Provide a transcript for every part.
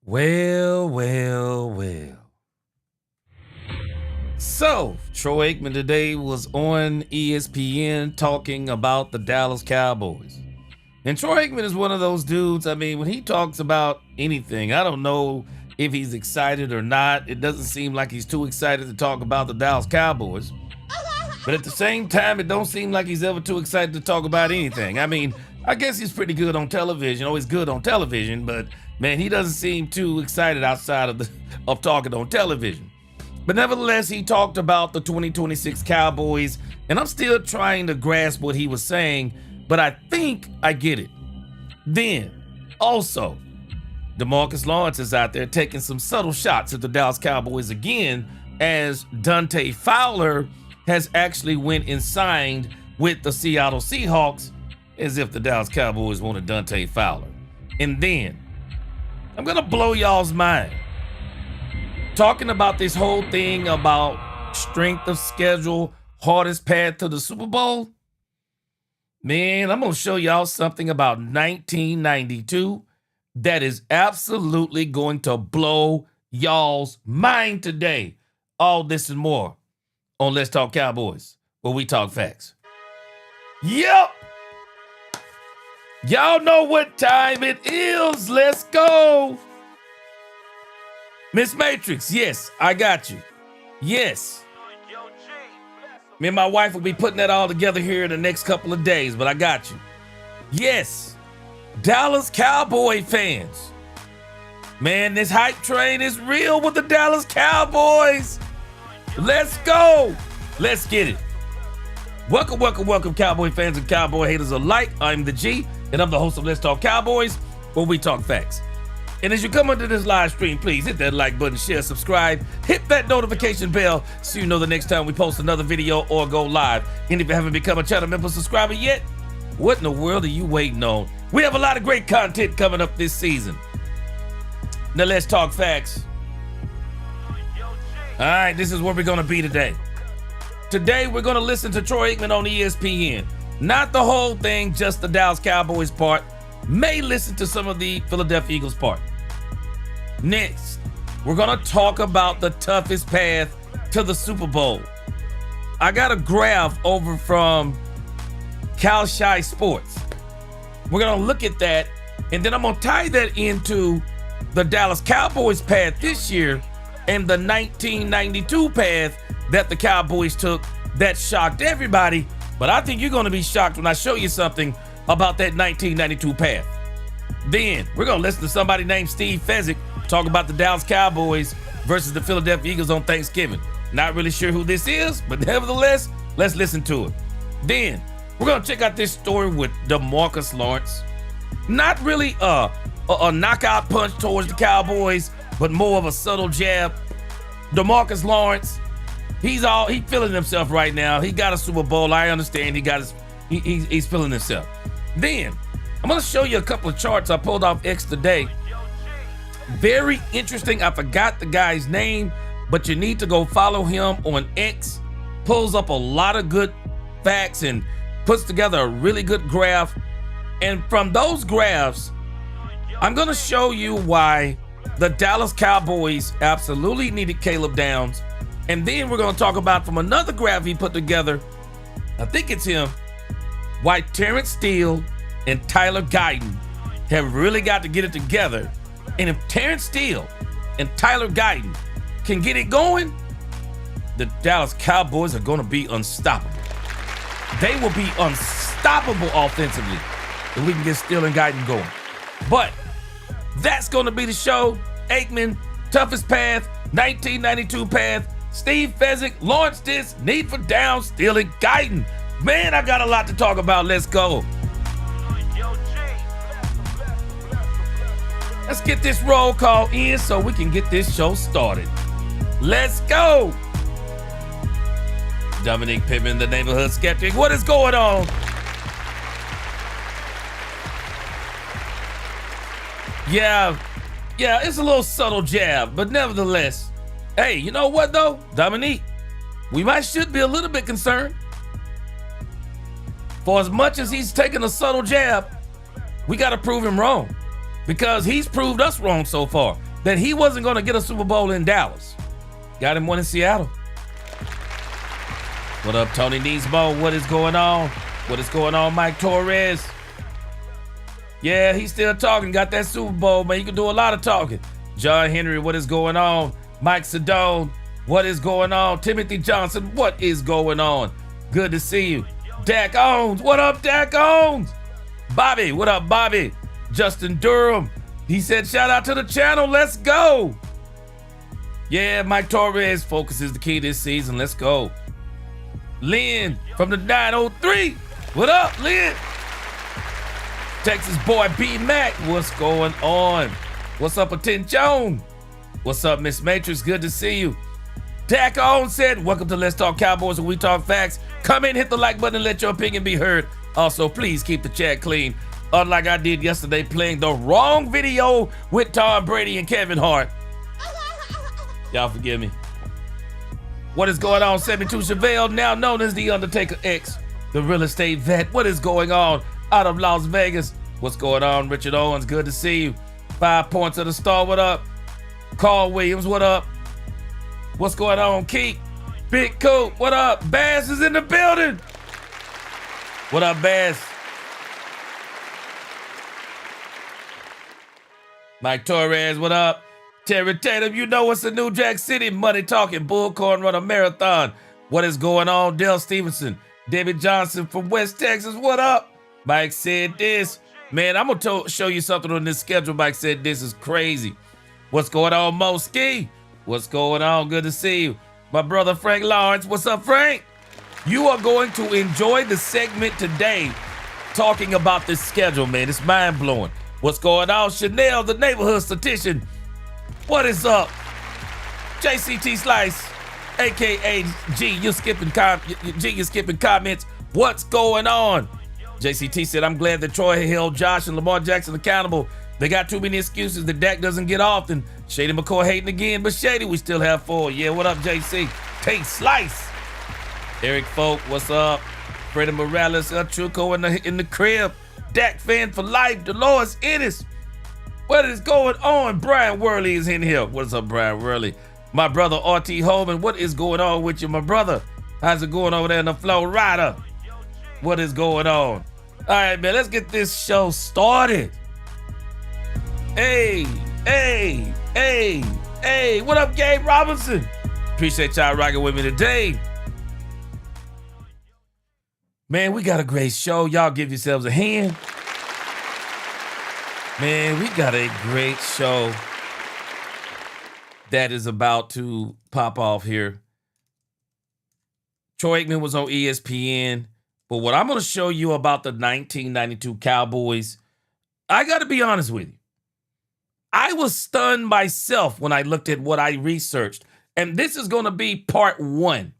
Well, well, well. So, Troy Aikman today was on ESPN talking about the Dallas Cowboys. And Troy Aikman is one of those dudes, I mean, when he talks about anything, I don't know if he's excited or not. It doesn't seem like he's too excited to talk about the Dallas Cowboys. But at the same time, it don't seem like he's ever too excited to talk about anything. I mean, I guess he's pretty good on television, always good on television, but man, he doesn't seem too excited outside of talking on television. But nevertheless, he talked about the 2026 Cowboys, and I'm still trying to grasp what he was saying, but I think I get it. Then, also, Demarcus Lawrence is out there taking some subtle shots at the Dallas Cowboys again, as Dante Fowler has actually went and signed with the Seattle Seahawks, as if the Dallas Cowboys wanted Dante Fowler. And then, I'm gonna blow y'all's mind. Talking about this whole thing about strength of schedule, hardest path to the Super Bowl. Man, I'm gonna show y'all something about 1992 that is absolutely going to blow y'all's mind today. All this and more on Let's Talk Cowboys, where we talk facts. Yep. Y'all know what time it is. Let's go. Miss Matrix, yes, I got you. Yes. Me and my wife will be putting that all together here in the next couple of days, but I got you. Yes. Dallas Cowboy fans. Man, this hype train is real with the Dallas Cowboys. Let's go. Let's get it. Welcome, welcome, welcome, Cowboy fans and Cowboy haters alike. I'm the G, and I'm the host of Let's Talk Cowboys, where we talk facts. And as you come into this live stream, please hit that like button, share, subscribe, hit that notification bell so you know the next time we post another video or go live. And if you haven't become a channel member subscriber yet, what in the world are you waiting on? We have a lot of great content coming up this season. Now let's talk facts. All right, this is where we're gonna be today. Today, we're gonna listen to Troy Aikman on ESPN. Not the whole thing, just the Dallas Cowboys part. May listen to some of the Philadelphia Eagles part. Next, we're gonna talk about the toughest path to the Super Bowl. I got a graph over from Calshy Sports. We're gonna look at that, and then I'm gonna tie that into the Dallas Cowboys path this year and the 1992 path that the Cowboys took that shocked everybody. But I think you're gonna be shocked when I show you something about that 1992 path. Then we're gonna listen to somebody named Steve Fezzik talk about the Dallas Cowboys versus the Philadelphia Eagles on Thanksgiving. Not really sure who this is, but nevertheless, let's listen to it. Then we're gonna check out this story with Demarcus Lawrence. Not really a knockout punch towards the Cowboys, but more of a subtle jab. Demarcus Lawrence, he's feeling himself right now. He got a Super Bowl. I understand he's feeling himself. Then I'm gonna show you a couple of charts I pulled off X today. Very interesting. I forgot the guy's name, but you need to go follow him on X. Pulls up a lot of good facts and puts together a really good graph. And from those graphs, I'm gonna show you why the Dallas Cowboys absolutely needed Caleb Downs. And then we're gonna talk about from another graph he put together, I think it's him, why Terrence Steele and Tyler Guyton have really got to get it together. And if Terrence Steele and Tyler Guyton can get it going, the Dallas Cowboys are going to be unstoppable. They will be unstoppable offensively if we can get Steele and Guyton going. But that's going to be the show. Aikman, toughest path, 1992 path, Steve Fezzik, Lawrence this, need for Downs, Steele and Guyton. Man, I got a lot to talk about. Let's go. Let's get this roll call in so we can get this show started. Let's go. Dominic Pittman, the neighborhood skeptic. What is going on? Yeah, it's a little subtle jab, but nevertheless, hey, you know what though, Dominique? We should be a little bit concerned. For as much as he's taken a subtle jab, we got to prove him wrong, because he's proved us wrong so far. that he wasn't going to get a Super Bowl in Dallas. Got him one in Seattle. What up, Tony Neesmo? What is going on? What is going on, Mike Torres? Yeah, he's still talking. Got that Super Bowl, man. You can do a lot of talking. John Henry, what is going on? Mike Sedone, what is going on? Timothy Johnson, what is going on? Good to see you. Dak Owens, what up, Dak Owens? Bobby, what up, Bobby? Justin Durham, he said, shout out to the channel. Let's go. Yeah, Mike Torres, focus is the key this season. Let's go. Lynn from the 903. What up, Lynn? Texas boy B Mac, what's going on? What's up, Attention? What's up, Miss Matrix? Good to see you. Dak Owens said, welcome to Let's Talk Cowboys and We Talk Facts. Come in, hit the like button, and let your opinion be heard. Also, please keep the chat clean. Unlike I did yesterday, playing the wrong video with Tom Brady and Kevin Hart. Y'all forgive me. What is going on, 72 Chevelle, now known as The Undertaker X, the real estate vet? What is going on out of Las Vegas? What's going on, Richard Owens? Good to see you. 5 points of the star, what up? Carl Williams, what up? What's going on, Keith? Big Coop, what up? Bass is in the building. What up, Bass? Mike Torres, what up? Terry Tatum, you know what's the New Jack City money talking Bullcorn Run a Marathon. What is going on? Dale Stevenson, David Johnson from West Texas, what up? Mike said this. Man, I'm going to show you something on this schedule. Mike said this is crazy. What's going on, Mo Ski? What's going on? Good to see you. My brother Frank Lawrence, what's up, Frank? You are going to enjoy the segment today talking about this schedule, man. It's mind-blowing. What's going on? Chanel, the neighborhood statistician. What is up? JCT Slice, a.k.a. G, you're skipping comments. What's going on? JCT said, I'm glad that Troy held Josh and Lamar Jackson accountable. They got too many excuses that Dak doesn't get often. Shady McCoy hating again, but Shady, we still have 4. Yeah, what up, JC? Tate Slice. Eric Folk, what's up? Freddie Morales, Truco in the crib. Dak fan for life. Dolores Ennis. What is going on? Brian Worley is in here. What's up, Brian Worley? My brother, R.T. Holman. What is going on with you, my brother? How's it going over there in the Florida? What is going on? All right, man, let's get this show started. Hey, hey, hey, hey. What up, Gabe Robinson? Appreciate y'all rocking with me today. Man, we got a great show. Y'all give yourselves a hand. Man, we got a great show that is about to pop off here. Troy Aikman was on ESPN, but what I'm going to show you about the 1992 Cowboys, I got to be honest with you. I was stunned myself when I looked at what I researched, and this is going to be part 1.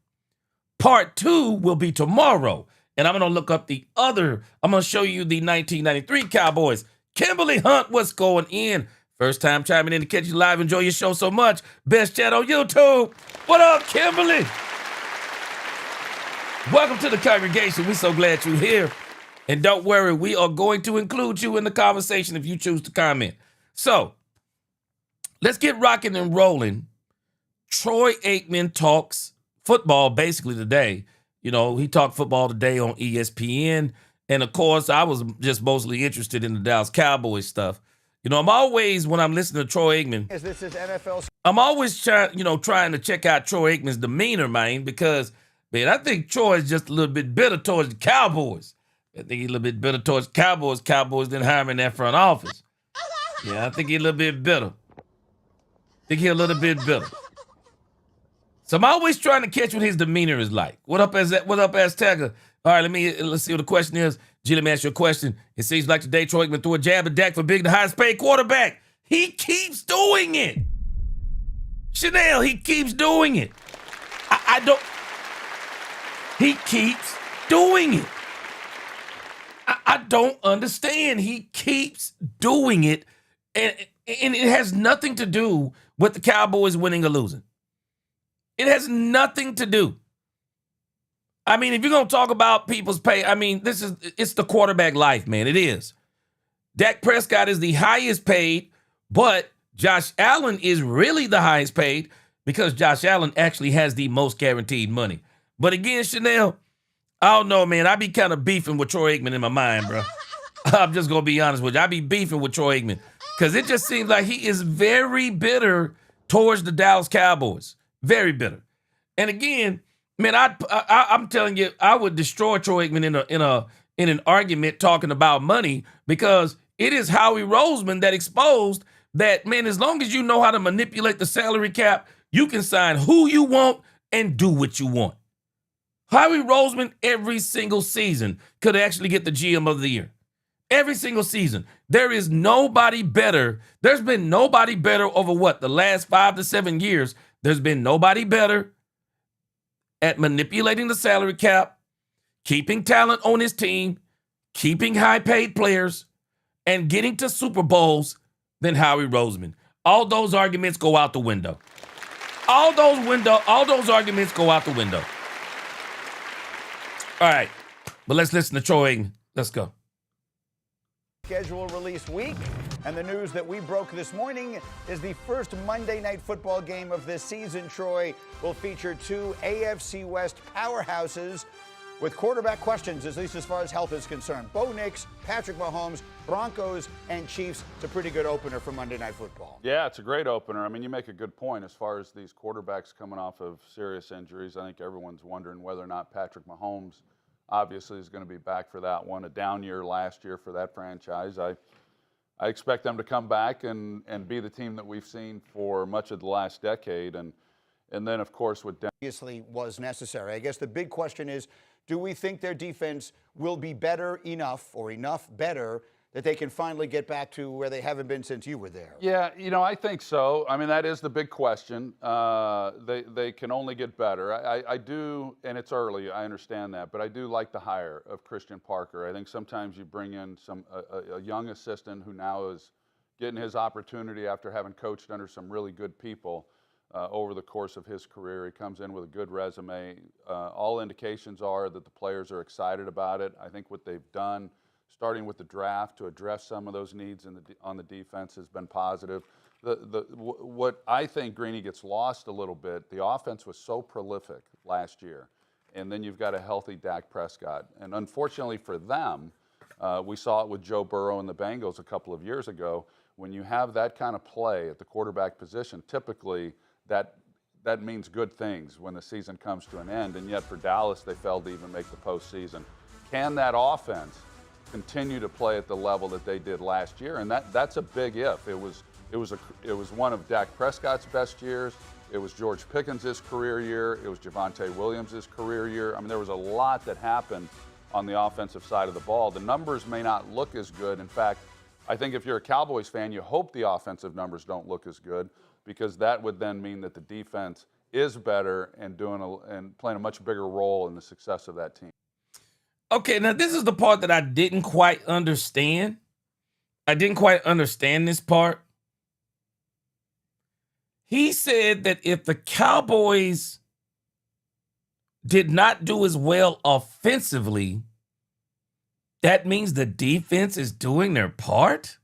Part 2 will be tomorrow, and I'm going to look up I'm going to show you the 1993 Cowboys. Kimberly Hunt, what's going in? First time chiming in to catch you live. Enjoy your show so much. Best chat on YouTube. What up, Kimberly? Welcome to the congregation. We're so glad you're here. And don't worry, we are going to include you in the conversation if you choose to comment. So, let's get rocking and rolling. Troy Aikman talks football basically today. You know, he talked football today on ESPN. And of course, I was just mostly interested in the Dallas Cowboys stuff. You know, I'm always, when I'm listening to Troy Aikman, this is NFL. I'm always trying to check out Troy Aikman's demeanor, man, because, man, I think Troy is just a little bit bitter towards the Cowboys. I think he's a little bit bitter towards the Cowboys. Cowboys didn't hire him in that front office. Yeah, I think he's a little bit bitter. So I'm always trying to catch what his demeanor is like. What up, Azteca? All right, let's see what the question is. G, let me ask you a question. It seems like today Troy Aikman threw a jab at Dak for being the highest paid quarterback. He keeps doing it. Chanel, he keeps doing it. He keeps doing it. I don't understand. He keeps doing it. And it has nothing to do with the Cowboys winning or losing. It has nothing to do. I mean, if you're going to talk about people's pay, I mean, it's the quarterback life, man. It is. Dak Prescott is the highest paid, but Josh Allen is really the highest paid because Josh Allen actually has the most guaranteed money. But again, Chanel, I don't know, man. I be kind of beefing with Troy Aikman in my mind, bro. I'm just going to be honest with you. I be beefing with Troy Aikman because it just seems like he is very bitter towards the Dallas Cowboys. Very bitter. And again, man, I'm telling you, I would destroy Troy Aikman in an argument talking about money because it is Howie Roseman that exposed that, man, as long as you know how to manipulate the salary cap, you can sign who you want and do what you want. Howie Roseman every single season could actually get the GM of the year. Every single season. There is nobody better. There's been nobody better over the last 5 to 7 years. There's been nobody better at manipulating the salary cap, keeping talent on his team, keeping high-paid players, and getting to Super Bowls than Howie Roseman. All those arguments go out the window. All those arguments go out the window. All right, but let's listen to Troy Aikman. Let's go. Schedule release week, and the news that we broke this morning is the first Monday Night Football game of this season, Troy, will feature two AFC West powerhouses with quarterback questions, at least as far as health is concerned. Bo Nix, Patrick Mahomes, Broncos, and Chiefs. It's a pretty good opener for Monday Night Football. Yeah, it's a great opener. I mean, you make a good point as far as these quarterbacks coming off of serious injuries. I think everyone's wondering whether or not Patrick Mahomes obviously is going to be back for that one. A down year last year for that franchise. I expect them to come back and be the team that we've seen for much of the last decade. And then, of course, with obviously was necessary. I guess the big question is, do we think their defense will be better enough or enough better that they can finally get back to where they haven't been since you were there? Yeah, I think so. I mean, that is the big question. They can only get better. I do, and it's early, I understand that, but I do like the hire of Christian Parker. I think sometimes you bring in a young assistant who now is getting his opportunity after having coached under some really good people over the course of his career. He comes in with a good resume. All indications are that the players are excited about it. I think what they've done, starting with the draft to address some of those needs on the defense, has been positive. What I think Greeny gets lost a little bit, the offense was so prolific last year, and then you've got a healthy Dak Prescott. And unfortunately for them, we saw it with Joe Burrow and the Bengals a couple of years ago. When you have that kind of play at the quarterback position, typically that means good things when the season comes to an end. And yet for Dallas, they failed to even make the postseason. Can that offense continue to play at the level that they did last year? And that's a big if. It was one of Dak Prescott's best years. It was George Pickens' career year. It was Javonte Williams' career year. I mean, there was a lot that happened on the offensive side of the ball. The numbers may not look as good. In fact, I think if you're a Cowboys fan, you hope the offensive numbers don't look as good, because that would then mean that the defense is better and playing a much bigger role in the success of that team. Okay, now this is the part that I didn't quite understand. I didn't quite understand this part. He said that if the Cowboys did not do as well offensively, that means the defense is doing their part?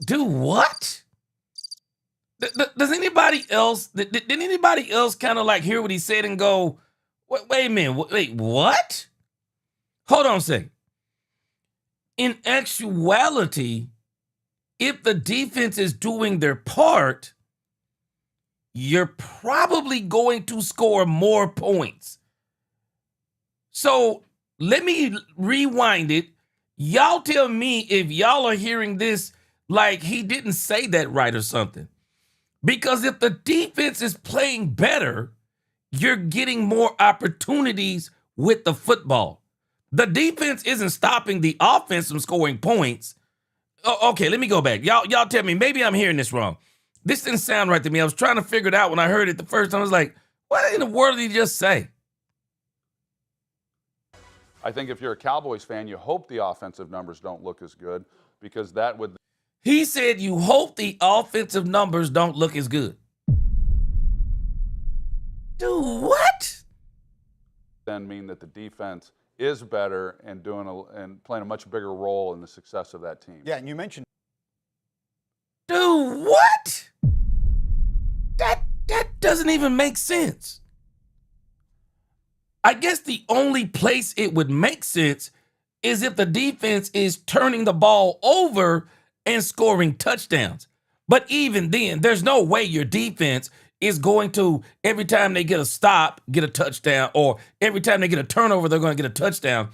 Do what? Does anybody else, did anybody else kind of like hear what he said and go, wait a minute, wait, what? Hold on a second. In actuality, if the defense is doing their part, you're probably going to score more points. So let me rewind it. Y'all tell me if y'all are hearing this like he didn't say that right or something. Because if the defense is playing better, you're getting more opportunities with the football. The defense isn't stopping the offense from scoring points. Oh, okay, let me go back. Y'all tell me, maybe I'm hearing this wrong. This didn't sound right to me. I was trying to figure it out when I heard it the first time. I was like, what in the world did he just say? I think if you're a Cowboys fan, you hope the offensive numbers don't look as good, because that would... He said you hope the offensive numbers don't look as good. Do what? Then mean that the defense is better and and playing a much bigger role in the success of that team. Yeah, and you mentioned. Dude, what? That doesn't even make sense. I guess the only place it would make sense is if the defense is turning the ball over and scoring touchdowns. But even then, there's no way your defense is going to, every time they get a stop, get a touchdown, or every time they get a turnover, they're going to get a touchdown.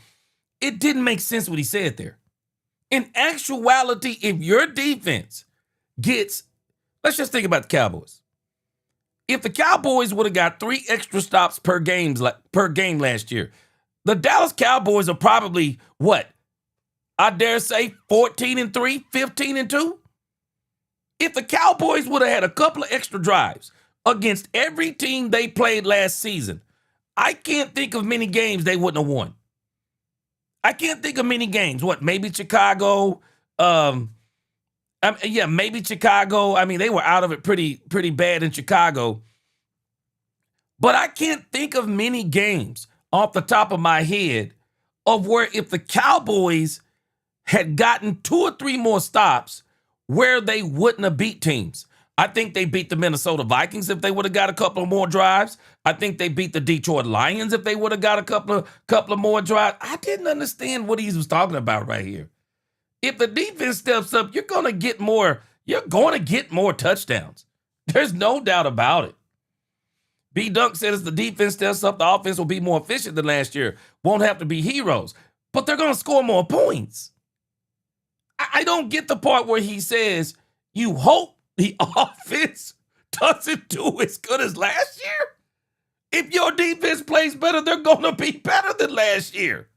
It didn't make sense what he said there. In actuality, if your defense gets, let's just think about the Cowboys. If the Cowboys would have got 3 extra stops per game last year, the Dallas Cowboys are probably, what? I dare say 14-3, 15-2. If the Cowboys would have had a couple of extra drives against every team they played last season, I can't think of many games they wouldn't have won. I can't think of many games. What, maybe Chicago? Maybe Chicago. I mean, they were out of it pretty bad in Chicago. But I can't think of many games off the top of my head of where if the Cowboys had gotten 2 or 3 more stops where they wouldn't have beat teams. I think they beat the Minnesota Vikings if they would have got a couple of more drives. I think they beat the Detroit Lions if they would have got a couple of more drives. I didn't understand what he was talking about right here. If the defense steps up, you're going to get more touchdowns. There's no doubt about it. B. Dunk said as the defense steps up, the offense will be more efficient than last year. Won't have to be heroes, but they're going to score more points. I don't get the part where he says you hope the offense doesn't do as good as last year. If your defense plays better, they're going to be better than last year.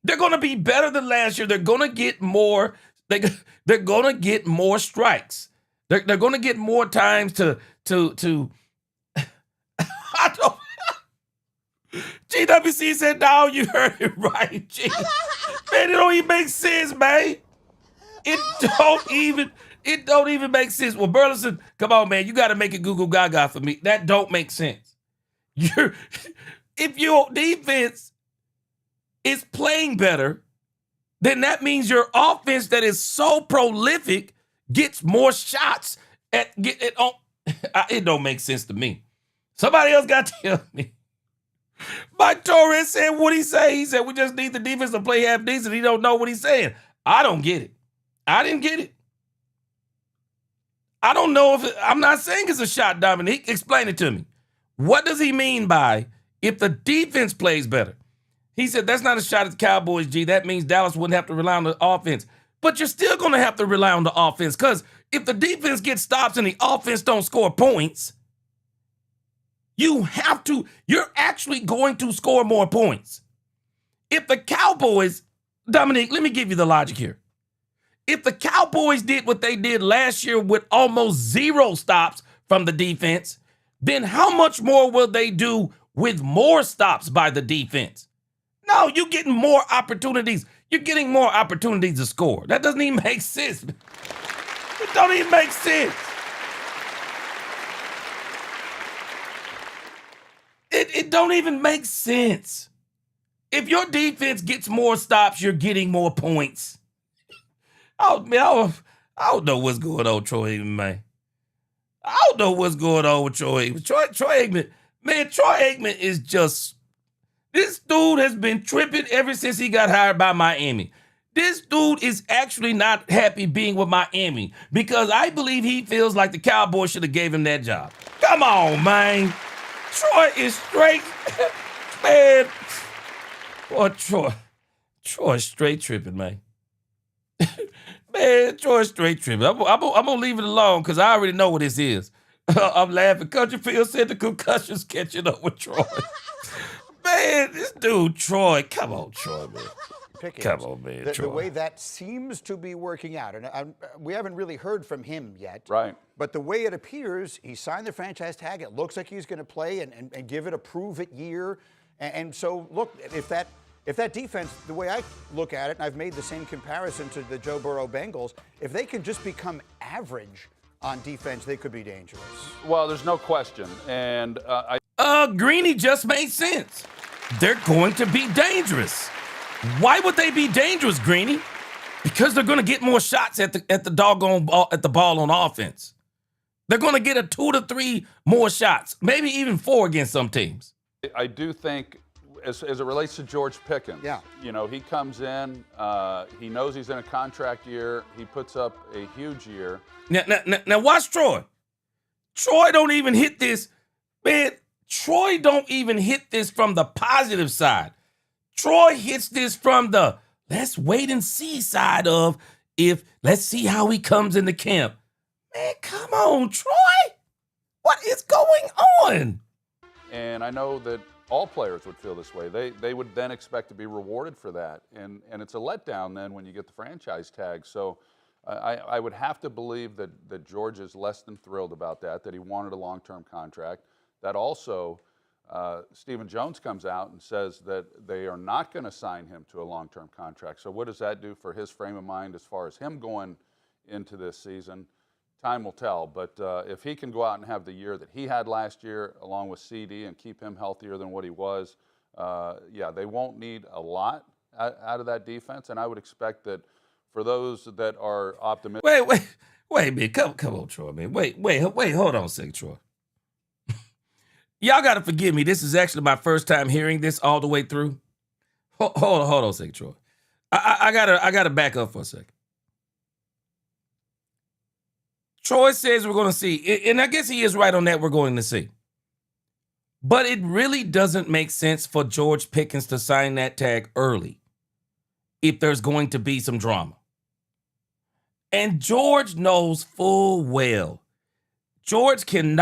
They're going to be better than last year. They're going to get more. They're going to get more strikes. They're going to get more times to. I don't. GWC said, "No, you heard it right, G." Man, it don't even make sense, man. It don't even make sense. Well, Burleson, come on, man. You got to make it Google Gaga for me. That don't make sense. If your defense is playing better, then that means your offense that is so prolific gets more shots. It don't make sense to me. Somebody else got to tell me. Mike Torres said what he say. He said we just need the defense to play half decent. He don't know what he's saying. I don't get it. I didn't get it. I don't know I'm not saying it's a shot, Dominique. Explain it to me. What does he mean by if the defense plays better? He said that's not a shot at the Cowboys, G. That means Dallas wouldn't have to rely on the offense. But you're still going to have to rely on the offense because if the defense gets stops and the offense don't score points, you're actually going to score more points. If the Cowboys, Dominique, let me give you the logic here. If the Cowboys did what they did last year with almost 0 stops from the defense, then how much more will they do with more stops by the defense? No, you're getting more opportunities. You're getting more opportunities to score. That doesn't even make sense. It don't even make sense. It don't even make sense. If your defense gets more stops, you're getting more points. Oh, man, I don't know what's going on, Troy Aikman, man. I don't know what's going on with Troy Aikman. Troy Aikman, man, Troy Aikman is just, this dude has been tripping ever since he got hired by Miami. This dude is actually not happy being with Miami because I believe he feels like the Cowboys should have gave him that job. Come on, man. Troy is straight, man. Boy, Troy's straight tripping, man. Man, Troy's straight tripping. I'm going to leave it alone because I already know what this is. I'm laughing. Countryfield said the concussion's catching up with Troy. Man, this dude, Troy. Come on, Troy, man. Pickens, come on, man. The way that seems to be working out, and we haven't really heard from him yet. Right. But the way it appears, he signed the franchise tag. It looks like he's going to play and give it a prove-it year. And so, look, if that defense, the way I look at it, and I've made the same comparison to the Joe Burrow Bengals, if they can just become average on defense, they could be dangerous. Well, there's no question. And Greeny just made sense. they're going to be dangerous. Why would they be dangerous, Greeny? Because they're going to get more shots at the doggone ball, at the ball on offense. They're going to get a 2 to 3 more shots, maybe even 4 against some teams. I do think, as it relates to George Pickens, Yeah. he comes in, he knows he's in a contract year, he puts up a huge year. Now watch Troy. Troy don't even hit this, man. Troy don't even hit this from the positive side. Troy hits this from the let's wait and see side of let's see how he comes into camp. Man, come on, Troy. What is going on? And I know that all players would feel this way. They would then expect to be rewarded for that. And it's a letdown then when you get the franchise tag. So I would have to believe that George is less than thrilled about that he wanted a long-term contract. That also, Stephen Jones comes out and says that they are not going to sign him to a long-term contract. So what does that do for his frame of mind as far as him going into this season? Time will tell, but if he can go out and have the year that he had last year, along with CD, and keep him healthier than what he was, they won't need a lot out of that defense, and I would expect that for those that are optimistic. Wait, man, come on, Troy, man. Wait, hold on a second, Troy. Y'all got to forgive me. This is actually my first time hearing this all the way through. Hold on a second, Troy. I gotta back up for a second. Troy says we're going to see, and I guess he is right on that, we're going to see. But it really doesn't make sense for George Pickens to sign that tag early if there's going to be some drama. And George knows full well George can't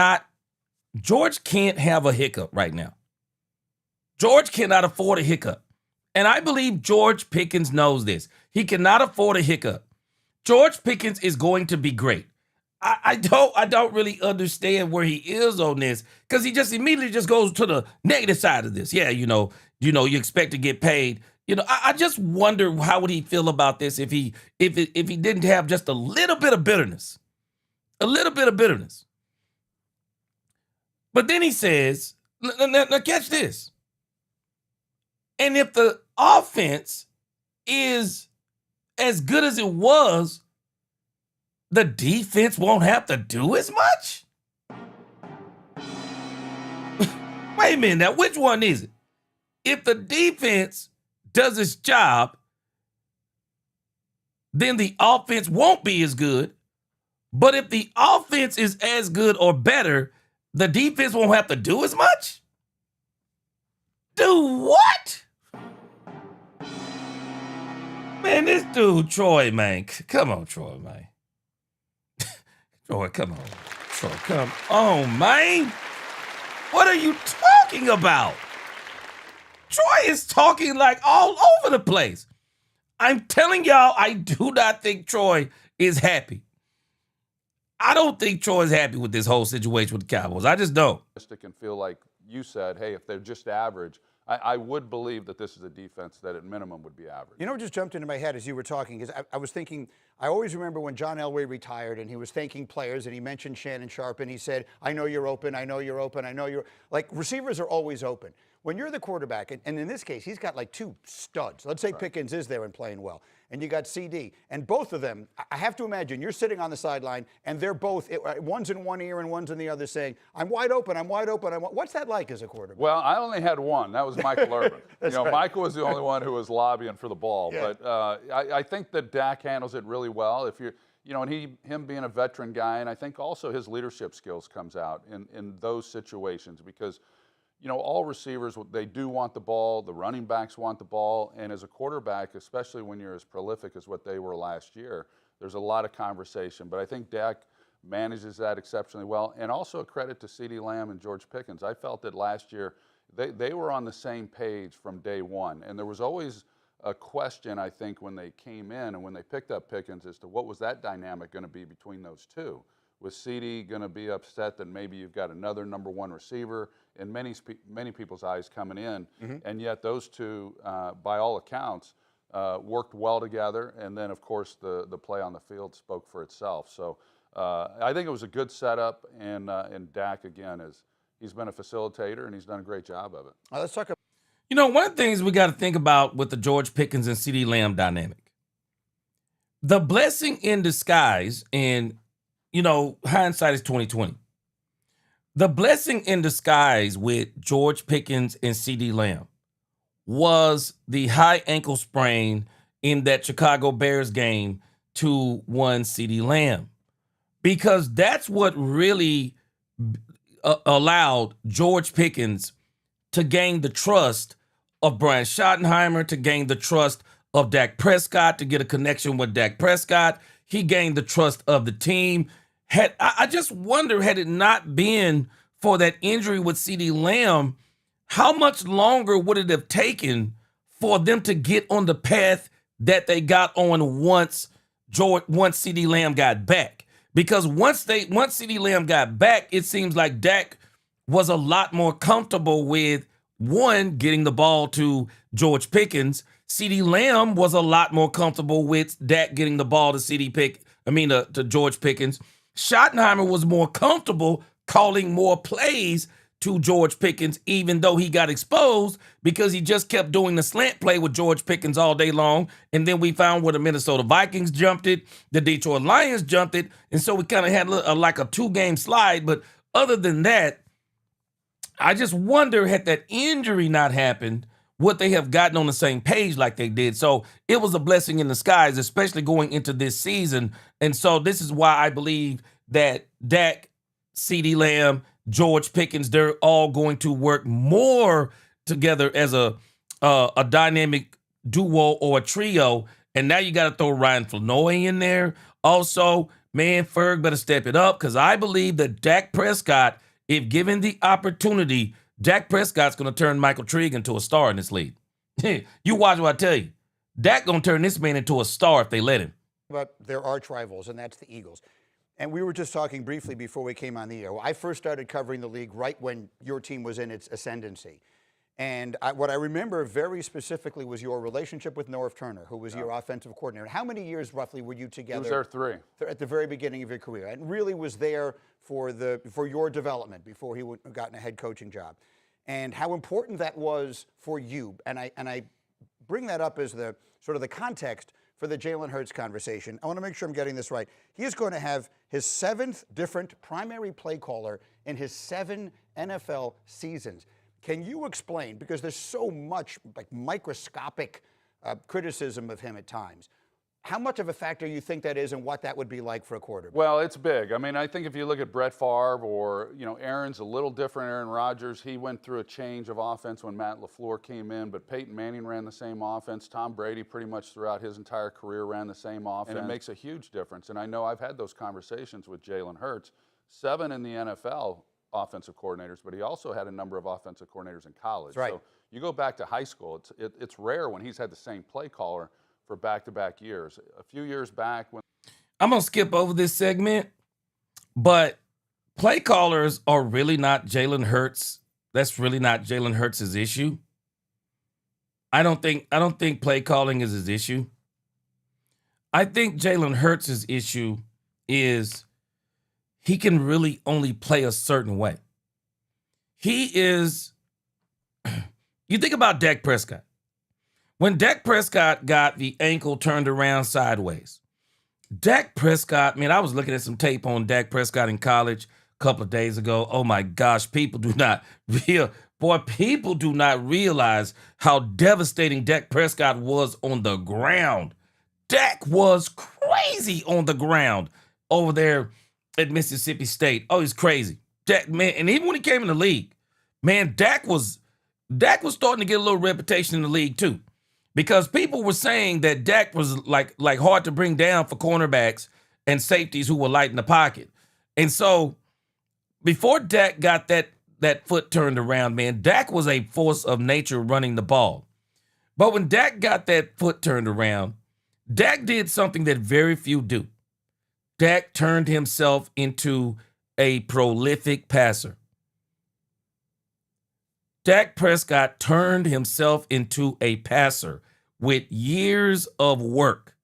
have a hiccup right now. George cannot afford a hiccup. And I believe George Pickens knows this. He cannot afford a hiccup. George Pickens is going to be great. I don't really understand where he is on this, because he just immediately just goes to the negative side of this. Yeah, you expect to get paid. I just wonder how would he feel about this if he didn't have just a little bit of bitterness. A little bit of bitterness. But then he says, now catch this. And if the offense is as good as it was, the defense won't have to do as much? Wait a minute, now which one is it? If the defense does its job, then the offense won't be as good. But if the offense is as good or better, the defense won't have to do as much? Do what? Man, this dude, Troy, man. Come on, Troy, man. Troy, come on. Troy, come on, man. What are you talking about? Troy is talking like all over the place. I'm telling y'all, I do not think Troy is happy. I don't think Troy is happy with this whole situation with the Cowboys. I just don't. And feel like you said, hey, if they're just average, I would believe that this is a defense that at minimum would be average. You know what just jumped into my head as you were talking is I was thinking, I always remember when John Elway retired and he was thanking players and he mentioned Shannon Sharpe and he said, I know you're open, I know you're open, I know you're, like receivers are always open. When you're the quarterback, and in this case, he's got like 2 studs. Let's say Pickens is there and playing well. And you got CD. And both of them, I have to imagine, you're sitting on the sideline, and they're both, one's in one ear and one's in the other saying, I'm wide open, I'm wide open. What's that like as a quarterback? Well, I only had one. That was Michael Irvin. Right. Michael was the only one who was lobbying for the ball. Yeah. But I think that Dak handles it really well. If you're, and him being a veteran guy, and I think also his leadership skills comes out in those situations because, all receivers, they do want the ball. The running backs want the ball. And as a quarterback, especially when you're as prolific as what they were last year, there's a lot of conversation. But I think Dak manages that exceptionally well. And also a credit to CeeDee Lamb and George Pickens. I felt that last year they were on the same page from day one. And there was always a question, I think, when they came in and when they picked up Pickens as to what was that dynamic going to be between those two. Was CeeDee going to be upset that maybe you've got another number 1 receiver in many people's eyes coming in, and yet those two, by all accounts, worked well together. And then, of course, the play on the field spoke for itself. So I think it was a good setup, and Dak, again, he's been a facilitator, and he's done a great job of it. Let's talk about You know, one of the things we got to think about with the George Pickens and CeeDee Lamb dynamic, the blessing in disguise, and, you know, hindsight is 2020. The blessing in disguise with George Pickens and CeeDee Lamb was the high ankle sprain in that Chicago Bears game to one CeeDee Lamb, because that's what really allowed George Pickens to gain the trust of Brian Schottenheimer, to gain the trust of Dak Prescott, to get a connection with Dak Prescott. He gained the trust of the team. I just wonder, had it not been for that injury with CeeDee Lamb, how much longer would it have taken for them to get on the path that they got on once CeeDee Lamb got back? Because once CeeDee Lamb got back, it seems like Dak was a lot more comfortable with, one, getting the ball to George Pickens. CeeDee Lamb was a lot more comfortable with Dak getting the ball to George Pickens. Schottenheimer was more comfortable calling more plays to George Pickens, even though he got exposed because he just kept doing the slant play with George Pickens all day long. And then we found where the Minnesota Vikings jumped it, the Detroit Lions jumped it, and so we kind of had like a 2-game slide. But other than that, I just wonder, had that injury not happened, would they have gotten on the same page like they did? So it was a blessing in disguise, especially going into this season. And so this is why I believe that Dak, CeeDee Lamb, George Pickens, they're all going to work more together as a dynamic duo or a trio. And now you got to throw Ryan Flanoy in there. Also, man, Ferg better step it up, because I believe that Dak Prescott, if given the opportunity, Dak Prescott's going to turn Michael Trigg into a star in this league. You watch what I tell you. Dak going to turn this man into a star if they let him. But their arch rivals, and that's the Eagles. And we were just talking briefly before we came on the air. I first started covering the league right when your team was in its ascendancy. And what I remember very specifically was your relationship with Norv Turner, who was your offensive coordinator. How many years roughly were you together? He was there 3. At the very beginning of your career, and really was there for your development before he would have gotten a head coaching job. And how important that was for you. And I bring that up as the sort of the context for the Jalen Hurts conversation. I want to make sure I'm getting this right. He is going to have his 7th different primary play caller in his 7 NFL seasons. Can you explain, because there's so much like microscopic criticism of him at times, how much of a factor you think that is and what that would be like for a quarterback? Well, it's big. I mean, I think if you look at Brett Favre or, Aaron's a little different, Aaron Rodgers, he went through a change of offense when Matt LaFleur came in, but Peyton Manning ran the same offense. Tom Brady pretty much throughout his entire career ran the same offense. And it makes a huge difference. And I know I've had those conversations with Jalen Hurts. 7 in the NFL offensive coordinators, but he also had a number of offensive coordinators in college. Right. So you go back to high school, it's rare when he's had the same play caller for back-to-back years. A few years back when I'm going to skip over this segment, but play callers are really not Jalen Hurts. That's really not Jalen Hurts' issue. I don't think play calling is his issue. I think Jalen Hurts' issue is he can really only play a certain way. You think about Dak Prescott. When Dak Prescott got the ankle turned around sideways, Dak Prescott, man, I was looking at some tape on Dak Prescott in college a couple of days ago. Oh my gosh, people do not realize how devastating Dak Prescott was on the ground. Dak was crazy on the ground over there at Mississippi State. Oh, he's crazy. Dak, man, and even when he came in the league, man, Dak was starting to get a little reputation in the league too. Because people were saying that Dak was like hard to bring down for cornerbacks and safeties who were light in the pocket. And so before Dak got that foot turned around, man, Dak was a force of nature running the ball. But when Dak got that foot turned around, Dak did something that very few do. Dak turned himself into a prolific passer. Dak Prescott turned himself into a passer with years of work.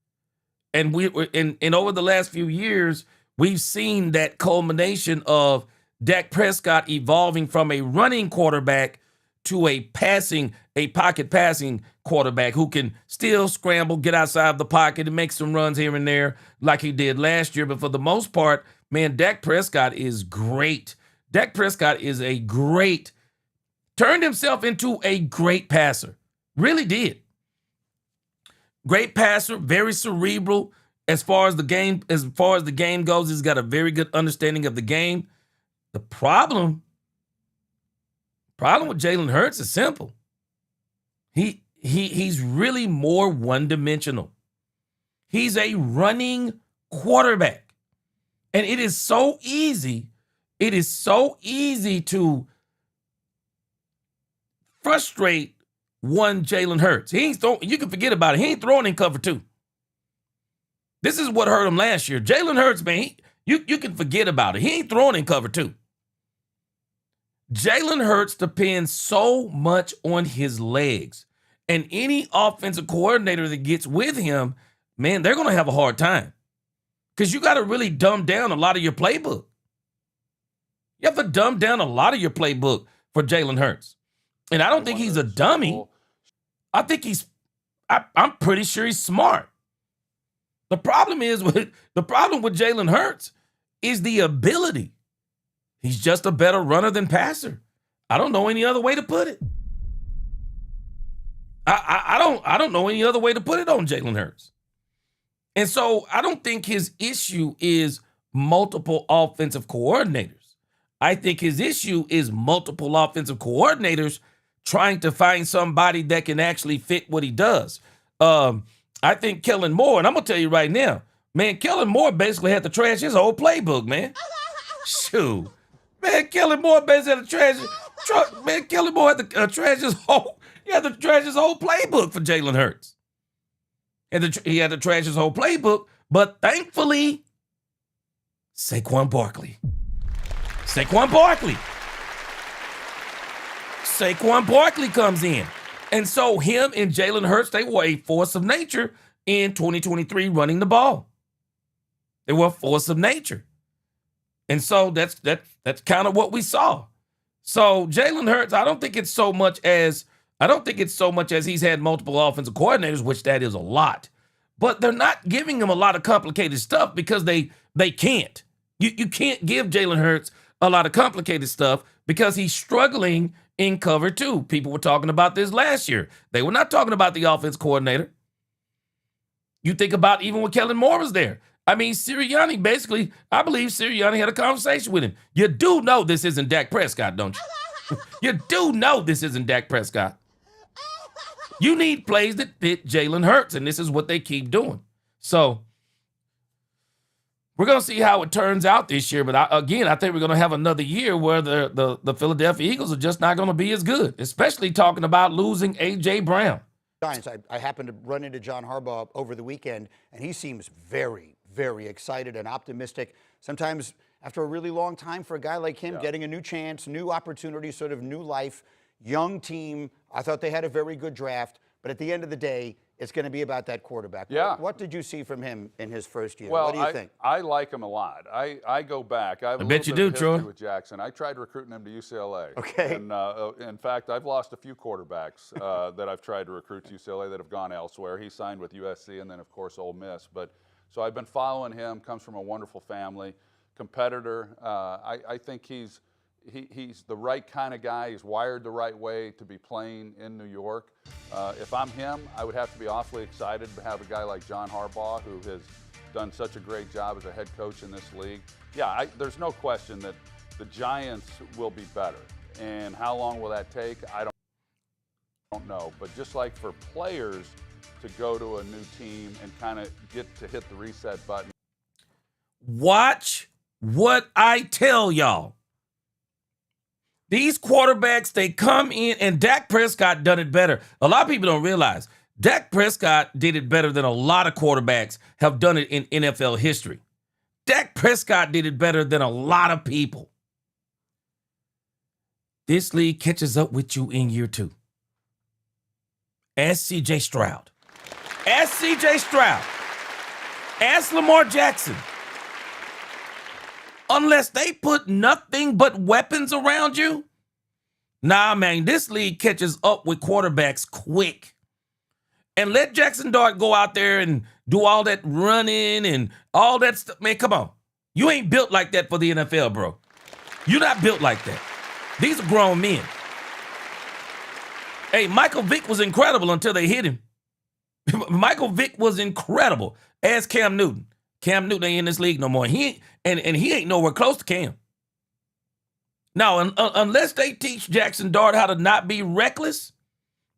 And over the last few years, we've seen that culmination of Dak Prescott evolving from a running quarterback to a pocket passing quarterback who can still scramble, get outside of the pocket, and make some runs here and there like he did last year. But for the most part, man, Dak Prescott is great. Dak Prescott is turned himself into a great passer. Really did. Great passer, very cerebral as far as the game goes. He's got a very good understanding of the game. The problem with Jalen Hurts is simple. He's really more one-dimensional. He's a running quarterback. And it is so easy to frustrate one Jalen Hurts. You can forget about it. He ain't throwing in cover 2. This is what hurt him last year. Jalen Hurts, man, you can forget about it. He ain't throwing in cover 2. Jalen Hurts depends so much on his legs. And any offensive coordinator that gets with him, man, they're going to have a hard time. Because you got to really dumb down a lot of your playbook. You have to dumb down a lot of your playbook for Jalen Hurts. And I don't think he's a dummy. I think I'm pretty sure he's smart. The problem with Jalen Hurts is the ability. He's just a better runner than passer. I don't know any other way to put it. I don't know any other way to put it on Jalen Hurts. And so I don't think his issue is multiple offensive coordinators. I think his issue is multiple offensive coordinators trying to find somebody that can actually fit what he does. I think Kellen Moore, and I'm going to tell you right now, man, Kellen Moore basically had to trash his whole playbook, man. Shoot. Man, Kellen Moore basically had to trash his whole playbook for Jalen Hurts. He had to trash his whole playbook, but thankfully, Saquon Barkley comes in. And so him and Jalen Hurts, they were a force of nature in 2023 running the ball. They were a force of nature. And so that's kind of what we saw. So Jalen Hurts, I don't think it's so much as he's had multiple offensive coordinators, which that is a lot. But they're not giving him a lot of complicated stuff because they can't. You can't give Jalen Hurts a lot of complicated stuff because he's struggling in cover 2. People were talking about this last year. They were not talking about the offense coordinator. You think about even when Kellen Moore was there. I mean, Sirianni basically, I believe Sirianni had a conversation with him. You do know this isn't Dak Prescott, don't you? You do know this isn't Dak Prescott. You need plays that fit Jalen Hurts, and this is what they keep doing. So we're going to see how it turns out this year. But I think we're going to have another year where the Philadelphia Eagles are just not going to be as good, especially talking about losing A.J. Brown. Giants, I happened to run into John Harbaugh over the weekend, and he seems very, very excited and optimistic. Sometimes after a really long time for a guy like him, getting a new chance, new opportunity, sort of new life, young team. I thought they had a very good draft, but at the end of the day, it's going to be about that quarterback. Yeah. What did you see from him in his first year? Well, what do you think? I like him a lot. I go back. I bet you do, Troy. With Jackson. I tried recruiting him to UCLA. Okay. And in fact, I've lost a few quarterbacks that I've tried to recruit to UCLA that have gone elsewhere. He signed with USC and then, of course, Ole Miss. So I've been following him. Comes from a wonderful family, competitor. I think he's the right kind of guy. He's wired the right way to be playing in New York. If I'm him, I would have to be awfully excited to have a guy like John Harbaugh, who has done such a great job as a head coach in this league. Yeah, there's no question that the Giants will be better. And how long will that take? I don't know. But just like for players to go to a new team and kind of get to hit the reset button. Watch what I tell y'all. These quarterbacks, they come in, and Dak Prescott done it better. A lot of people don't realize Dak Prescott did it better than a lot of quarterbacks have done it in NFL history. Dak Prescott did it better than a lot of people. This league catches up with you in year 2. Ask C.J. Stroud. Ask C.J. Stroud. Ask Lamar Jackson. Unless they put nothing but weapons around you, Nah, man, this league catches up with quarterbacks quick. And let Jackson Dart go out there and do all that running and all that stuff. Man, come on. You ain't built like that for the NFL, bro. You're not built like that. These are grown men. Hey, Michael Vick was incredible until they hit him. Michael Vick was incredible, as Cam Newton. Cam Newton ain't in this league no more. He ain't nowhere close to Cam. Now, unless they teach Jackson Dart how to not be reckless,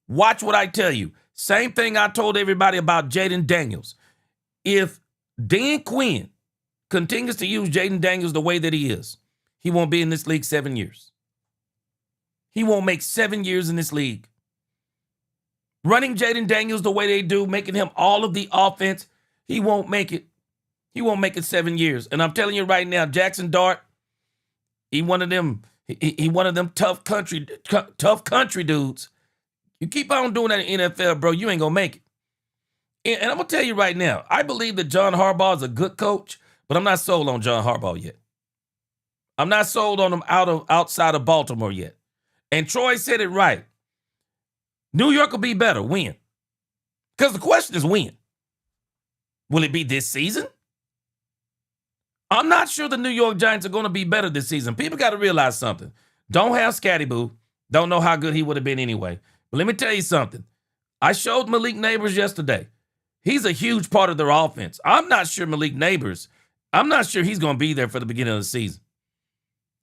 watch what I tell you. Same thing I told everybody about Jaden Daniels. If Dan Quinn continues to use Jaden Daniels the way that he is, he won't be in this league 7 years. He won't make 7 years in this league. Running Jaden Daniels the way they do, making him all of the offense, he won't make it. He won't make it 7 years. And I'm telling you right now, Jackson Dart, he one of them tough country dudes. You keep on doing that in the NFL, bro, you ain't gonna make it. And I'm gonna tell you right now, I believe that John Harbaugh is a good coach, but I'm not sold on John Harbaugh yet. I'm not sold on him outside of Baltimore yet. And Troy said it right. New York will be better. When? Because the question is when. Will it be this season? I'm not sure the New York Giants are going to be better this season. People got to realize something. Don't have Scatty Boo. Don't know how good he would have been anyway. But let me tell you something. I showed Malik Neighbors yesterday. He's a huge part of their offense. I'm not sure Malik Neighbors, I'm not sure he's going to be there for the beginning of the season.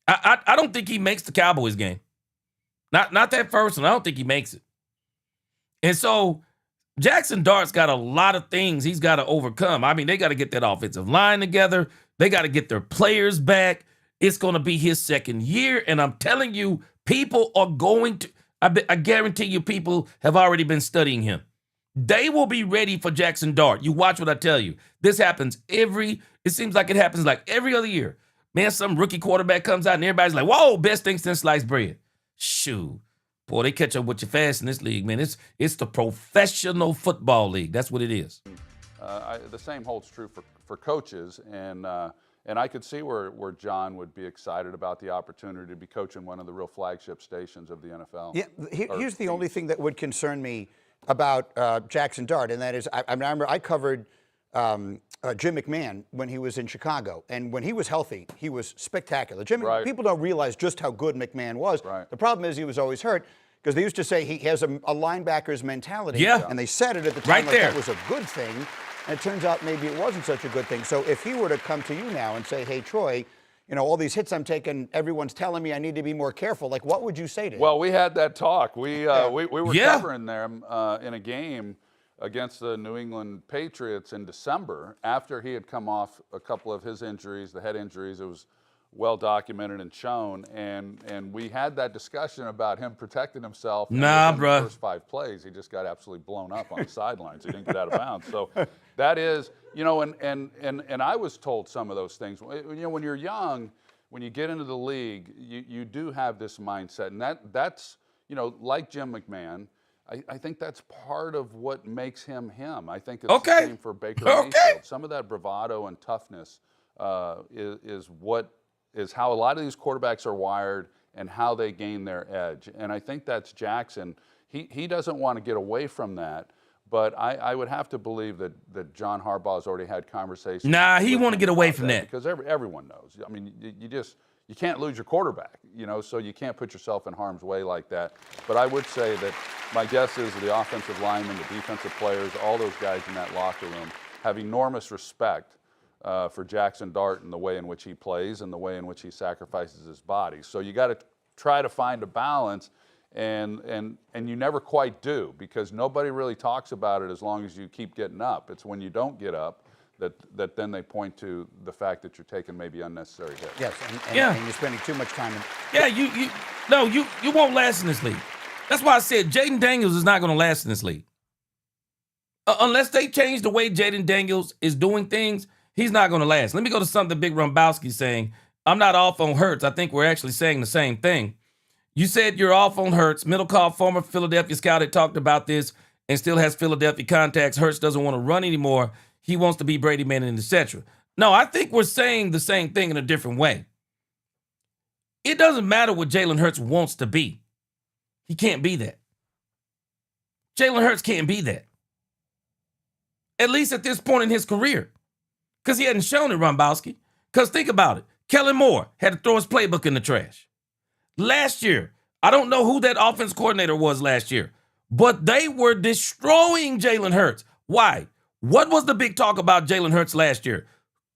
I don't think he makes the Cowboys game. Not that first one. I don't think he makes it. And so Jackson Dart's got a lot of things he's got to overcome. I mean, they got to get that offensive line together. They got to get their players back. It's going to be his second year. And I'm telling you, people are going to, I guarantee you, people have already been studying him. They will be ready for Jackson Dart. You watch what I tell you. This happens it seems like it happens like every other year. Man, some rookie quarterback comes out and everybody's like, whoa, best thing since sliced bread. Shoo. Boy, they catch up with you fast in this league, man. It's the professional football league. That's what it is. The same holds true for coaches, and I could see where John would be excited about the opportunity to be coaching one of the real flagship stations of the NFL. Yeah, here's the only thing that would concern me about Jackson Dart, and that is, I remember I covered Jim McMahon when he was in Chicago, and when he was healthy, he was spectacular. People don't realize just how good McMahon was. Right. The problem is he was always hurt, because they used to say he has a linebacker's mentality. Yeah. And they said it at the time right like there. That was a good thing, and it turns out maybe it wasn't such a good thing. So if he were to come to you now and say, hey, Troy, you know, all these hits I'm taking, everyone's telling me I need to be more careful, like what would you say to him? Well, we had that talk. We were covering them in a game against the New England Patriots in December after he had come off a couple of his injuries, the head injuries. It was well documented and shown, and we had that discussion about him protecting himself. Nah, bro. The first 5 plays, he just got absolutely blown up on the sidelines. He didn't get out of bounds. So that is, you know, and I was told some of those things. You know, when you're young, when you get into the league, you do have this mindset, and that's, you know, like Jim McMahon. I think that's part of what makes him him. I think it's the same for Baker Mayfield. Some of that bravado and toughness is how a lot of these quarterbacks are wired and how they gain their edge. And I think that's Jackson. He doesn't want to get away from that, but I would have to believe that John Harbaugh's already had conversations. Nah, he want to get away from that. Because everyone knows. I mean, you can't lose your quarterback, you know, so you can't put yourself in harm's way like that. But I would say that my guess is the offensive linemen, the defensive players, all those guys in that locker room have enormous respect for Jackson Dart and the way in which he plays and the way in which he sacrifices his body. So you got to try to find a balance, and you never quite do, because nobody really talks about it as long as you keep getting up. It's when you don't get up that then they point to the fact that you're taking maybe unnecessary hits. Yes, and you're spending too much time. You won't last in this league. That's why I said Jaden Daniels is not going to last in this league. Unless they change the way Jaden Daniels is doing things, he's not going to last. Let me go to something Big Rumbowski's saying. I'm not off on Hurts. I think we're actually saying the same thing. You said you're off on Hurts. Middlecoff, former Philadelphia scout, had talked about this and still has Philadelphia contacts. Hurts doesn't want to run anymore. He wants to be Brady Manning, etc. No, I think we're saying the same thing in a different way. It doesn't matter what Jalen Hurts wants to be. He can't be that. Jalen Hurts can't be that. At least at this point in his career. Because he hadn't shown it, Rombowski. Because think about it. Kellen Moore had to throw his playbook in the trash. Last year, I don't know who that offense coordinator was last year, but they were destroying Jalen Hurts. Why? What was the big talk about Jalen Hurts last year?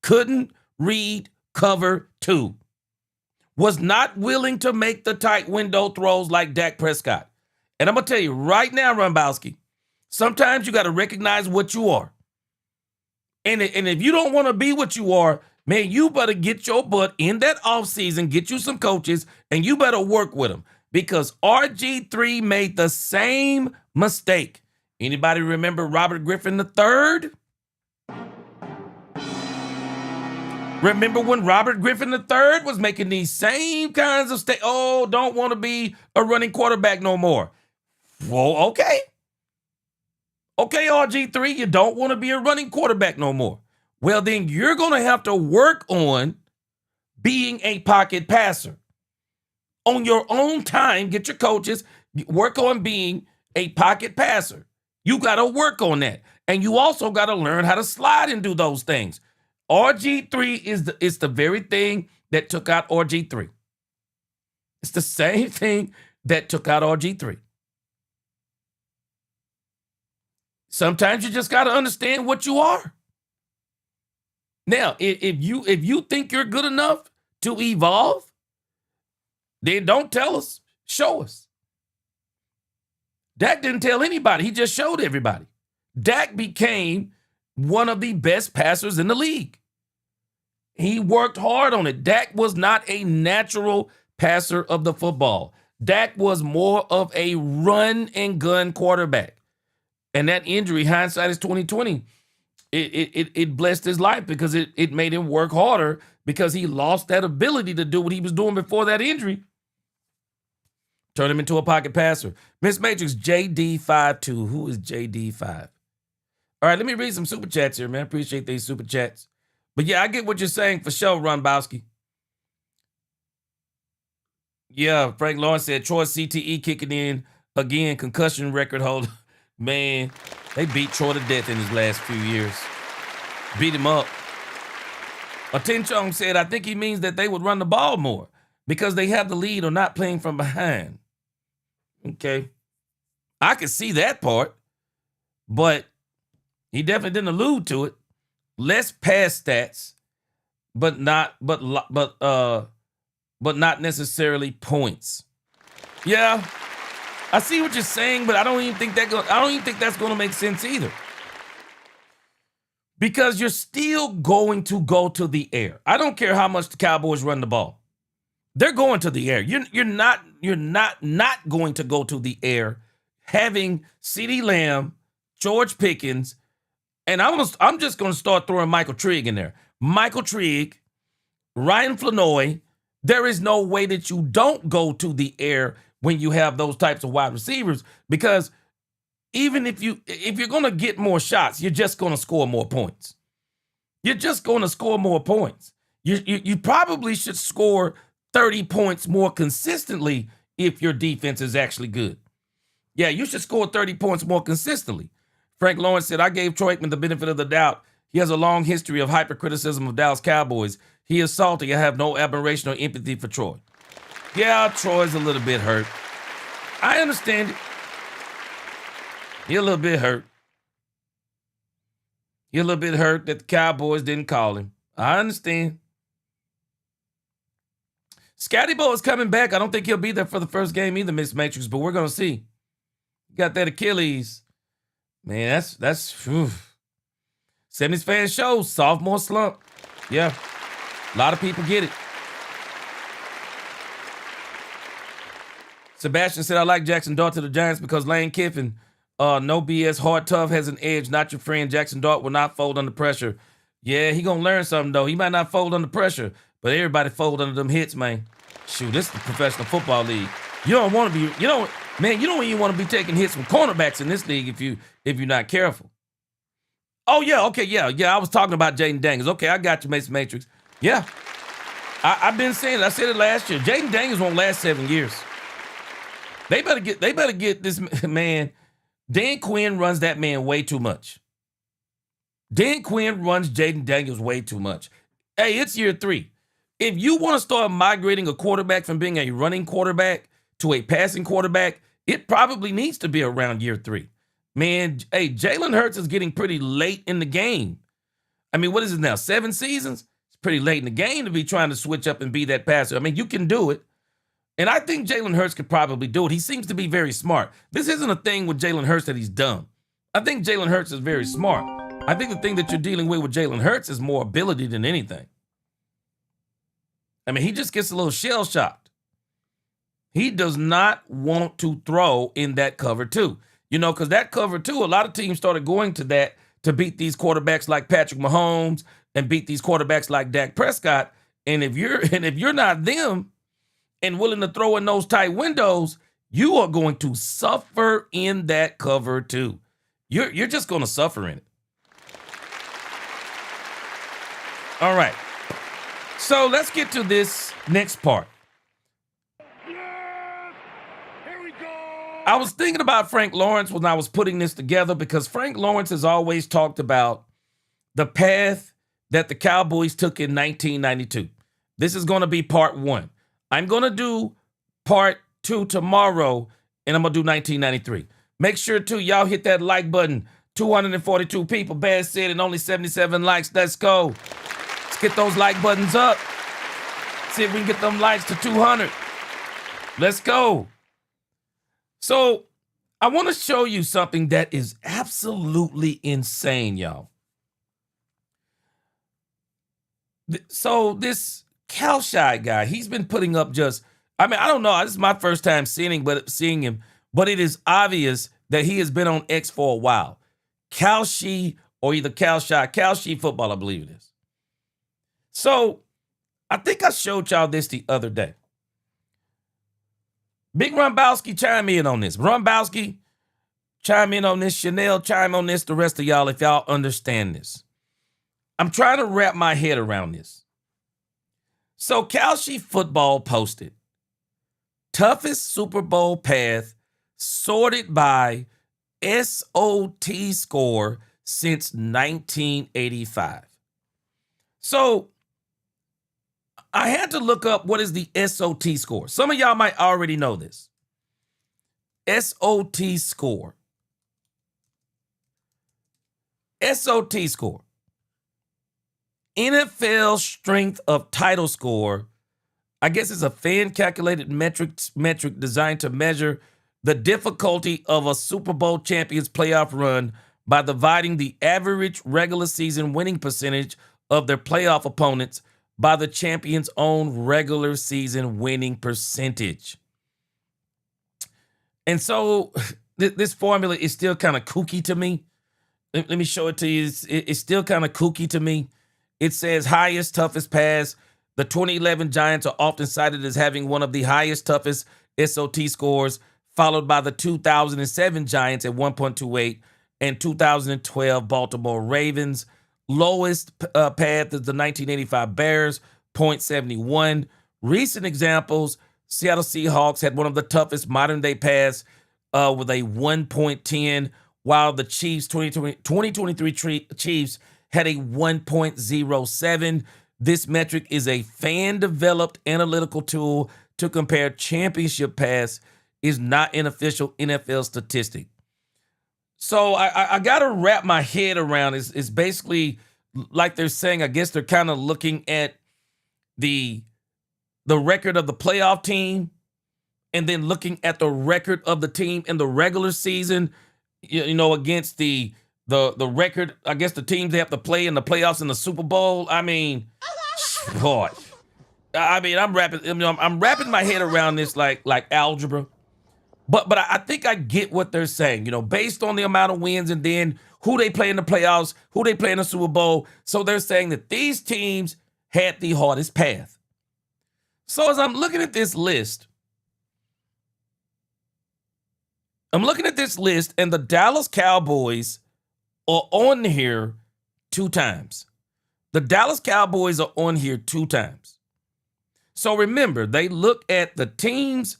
Couldn't read cover 2. Was not willing to make the tight window throws like Dak Prescott. And I'm going to tell you right now, Rombowski, sometimes you got to recognize what you are. And if you don't want to be what you are, man, you better get your butt in that offseason, get you some coaches, and you better work with them. Because RG3 made the same mistake. Anybody remember Robert Griffin III? Remember when Robert Griffin III was making these same kinds of don't want to be a running quarterback no more. Well, okay. Okay, RG3, you don't want to be a running quarterback no more. Well, then you're going to have to work on being a pocket passer. On your own time, get your coaches, work on being a pocket passer. You got to work on that. And you also got to learn how to slide and do those things. RG3 is the very thing that took out RG3. It's the same thing that took out RG3. Sometimes you just got to understand what you are. Now, if you think you're good enough to evolve, then don't tell us. Show us. Dak didn't tell anybody. He just showed everybody. Dak became one of the best passers in the league. He worked hard on it. Dak was not a natural passer of the football. Dak was more of a run and gun quarterback. And that injury, hindsight is 2020, it blessed his life because it made him work harder because he lost that ability to do what he was doing before that injury. Turn him into a pocket passer. Miss Matrix, JD52. Who is JD5? All right, let me read some super chats here, man. Appreciate these super chats. But yeah, I get what you're saying for sure, Ronbowski. Yeah, Frank Lawrence said Troy CTE kicking in again, concussion record holder. Man, they beat Troy to death in his last few years. Beat him up. Chong said, I think he means that they would run the ball more because they have the lead or not playing from behind. Okay. I could see that part, but he definitely didn't allude to it. Less pass stats, but not not necessarily points. Yeah. I see what you're saying, but I don't even think that's going to make sense either. Because you're still going to go to the air. I don't care how much the Cowboys run the ball. They're going to the air. You're not going to go to the air having CeeDee Lamb, George Pickens, and I'm just going to start throwing Michael Trigg in there. Michael Trigg, Ryan Flanoy. There is no way that you don't go to the air when you have those types of wide receivers, because even if you're going to get more shots, you're just going to score more points. You're just going to score more points. You probably should score 30 points more consistently if your defense is actually good. Yeah, you should score 30 points more consistently. Frank Lawrence said, I gave Troy Aikman the benefit of the doubt. He has a long history of hypercriticism of Dallas Cowboys. He is salty. I have no admiration or empathy for Troy. Yeah, Troy's a little bit hurt. I understand it. He's a little bit hurt. He's a little bit hurt that the Cowboys didn't call him. I understand. Scotty Bo is coming back. I don't think he'll be there for the first game either, Miss Matrix, but we're going to see. Got that Achilles. Man, that's 70s fan shows, sophomore slump. Yeah, a lot of people get it. Sebastian said, I like Jackson Dart to the Giants because Lane Kiffin, no BS, hard tough, has an edge, not your friend. Jackson Dart will not fold under pressure. Yeah, he going to learn something, though. He might not fold under pressure, but everybody fold under them hits, man. Shoot, this is the professional football league. You don't want to be, you don't even want to be taking hits from cornerbacks in this league if you're not careful. Oh, yeah, okay, yeah, I was talking about Jaden Daniels. Okay, I got you, Mason Matrix. Yeah, I've been saying it. I said it last year. Jaden Daniels won't last 7 years. They better get this man. Dan Quinn runs that man way too much. Dan Quinn runs Jaden Daniels way too much. Hey, it's year 3. If you want to start migrating a quarterback from being a running quarterback to a passing quarterback, it probably needs to be around year 3. Man, hey, Jalen Hurts is getting pretty late in the game. I mean, what is it now? 7 seasons? It's pretty late in the game to be trying to switch up and be that passer. I mean, you can do it. And I think Jalen Hurts could probably do it. He seems to be very smart. This isn't a thing with Jalen Hurts that he's dumb. I think Jalen Hurts is very smart. I think the thing that you're dealing with Jalen Hurts is more ability than anything. I mean, he just gets a little shell-shocked. He does not want to throw in that cover 2. You know, because that cover 2, a lot of teams started going to that to beat these quarterbacks like Patrick Mahomes and beat these quarterbacks like Dak Prescott. And if you're not them and willing to throw in those tight windows, you are going to suffer in that cover 2. You're just going to suffer in it. All right. So let's get to this next part. I was thinking about Frank Lawrence when I was putting this together because Frank Lawrence has always talked about the path that the Cowboys took in 1992. This is going to be part 1. I'm going to do part 2 tomorrow, and I'm going to do 1993. Make sure, too, y'all hit that like button. 242 people, Bad said, and only 77 likes. Let's go. Let's get those like buttons up. See if we can get them likes to 200. Let's go. So I want to show you something that is absolutely insane, y'all. So this Calshy guy, he's been putting up I don't know. This is my first time seeing him, but it is obvious that he has been on X for a while. Calshy or either Calshy football, I believe it is. So I think I showed y'all this the other day. Big Rumbowski, chime in on this. Rumbowski, chime in on this. Chanel, chime on this. The rest of y'all, if y'all understand this. I'm trying to wrap my head around this. So Calshy Football posted, toughest Super Bowl path sorted by SOT score since 1985. So I had to look up what is the SOT score. Some of y'all might already know this. SOT score. SOT score. NFL strength of title score. I guess it's a fan-calculated metric designed to measure the difficulty of a Super Bowl champions playoff run by dividing the average regular season winning percentage of their playoff opponents by the champion's own regular season winning percentage. And so this formula is still kind of kooky to me. Let me show it to you. It's still kind of kooky to me. It says highest, toughest pass. The 2011 Giants are often cited as having one of the highest, toughest SOT scores, followed by the 2007 Giants at 1.28 and 2012 Baltimore Ravens. Lowest path is the 1985 Bears, 0.71. Recent examples, Seattle Seahawks had one of the toughest modern-day paths with a 1.10, while the Chiefs, 2023 Chiefs, had a 1.07. This metric is a fan-developed analytical tool to compare championship paths, is not an official NFL statistic. So I got to wrap my head around it. It's basically like they're saying, I guess they're kind of looking at the record of the playoff team and then looking at the record of the team in the regular season, you know, against the record, I guess the teams they have to play in the playoffs in the Super Bowl. I mean, boy. I'm wrapping my head around this like algebra. But I think I get what they're saying, you know, based on the amount of wins and then who they play in the playoffs, who they play in the Super Bowl. So they're saying that these teams had the hardest path. So as I'm looking at this list, and the Dallas Cowboys are on here 2 times. The Dallas Cowboys are on here 2 times. So remember, they look at the teams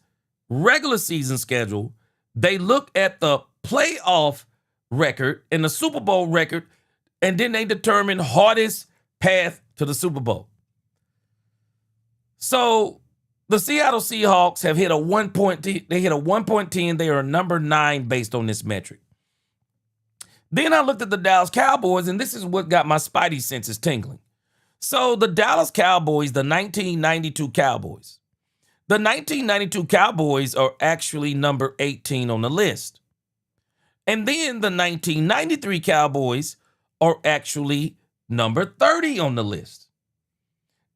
regular season schedule, they look at the playoff record and the Super Bowl record, and then they determine hardest path to the Super Bowl. So the Seattle Seahawks have hit a 1.10. They are number 9 based on this metric. Then I looked at the Dallas Cowboys, and this is what got my spidey senses tingling. So the Dallas Cowboys, the 1992 Cowboys. The 1992 Cowboys are actually number 18 on the list. And then the 1993 Cowboys are actually number 30 on the list.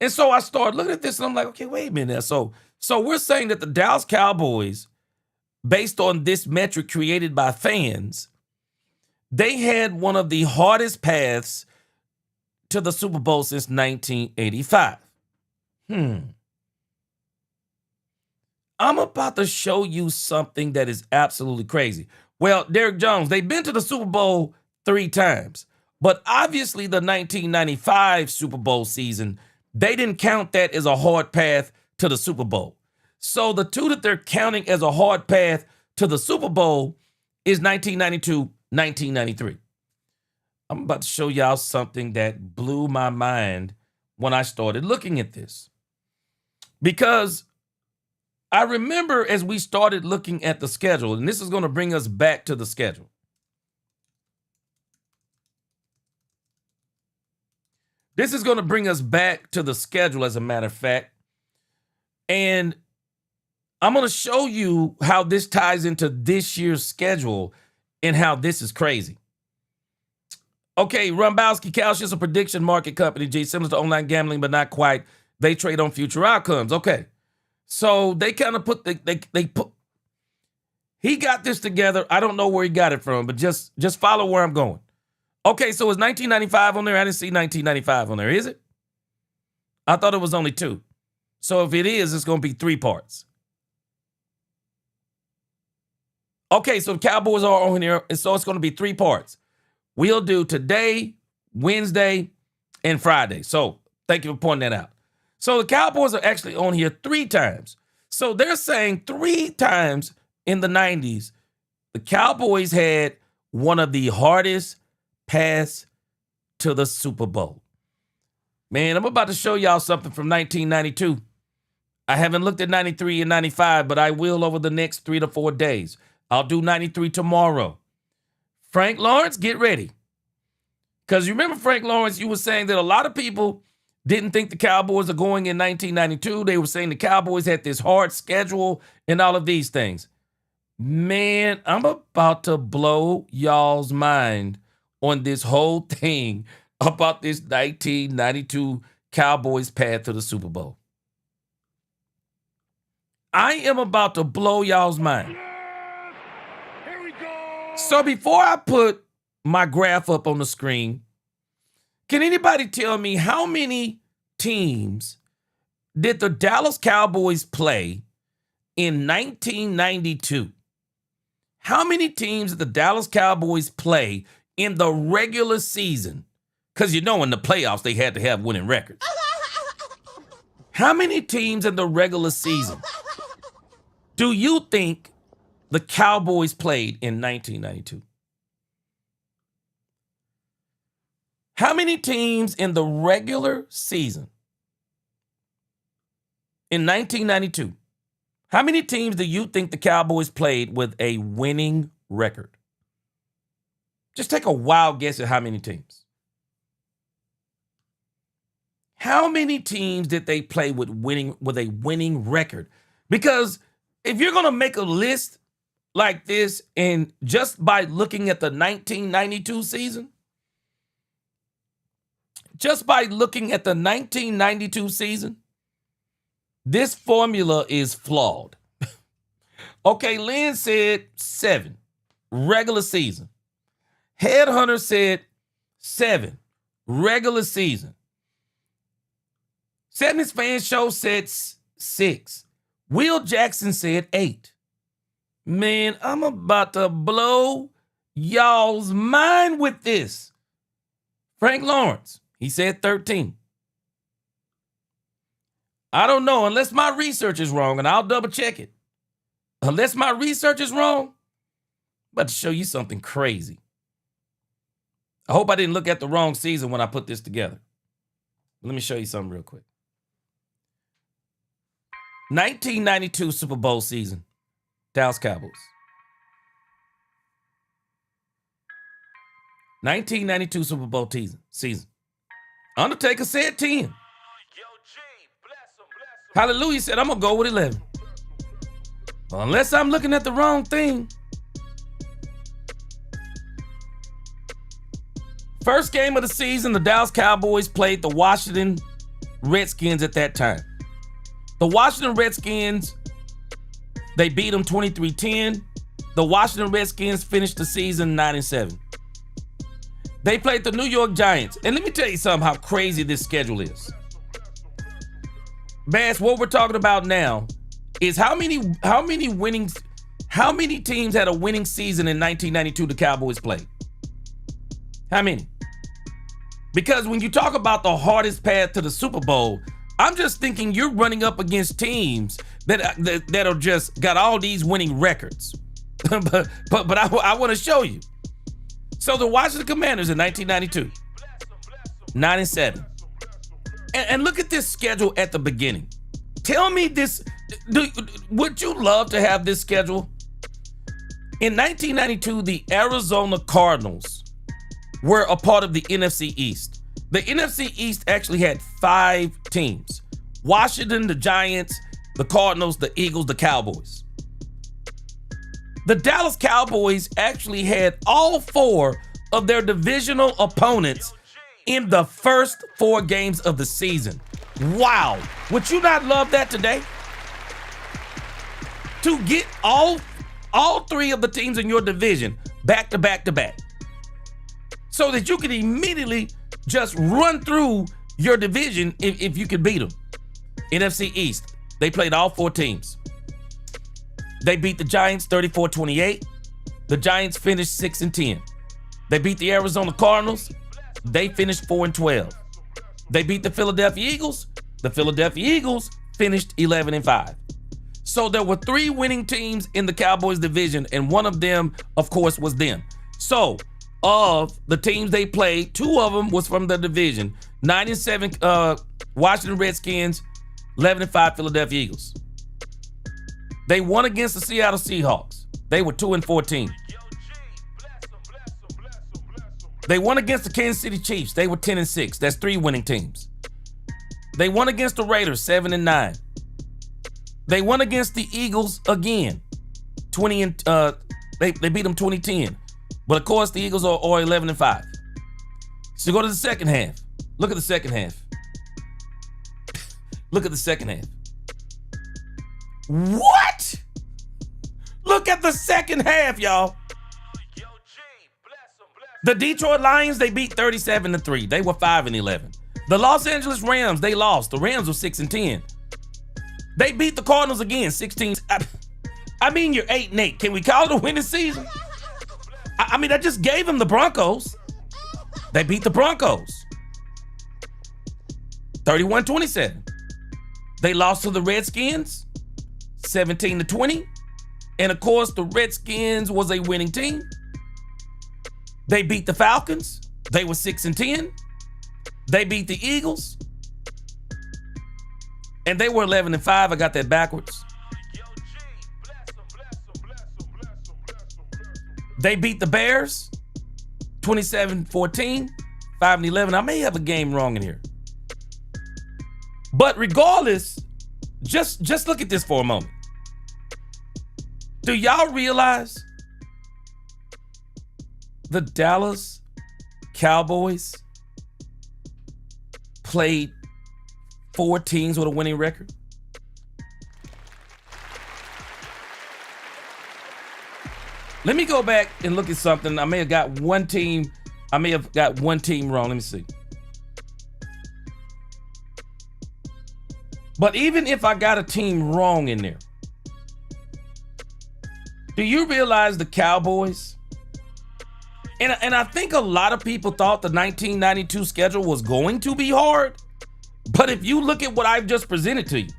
And so I started looking at this and I'm like, okay, wait a minute. So we're saying that the Dallas Cowboys, based on this metric created by fans, they had one of the hardest paths to the Super Bowl since 1985. I'm about to show you something that is absolutely crazy. Well, Derek Jones, they've been to the Super Bowl 3 times, but obviously the 1995 Super Bowl season, they didn't count that as a hard path to the Super Bowl. So the two that they're counting as a hard path to the Super Bowl is 1992, 1993. I'm about to show y'all something that blew my mind when I started looking at this. Because I remember as we started looking at the schedule, and this is going to bring us back to the schedule. This is going to bring us back to the schedule, as a matter of fact. And I'm going to show you how this ties into this year's schedule and how this is crazy. Okay, Rumbowski, Calcius, a prediction market company, G, similar to online gambling, but not quite. They trade on future outcomes. Okay. So they kind of put he got this together. I don't know where he got it from, but just follow where I'm going. Okay, so is 1995 on there? I didn't see 1995 on there, is it? I thought it was only 2. So if it is, it's going to be 3 parts. Okay, so the Cowboys are on here, and so it's going to be 3 parts. We'll do today, Wednesday, and Friday. So thank you for pointing that out. So the Cowboys are actually on here 3 times. So they're saying 3 times in the 90s, the Cowboys had one of the hardest paths to the Super Bowl. Man, I'm about to show y'all something from 1992. I haven't looked at 93 and 95, but I will over the next 3 to 4 days. I'll do 93 tomorrow. Frank Lawrence, get ready. Because you remember Frank Lawrence, you were saying that a lot of people didn't think the Cowboys are going in 1992. They were saying the Cowboys had this hard schedule and all of these things. Man, I'm about to blow y'all's mind on this whole thing about this 1992 Cowboys path to the Super Bowl. I am about to blow y'all's mind. Here we go. So before I put my graph up on the screen, can anybody tell me how many teams did the Dallas Cowboys play in 1992? How many teams did the Dallas Cowboys play in the regular season? Because you know in the playoffs they had to have winning records. How many teams in the regular season do you think the Cowboys played in 1992? How many teams in the regular season in 1992? How many teams do you think the Cowboys played with a winning record? Just take a wild guess at how many teams. How many teams did they play with a winning record? Because if you're going to make a list like this, and just by looking at the 1992 season, this formula is flawed. Okay, Lynn said 7, regular season. Headhunter said 7, regular season. Sadness Fan Show said 6. Will Jackson said 8. Man, I'm about to blow y'all's mind with this. Frank Lawrence, he said 13. I don't know, unless my research is wrong, and I'll double check it. unless my research is wrong, I'm about to show you something crazy. I hope I didn't look at the wrong season when I put this together. Let me show you something real quick. 1992 Super Bowl season, Dallas Cowboys. 1992 Super Bowl season. Undertaker said 10. Hallelujah said, I'm going to go with 11. Unless I'm looking at the wrong thing. First game of the season, the Dallas Cowboys played the Washington Redskins at that time. The Washington Redskins, they beat them 23-10. The Washington Redskins finished the season 9-7. They played the New York Giants. And let me tell you something, how crazy this schedule is. Bass, what we're talking about now is how many teams had a winning season in 1992 the Cowboys played? How many? Because when you talk about the hardest path to the Super Bowl, I'm just thinking you're running up against teams that are just got all these winning records. but I want to show you. So the Washington Commanders in 1992, 9-7. And look at this schedule at the beginning. Tell me this, would you love to have this schedule? In 1992, the Arizona Cardinals were a part of the NFC East. The NFC East actually had 5 teams: Washington, the Giants, the Cardinals, the Eagles, the Cowboys. The Dallas Cowboys actually had all 4 of their divisional opponents in the first 4 games of the season. Wow. Would you not love that today? To get all 3 of the teams in your division back to back to back, so that you can immediately just run through your division if you could beat them. NFC East, they played all 4 teams. They beat the Giants 34-28. The Giants finished 6-10. They beat the Arizona Cardinals. They finished 4-12. They beat the Philadelphia Eagles. The Philadelphia Eagles finished 11-5. So there were 3 winning teams in the Cowboys division, and one of them, of course, was them. So of the teams they played, 2 of them was from the division. 9-7 Washington Redskins, 11-5 Philadelphia Eagles. They won against the Seattle Seahawks. They were 2-14. They won against the Kansas City Chiefs. They were 10-6. That's 3 winning teams. They won against the Raiders, 7-9. They won against the Eagles again, they beat them 20-10. But of course, the Eagles are 11-5. So go to the second half. Look at the second half. Look at the second half. What? Look at the second half, y'all. The Detroit Lions, they beat 37-3. They were 5-11. The Los Angeles Rams, they lost. The Rams were 6-10. They beat the Cardinals again, 16. I mean, you're 8-8. Can we call it a winning season? I mean, I just gave them the Broncos. They beat the Broncos 31-27. They lost to the Redskins 17-20. And of course, the Redskins was a winning team. They beat the Falcons. They were 6-10. They beat the Eagles. And they were 11-5. I got that backwards. They beat the Bears 27-14, 5-11. I may have a game wrong in here. But regardless, just look at this for a moment. Do y'all realize the Dallas Cowboys played 4 teams with a winning record? Let me go back and look at something. I may have got one team wrong. Let me see. But even if I got a team wrong in there, do you realize the Cowboys? And I think a lot of people thought the 1992 schedule was going to be hard. But if you look at what I've just presented to you,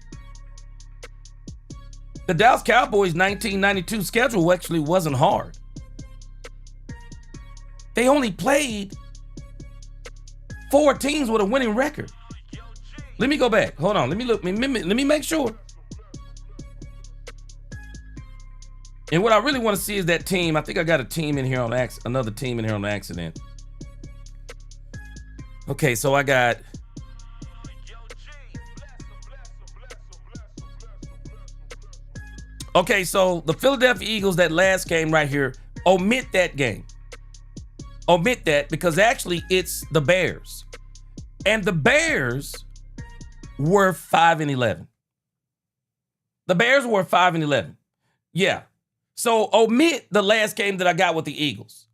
The Dallas Cowboys 1992 schedule actually wasn't hard. They only played 4 teams with a winning record. Let me go back. Hold on. Let me look. Let me make sure. And what I really want to see is that team. I think I got a team in here on another team in here on accident. Okay, so I got. Okay, so the Philadelphia Eagles, that last game right here, omit that game. Omit that because actually it's the Bears. And the Bears were 5-11. The Bears were 5-11. Yeah. So omit the last game that I got with the Eagles.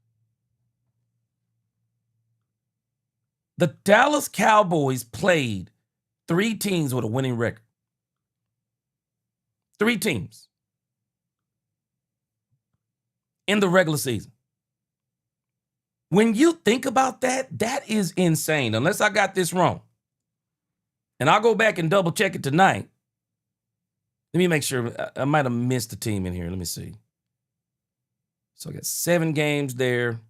The Dallas Cowboys played 3 teams with a winning record. 3 teams in the regular season. When you think about that, that is insane, unless I got this wrong. And I'll go back and double check it tonight. Let me make sure. I might have missed a team in here. Let me see. So I got 7 games there.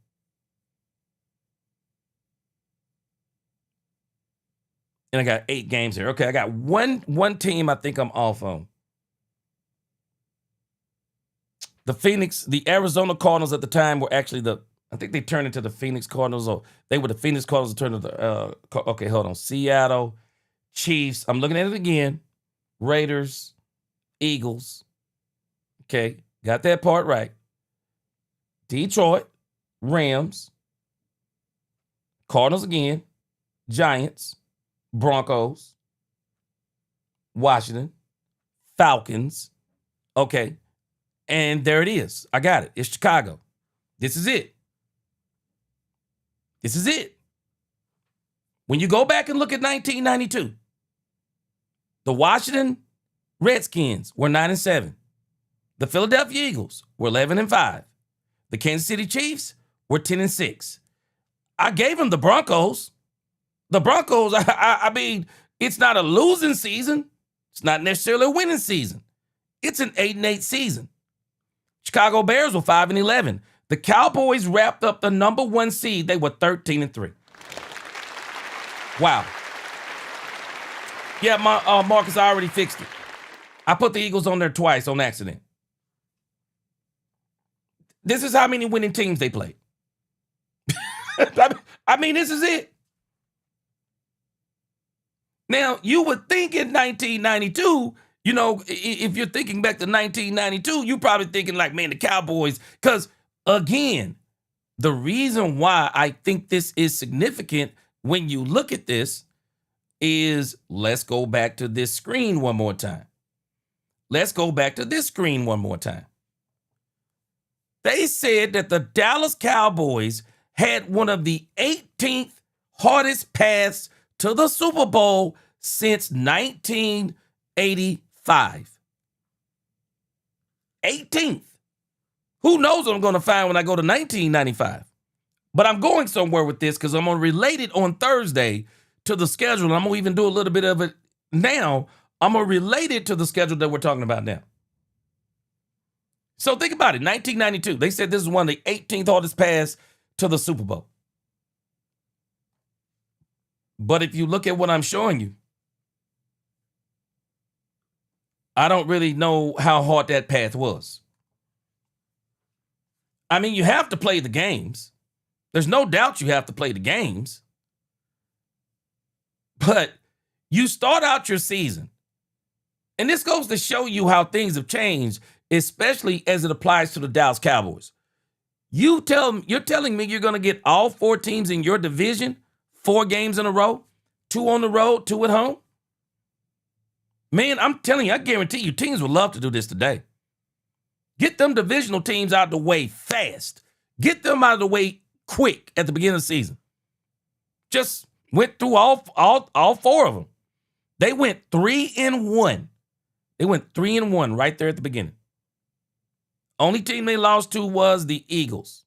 And I got 8 games here. Okay, I got one team I think I'm off on. The Arizona Cardinals at the time were actually I think they turned into the Phoenix Cardinals, or they were the Phoenix Cardinals turned into okay, hold on. Seattle, Chiefs. I'm looking at it again. Raiders, Eagles. Okay, got that part right. Detroit, Rams, Cardinals again, Giants, Broncos, Washington, Falcons. Okay. And there it is. I got it. It's Chicago. This is it. This is it. When you go back and look at 1992, the Washington Redskins were 9-7. The Philadelphia Eagles were 11-5. The Kansas City Chiefs were 10-6. I gave them the Broncos. The Broncos, I mean, it's not a losing season. It's not necessarily a winning season. It's an 8-8 season. Chicago Bears were 5-11. The Cowboys wrapped up the number 1 seed. They were 13-3. Wow. Yeah, Marcus, I already fixed it. I put the Eagles on there twice on accident. This is how many winning teams they played. I mean, this is it. Now, you would think in 1992, you know, if you're thinking back to 1992, you're probably thinking like, man, the Cowboys, because again, the reason why I think this is significant when you look at this is, let's go back to this screen one more time. Let's go back to this screen one more time. They said that the Dallas Cowboys had one of the 18th hardest paths to the Super Bowl since 1985. 18th. Who knows what I'm going to find when I go to 1995? But I'm going somewhere with this because I'm going to relate it on Thursday to the schedule. I'm going to even do a little bit of it now. I'm going to relate it to the schedule that we're talking about now. So think about it. 1992, they said this is one of the 18th hardest paths to the Super Bowl. But if you look at what I'm showing you, I don't really know how hard that path was. I mean, you have to play the games. There's no doubt you have to play the games. But you start out your season, and this goes to show you how things have changed, especially as it applies to the Dallas Cowboys. You're telling me you're going to get all 4 teams in your division 4 games in a row, 2 on the road, 2 at home? Man, I'm telling you, I guarantee you teams would love to do this today. Get them divisional teams out of the way fast. Get them out of the way quick at the beginning of the season. Just went through all 4 of them. They went 3-1. They went 3-1 right there at the beginning. Only team they lost to was the Eagles.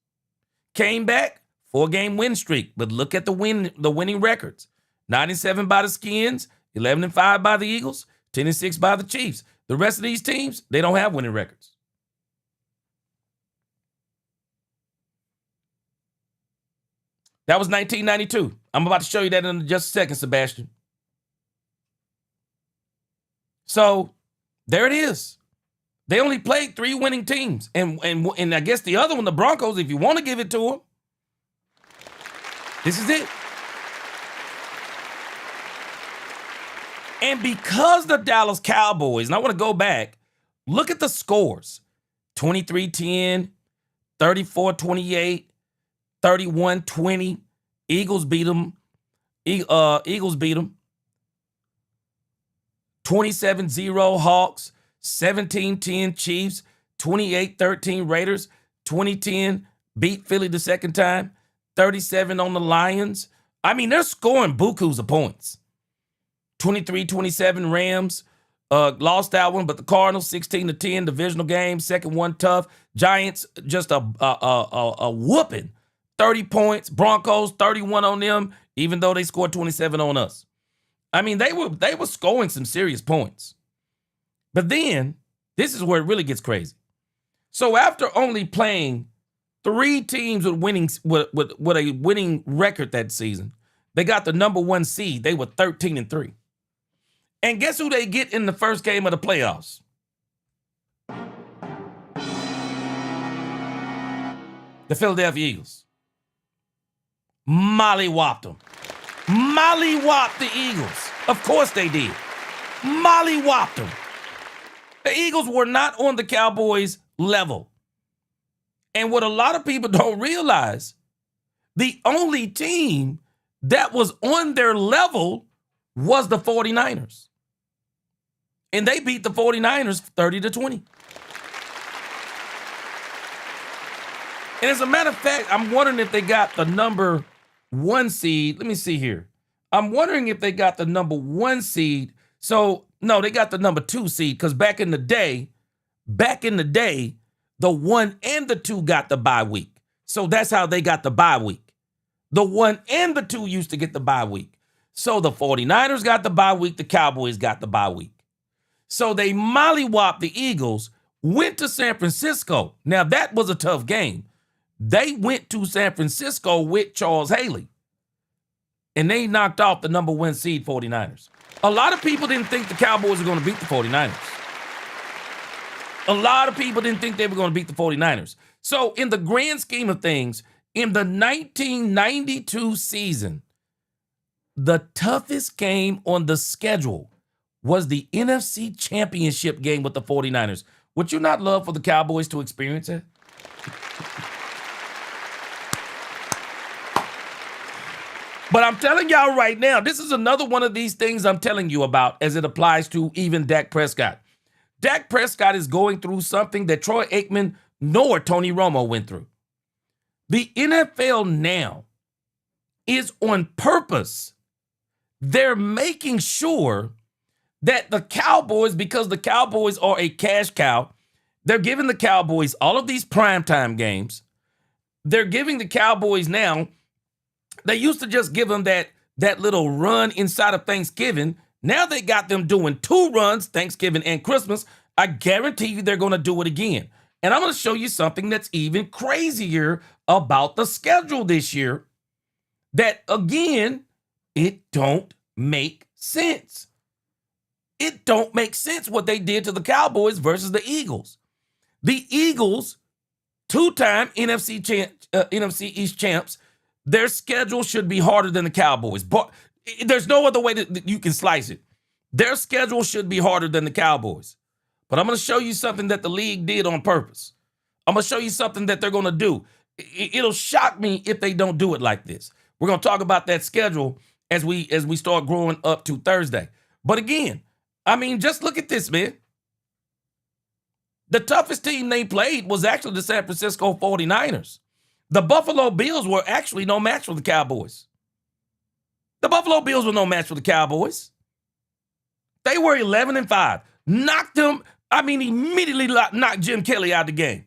Came back, 4-game win streak, but look at the winning records. 9-7 by the Skins, 11-5 by the Eagles, 10-6 by the Chiefs. The rest of these teams, they don't have winning records. That was 1992. I'm about to show you that in just a second, Sebastian. So there it is. They only played 3 winning teams. And I guess the other one, the Broncos, if you want to give it to them, this is it. And because the Dallas Cowboys, and I want to go back, look at the scores. 23-10, 34-28, 31-20. Eagles beat them. Eagles beat them. 27-0 Hawks. 17-10 Chiefs. 28-13 Raiders. 20-10 beat Philly the second time. 37 on the Lions. I mean, they're scoring bukus of points. 23-27 Rams. Lost that one, but the Cardinals 16-10 divisional game. Second one tough. Giants just a whooping. 30 points. Broncos 31 on them, even though they scored 27 on us. I mean, they were scoring some serious points. But then this is where it really gets crazy. So after only playing 3 teams with a winning record that season, they got the number 1 seed. They were 13-3. And guess who they get in the first game of the playoffs? The Philadelphia Eagles. Mollywopped them. Mollywopped the Eagles. Of course they did. Mollywopped them. The Eagles were not on the Cowboys' level. And what a lot of people don't realize, the only team that was on their level was the 49ers. And they beat the 49ers 30-20. And as a matter of fact, I'm wondering if they got the number 1 seed. Let me see here. I'm wondering if they got the number 1 seed. So, no, they got the number 2 seed because back in the day, the 1 and the 2 got the bye week. So that's how they got the bye week. The 1 and the 2 used to get the bye week. So the 49ers got the bye week. The Cowboys got the bye week. So they mollywopped the Eagles, went to San Francisco. Now, that was a tough game. They went to San Francisco with Charles Haley, and they knocked off the number 1 seed 49ers. A lot of people didn't think the Cowboys were going to beat the 49ers. A lot of people didn't think they were going to beat the 49ers. So in the grand scheme of things, in the 1992 season, the toughest game on the schedule was the NFC Championship game with the 49ers. Would you not love for the Cowboys to experience it? But I'm telling y'all right now, this is another one of these things I'm telling you about as it applies to even Dak Prescott. Dak Prescott is going through something that Troy Aikman nor Tony Romo went through. The NFL now is on purpose. They're making sure that the Cowboys, because the Cowboys are a cash cow, they're giving the Cowboys all of these primetime games. They're giving the Cowboys now, they used to just give them that little run inside of Thanksgiving. Now they got them doing 2 runs, Thanksgiving and Christmas. I guarantee you they're going to do it again. And I'm going to show you something that's even crazier about the schedule this year. That, again, it don't make sense. It don't make sense what they did to the Cowboys versus the Eagles. The Eagles, 2-time NFC East champs, their schedule should be harder than the Cowboys. But there's no other way that you can slice it. Their schedule should be harder than the Cowboys. But I'm going to show you something that the league did on purpose. I'm going to show you something that they're going to do. It'll shock me if they don't do it like this. We're going to talk about that schedule as we start growing up to Thursday. But again, I mean, just look at this, man. The toughest team they played was actually the San Francisco 49ers. The Buffalo Bills were actually no match for the Cowboys. The Buffalo Bills were no match for the Cowboys. They were 11-5. Knocked them, immediately knocked Jim Kelly out of the game.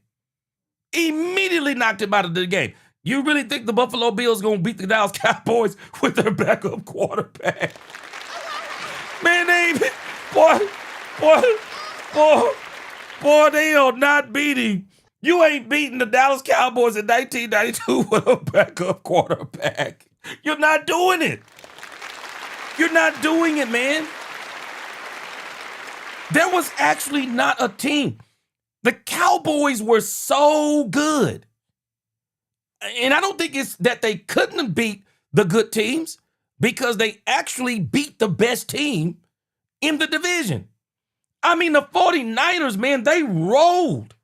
Immediately knocked him out of the game. You really think the Buffalo Bills going to beat the Dallas Cowboys with their backup quarterback? Man, Boy, they are not beating. You ain't beating the Dallas Cowboys in 1992 with a backup quarterback. You're not doing it. You're not doing it, man. There was actually not a team. The Cowboys were so good. And I don't think it's that they couldn't beat the good teams, because they actually beat the best team in the division. I mean, the 49ers, man, they rolled.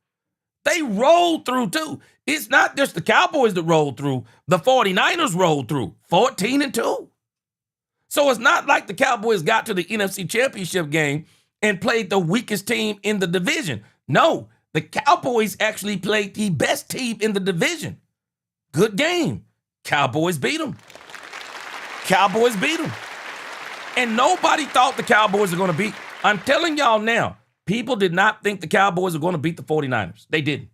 They rolled through too. It's not just the Cowboys that rolled through. The 49ers rolled through 14-2. So it's not like the Cowboys got to the NFC Championship game and played the weakest team in the division. No, the Cowboys actually played the best team in the division. Good game. Cowboys beat them. Cowboys beat them. And nobody thought the Cowboys were going to beat. I'm telling y'all now, people did not think the Cowboys were going to beat the 49ers. They didn't.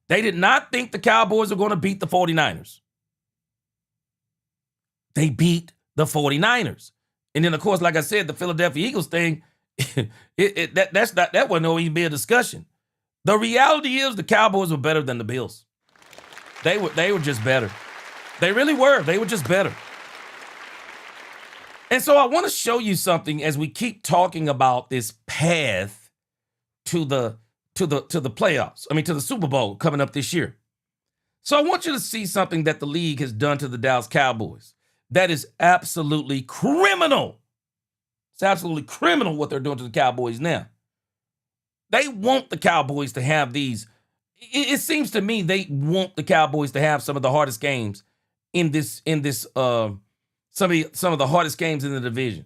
They did not think the Cowboys were going to beat the 49ers. They beat the 49ers. And then, of course, like I said, the Philadelphia Eagles thing, that wasn't even be a discussion. The reality is the Cowboys were better than the Bills. They were just better. They really were. They were just better. And so I want to show you something as we keep talking about this path to the playoffs. I mean, to the Super Bowl coming up this year. So I want you to see something that the league has done to the Dallas Cowboys. That is absolutely criminal. It's absolutely criminal what they're doing to the Cowboys now. They want the Cowboys to have these. It seems to me they want the Cowboys to have some of the hardest games in some of the hardest games in the division.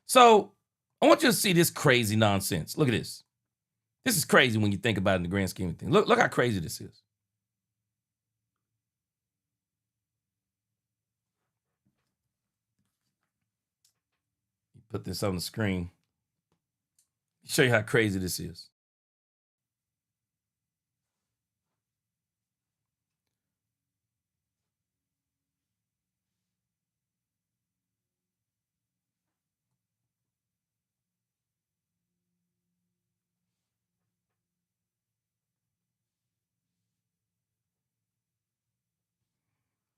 So I want you to see this crazy nonsense. Look at this. This is crazy when you think about it in the grand scheme of things. Look how crazy this is. Put this on the screen. Show you how crazy this is.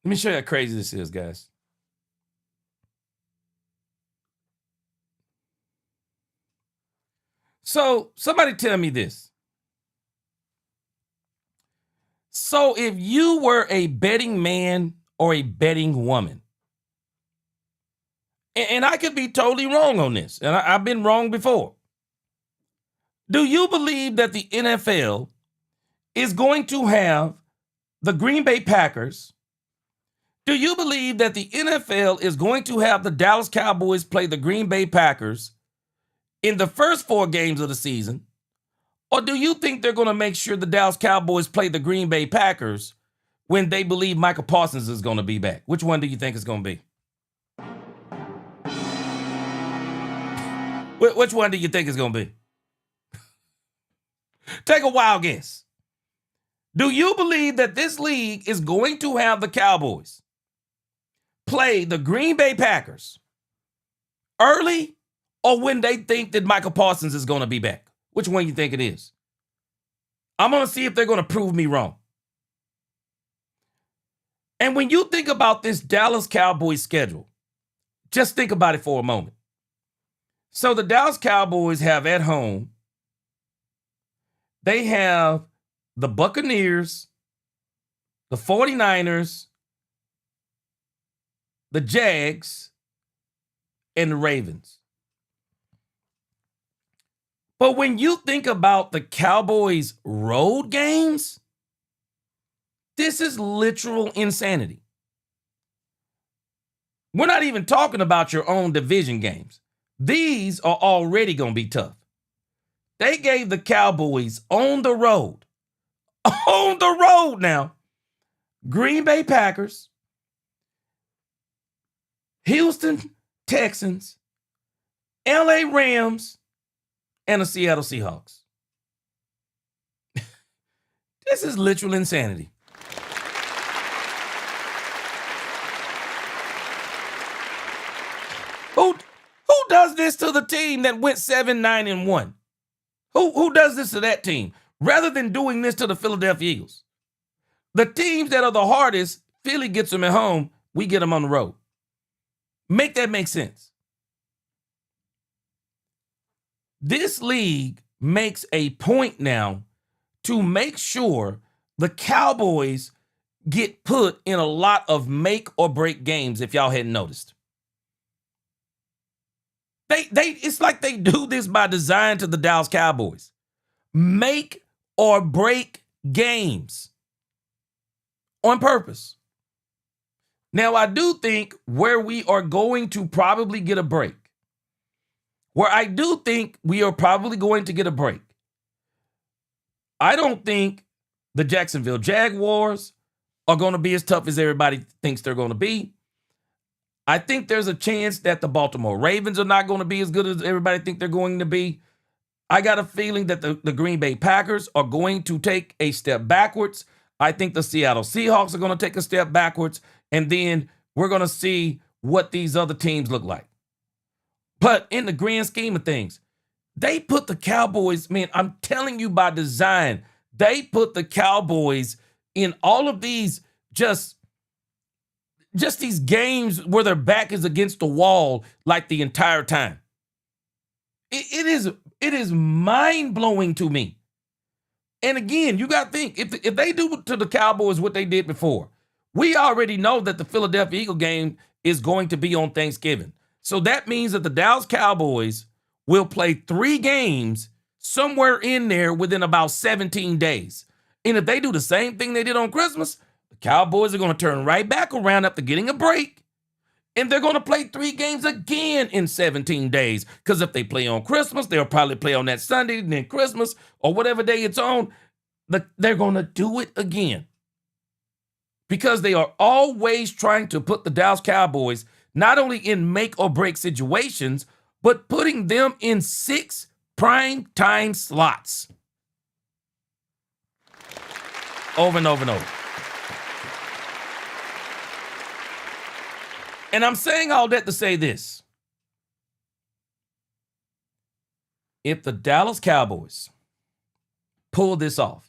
Let me show you how crazy this is, guys. So somebody tell me this. So if you were a betting man or a betting woman, and I could be totally wrong on this, and I've been wrong before. Do you believe that the NFL is going to have the Green Bay Packers? Do you believe that the NFL is going to have the Dallas Cowboys play the Green Bay Packers in the first 4 games of the season? Or do you think they're going to make sure the Dallas Cowboys play the Green Bay Packers when they believe Michael Parsons is going to be back? Which one do you think it's going to be? Which one do you think it's going to be? Take a wild guess. Do you believe that this league is going to have the Cowboys play the Green Bay Packers early, or when they think that Michael Parsons is going to be back? Which one you think it is? I'm going to see if they're going to prove me wrong. And when you think about this Dallas Cowboys schedule, just think about it for a moment. So the Dallas Cowboys have at home, they have the Buccaneers, the 49ers, the Jags, and the Ravens. But when you think about the Cowboys' road games, this is literal insanity. We're not even talking about your own division games. These are already going to be tough. They gave the Cowboys on the road now, Green Bay Packers, Houston Texans, LA Rams, and the Seattle Seahawks. This is literal insanity. Who does this to the team that went 7-9-1? Who does this to that team rather than doing this to the Philadelphia Eagles? The teams that are the hardest, Philly gets them at home, we get them on the road. Make that make sense. This league makes a point now to make sure the Cowboys get put in a lot of make or break games, if y'all hadn't noticed. It's like they do this by design to the Dallas Cowboys. Make or break games on purpose. Now, I do think where we are going to probably get a break, I don't think the Jacksonville Jaguars are going to be as tough as everybody thinks they're going to be. I think there's a chance that the Baltimore Ravens are not going to be as good as everybody think they're going to be. I got a feeling that the Green Bay Packers are going to take a step backwards. I think the Seattle Seahawks are going to take a step backwards. And then we're going to see what these other teams look like. But in the grand scheme of things, they put the Cowboys, man, I'm telling you by design, they put the Cowboys in all of these just these games where their back is against the wall like the entire time. It is mind-blowing to me. And again, you got to think, if they do to the Cowboys what they did before, we already know that the Philadelphia Eagle game is going to be on Thanksgiving. So that means that the Dallas Cowboys will play 3 games somewhere in there within about 17 days. And if they do the same thing they did on Christmas, the Cowboys are going to turn right back around after getting a break. And they're going to play 3 games again in 17 days. Because if they play on Christmas, they'll probably play on that Sunday, and then Christmas, or whatever day it's on, they're going to do it again. Because they are always trying to put the Dallas Cowboys not only in make or break situations, but putting them in 6 prime time slots. Over and over and over. And I'm saying all that to say this. If the Dallas Cowboys pull this off,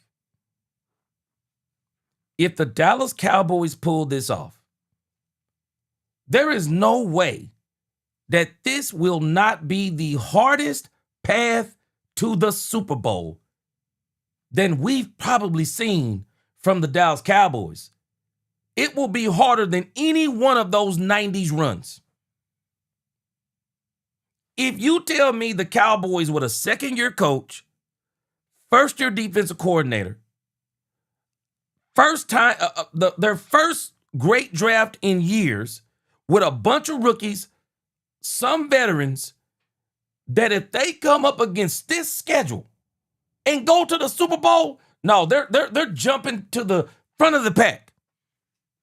there is no way that this will not be the hardest path to the Super Bowl than we've probably seen from the Dallas Cowboys. It will be harder than any one of those 90s runs. If you tell me the Cowboys with a second-year coach, first-year defensive coordinator, their first great draft in years, with a bunch of rookies, some veterans, that if they come up against this schedule and go to the Super Bowl, no, they're jumping to the front of the pack.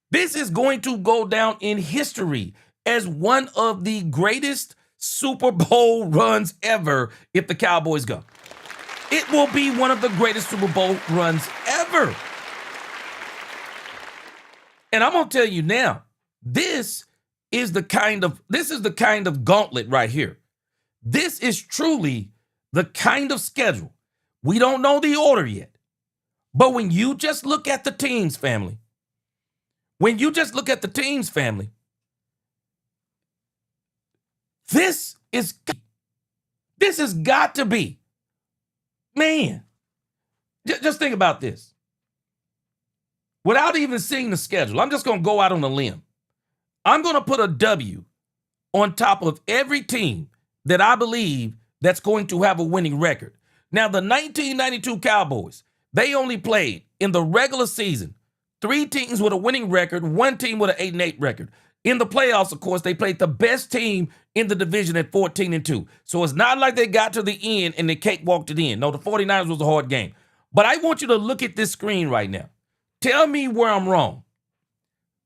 This is going to go down in history as one of the greatest Super Bowl runs ever if the Cowboys go. It will be one of the greatest Super Bowl runs ever. And I'm going to tell you now, this is the kind of gauntlet right here. This is truly the kind of schedule. We don't know the order yet. But when you just look at the teams, family, this has got to be, man, just think about this. Without even seeing the schedule, I'm just going to go out on a limb. I'm going to put a W on top of every team that I believe that's going to have a winning record. Now, the 1992 Cowboys, they only played in the regular season 3 teams with a winning record, 1 team with an 8-8 record. In the playoffs, of course, they played the best team in the division at 14-2. So it's not like they got to the end and they cakewalked it in. No, the 49ers was a hard game. But I want you to look at this screen right now. Tell me where I'm wrong.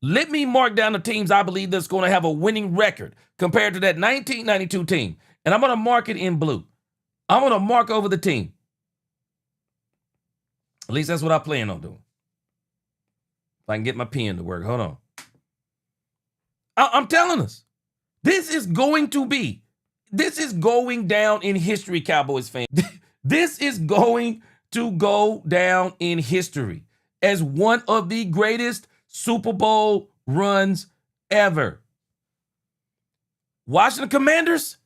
Let me mark down the teams I believe that's going to have a winning record compared to that 1992 team. And I'm going to mark it in blue. I'm going to mark over the team. At least that's what I plan on doing. If I can get my pen to work. Hold on. I'm telling us, this is going to be, This is going down in history, Cowboys fans. This is going to go down in history as one of the greatest Super Bowl runs ever. Washington Commanders,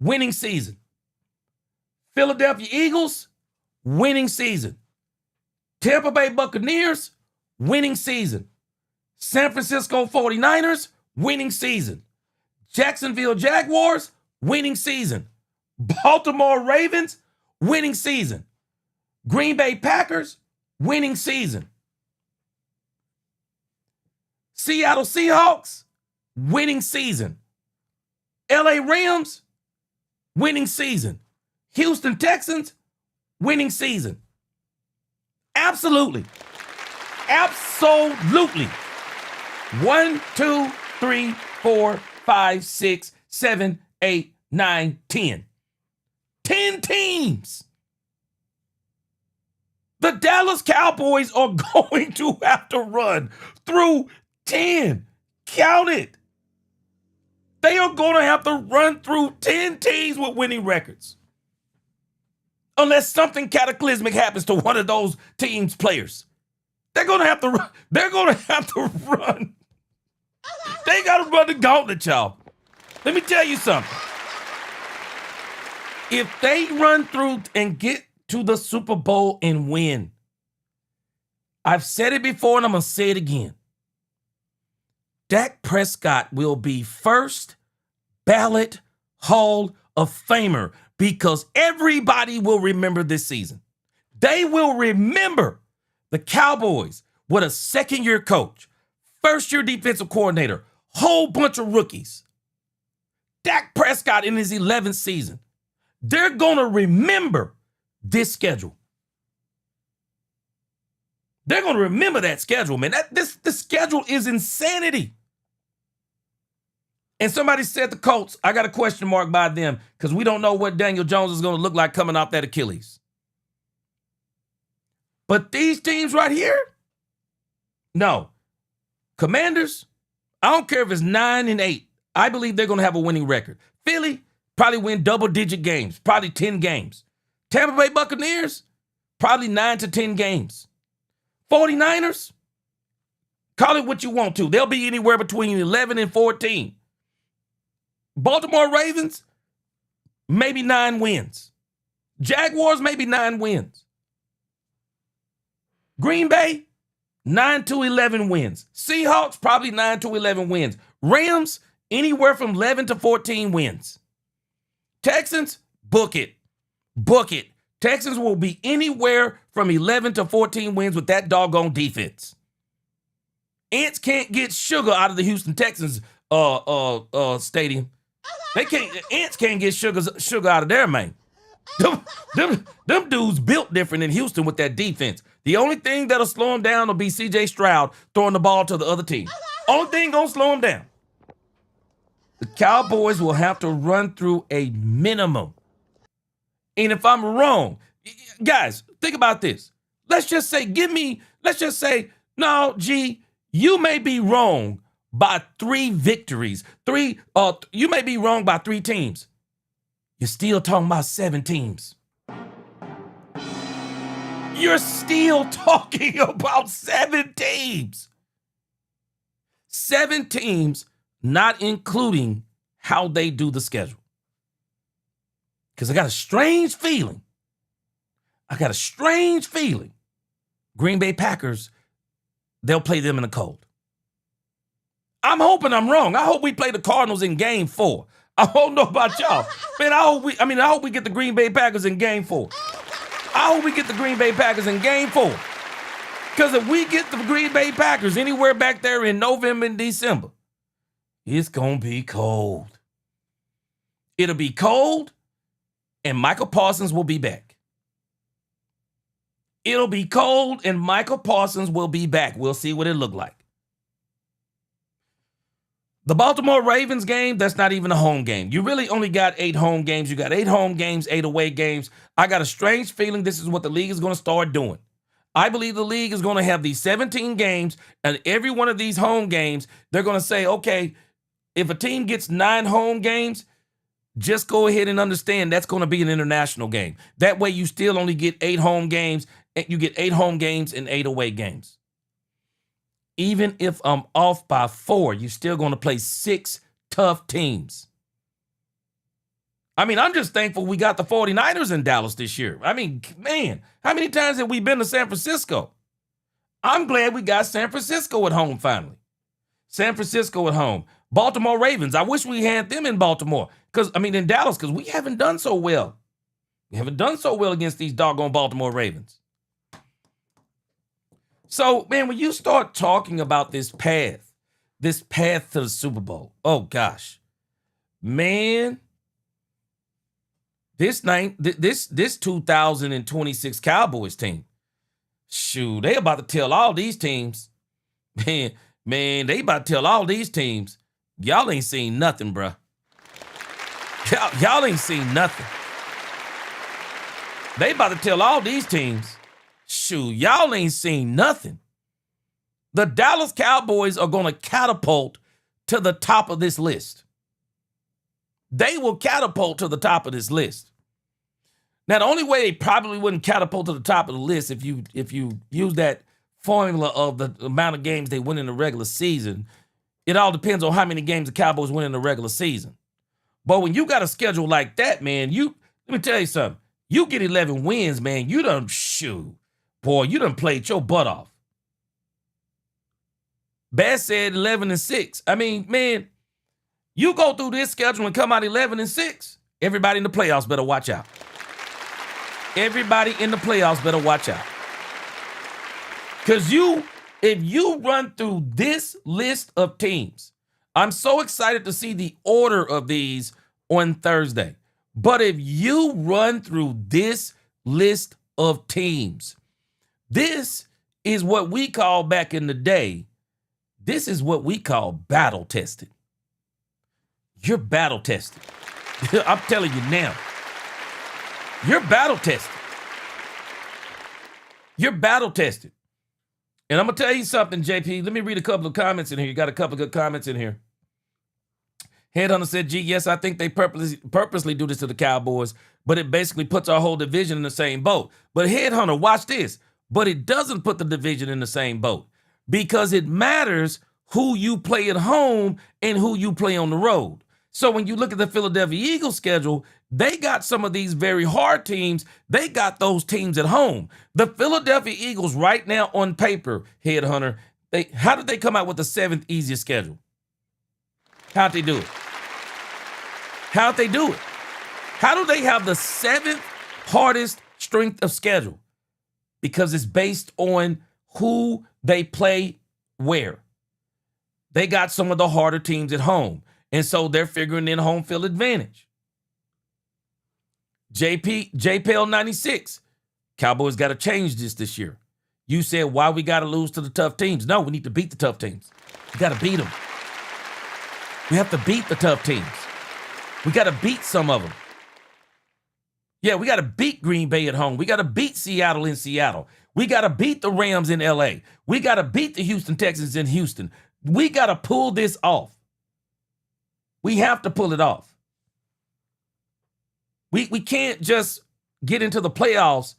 winning season. Philadelphia Eagles, winning season. Tampa Bay Buccaneers, winning season. San Francisco 49ers, winning season. Jacksonville Jaguars, winning season. Baltimore Ravens, winning season. Green Bay Packers, winning season. Seattle Seahawks, winning season. LA Rams, winning season. Houston Texans, winning season. Absolutely. Absolutely. 1, 2, 3, 4, 5, 6, 7, 8, 9, 10. 10 teams. The Dallas Cowboys are going to have to run through 10. Count it. They are going to have to run through 10 teams with winning records. Unless something cataclysmic happens to one of those teams' players. They're going to have to run. They're going to have to run. They got to run the gauntlet, y'all. Let me tell you something. If they run through and get to the Super Bowl and win, I've said it before and I'm going to say it again. Dak Prescott will be first ballot Hall of Famer because everybody will remember this season. They will remember the Cowboys with a second-year coach, first-year defensive coordinator, whole bunch of rookies. Dak Prescott in his 11th season. They're going to remember this schedule. They're going to remember that schedule, man. This schedule is insanity. And somebody said the Colts, I got a question mark by them because we don't know what Daniel Jones is going to look like coming off that Achilles. But these teams right here, no. Commanders, I don't care if it's 9-8. I believe they're going to have a winning record. Philly, probably win double-digit games, probably 10 games. Tampa Bay Buccaneers, probably 9 to 10 games. 49ers, call it what you want to. They'll be anywhere between 11 and 14. Baltimore Ravens, maybe 9 wins. Jaguars, maybe 9 wins. Green Bay, 9 to 11 wins. Seahawks, probably 9 to 11 wins. Rams, anywhere from 11 to 14 wins. Texans, book it. Book it. Texans will be anywhere from 11 to 14 wins with that doggone defense. Ants can't get sugar out of the Houston Texans stadium. Ants can't get sugar out of their man. Them dudes built different in Houston with that defense. The only thing that'll slow them down will be C.J. Stroud throwing the ball to the other team. Only thing gonna slow them down. The Cowboys will have to run through a minimum. And if I'm wrong, guys, think about this. Let's just say, no, G, you may be wrong by 3 victories. You may be wrong by 3 teams. You're still talking about 7 teams. You're still talking about 7 teams. 7 teams, not including how they do the schedule. Because I got a strange feeling. Green Bay Packers, they'll play them in the cold. I'm hoping I'm wrong. I hope we play the Cardinals in game 4. I don't know about y'all. Man, I hope we get the Green Bay Packers in game 4. Because if we get the Green Bay Packers anywhere back there in November and December, it's going to be cold. It'll be cold, and Michael Parsons will be back. It'll be cold, and Michael Parsons will be back. We'll see what it look like. The Baltimore Ravens game, that's not even a home game. You really only got 8 home games. You got 8 home games, 8 away games. I got a strange feeling this is what the league is going to start doing. I believe the league is going to have these 17 games, and every one of these home games, they're going to say, okay, if a team gets 9 home games, just go ahead and understand that's going to be an international game. That way you still only get 8 home games, and you get 8 home games and 8 away games. Even if I'm off by 4, you're still going to play 6 tough teams. I mean, I'm just thankful we got the 49ers in Dallas this year. I mean, man, how many times have we been to San Francisco? I'm glad we got San Francisco at home finally. San Francisco at home. Baltimore Ravens. I wish we had them in Baltimore. In Dallas, because we haven't done so well. We haven't done so well against these doggone Baltimore Ravens. So, man, when you start talking about this path to the Super Bowl, oh gosh, man, this 2026 Cowboys team, shoot, they about to tell all these teams, man, they about to tell all these teams, y'all ain't seen nothing, bruh. Y'all ain't seen nothing. They about to tell all these teams, shoot, y'all ain't seen nothing. The Dallas Cowboys are going to catapult to the top of this list. They will catapult to the top of this list. Now, the only way they probably wouldn't catapult to the top of the list if you use that formula of the amount of games they win in the regular season, it all depends on how many games the Cowboys win in the regular season. But when you got a schedule like that, man, let me tell you something. You get 11 wins, man, you done played your butt off. Bass said 11-6. I mean, man, you go through this schedule and come out 11-6. Everybody in the playoffs better watch out. Everybody in the playoffs better watch out. Because if you run through this list of teams, I'm so excited to see the order of these on Thursday. But if you run through this list of teams, this is what we call back in the day, this is what we call battle tested. You're battle tested. I'm telling you now. You're battle tested. You're battle tested. And I'm going to tell you something, JP. Let me read a couple of comments in here. You got a couple of good comments in here. Headhunter said, gee, yes, I think they purposely do this to the Cowboys, but it basically puts our whole division in the same boat. But Headhunter, watch this. But it doesn't put the division in the same boat because it matters who you play at home and who you play on the road. So when you look at the Philadelphia Eagles schedule, they got some of these very hard teams. They got those teams at home. The Philadelphia Eagles right now on paper, Headhunter, how did they come out with the 7th easiest schedule? How'd they do it? How'd they do it? How do they have the 7th hardest strength of schedule? Because it's based on who they play where. They got some of the harder teams at home. And so they're figuring in home field advantage. JPL 96. Cowboys got to change this year. You said, why we got to lose to the tough teams? No, we need to beat the tough teams. We got to beat them. We have to beat the tough teams. We got to beat some of them. Yeah, we got to beat Green Bay at home. We got to beat Seattle in Seattle. We got to beat the Rams in LA. We got to beat the Houston Texans in Houston. We got to pull this off. We have to pull it off. We can't just get into the playoffs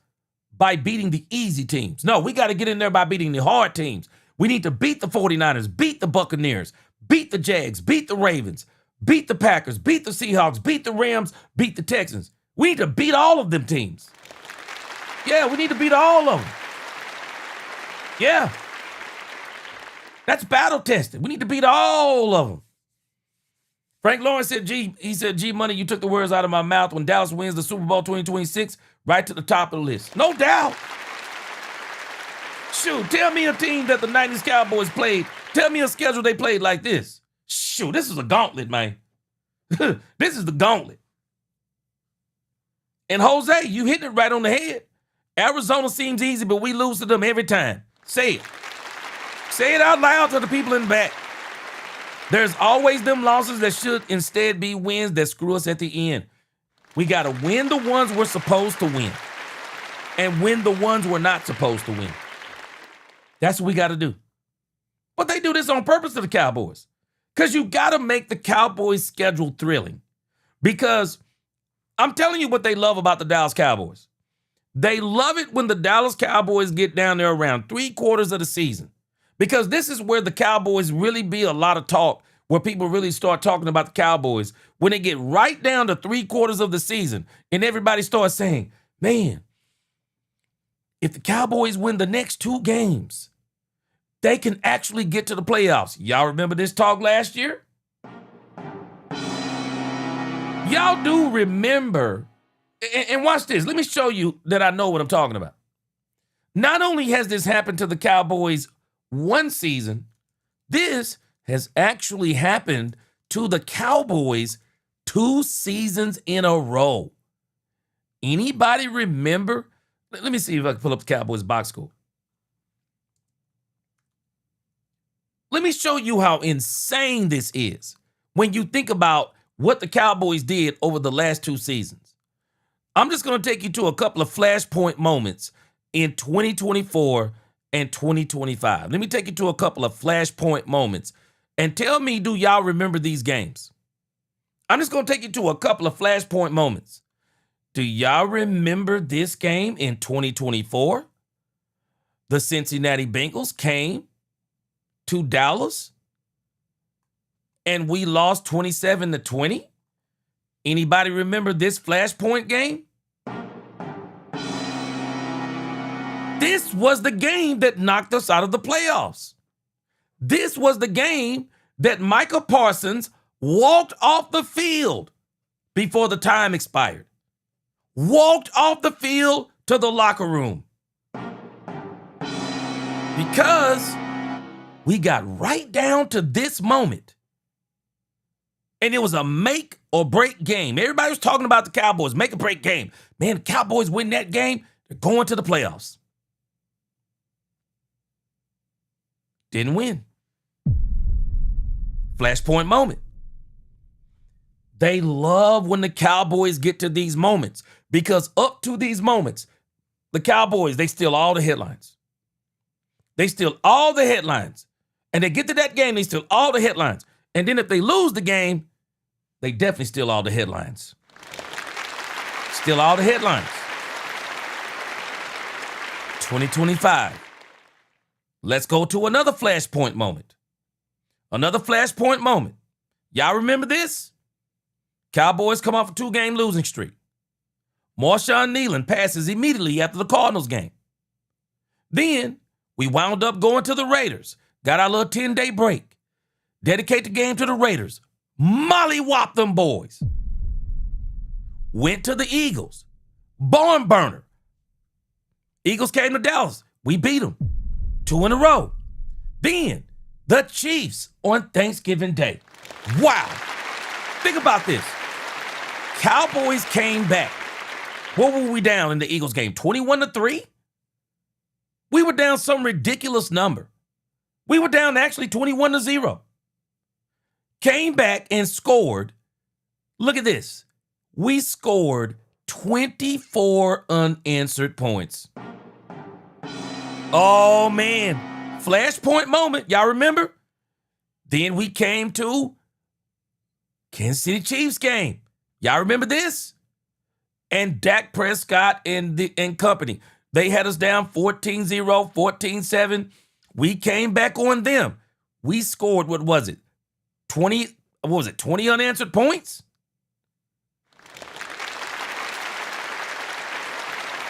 by beating the easy teams. No, we got to get in there by beating the hard teams. We need to beat the 49ers, beat the Buccaneers, beat the Jags, beat the Ravens, beat the Packers, beat the Seahawks, beat the Rams, beat the Texans. We need to beat all of them teams. Yeah, we need to beat all of them. Yeah. That's battle tested. We need to beat all of them. Frank Lawrence said, G Money, you took the words out of my mouth. When Dallas wins the Super Bowl 2026, right to the top of the list. No doubt. Shoot, tell me a team that the 90s Cowboys played. Tell me a schedule they played like this. Shoot, this is a gauntlet, man. This is the gauntlet. And Jose, you hitting it right on the head. Arizona seems easy, but we lose to them every time. Say it. Say it out loud to the people in the back. There's always them losses that should instead be wins that screw us at the end. We got to win the ones we're supposed to win and win the ones we're not supposed to win. That's what we got to do. But they do this on purpose to the Cowboys because you got to make the Cowboys schedule thrilling. Because I'm telling you what they love about the Dallas Cowboys. They love it when the Dallas Cowboys get down there around 3/4 of the season, because this is where the Cowboys really be a lot of talk, where people really start talking about the Cowboys when they get right down to 3/4 of the season and everybody starts saying, man, if the Cowboys win the next 2 games, they can actually get to the playoffs. Y'all remember this talk last year? Y'all do remember. And watch this. Let me show you that I know what I'm talking about. Not only has this happened to the Cowboys one season, this has actually happened to the Cowboys 2 seasons in a row. Anybody remember? Let me see if I can pull up the Cowboys box score. Let me show you how insane this is when you think about what the Cowboys did over the last 2 seasons. I'm just going to take you to a couple of flashpoint moments in 2024 and 2025. Let me take you to a couple of flashpoint moments and tell me, do y'all remember these games? I'm just going to take you to a couple of flashpoint moments. Do y'all remember this game in 2024? The Cincinnati Bengals came to Dallas and we lost 27-20. Anybody remember this flashpoint game? This was the game that knocked us out of the playoffs. This was the game that Micah Parsons walked off the field before the time expired. Walked off the field to the locker room. Because we got right down to this moment. And it was a make or break game. Everybody was talking about the Cowboys, make or break game. Man, the Cowboys win that game, they're going to the playoffs. Didn't win. Flashpoint moment. They love when the Cowboys get to these moments, because up to these moments, the Cowboys, they steal all the headlines. They steal all the headlines. And they get to that game, they steal all the headlines. And then if they lose the game, they definitely steal all the headlines. Steal all the headlines. 2025. Let's go to another flashpoint moment. Another flashpoint moment. Y'all remember this? Cowboys come off a 2-game losing streak. Marshawn Kneeland passes immediately after the Cardinals game. Then we wound up going to the Raiders. Got our little 10-day break. Dedicate the game to the Raiders. Mollywop them boys. Went to the Eagles. Barn burner. Eagles came to Dallas. We beat them 2 in a row. Then the Chiefs on Thanksgiving Day. Wow. Think about this. Cowboys came back. What were we down in the Eagles game? 21-3? We were down some ridiculous number. We were down actually 21-0. Came back and scored. Look at this. We scored 24 unanswered points. Oh, man. Flashpoint moment. Y'all remember? Then we came to Kansas City Chiefs game. Y'all remember this? And Dak Prescott and company. They had us down 14-0, 14-7. We came back on them. We scored, what was it? 20 unanswered points?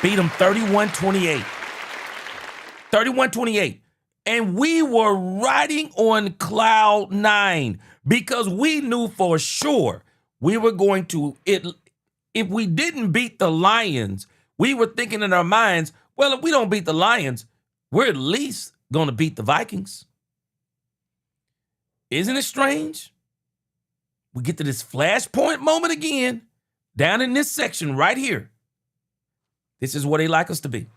Beat them 31-28. 31-28. And we were riding on cloud 9 because we knew for sure we were going to, if we didn't beat the Lions, we were thinking in our minds, well, if we don't beat the Lions, we're at least going to beat the Vikings. Isn't it strange? We get to this flashpoint moment again, down in this section right here. This is where they like us to be.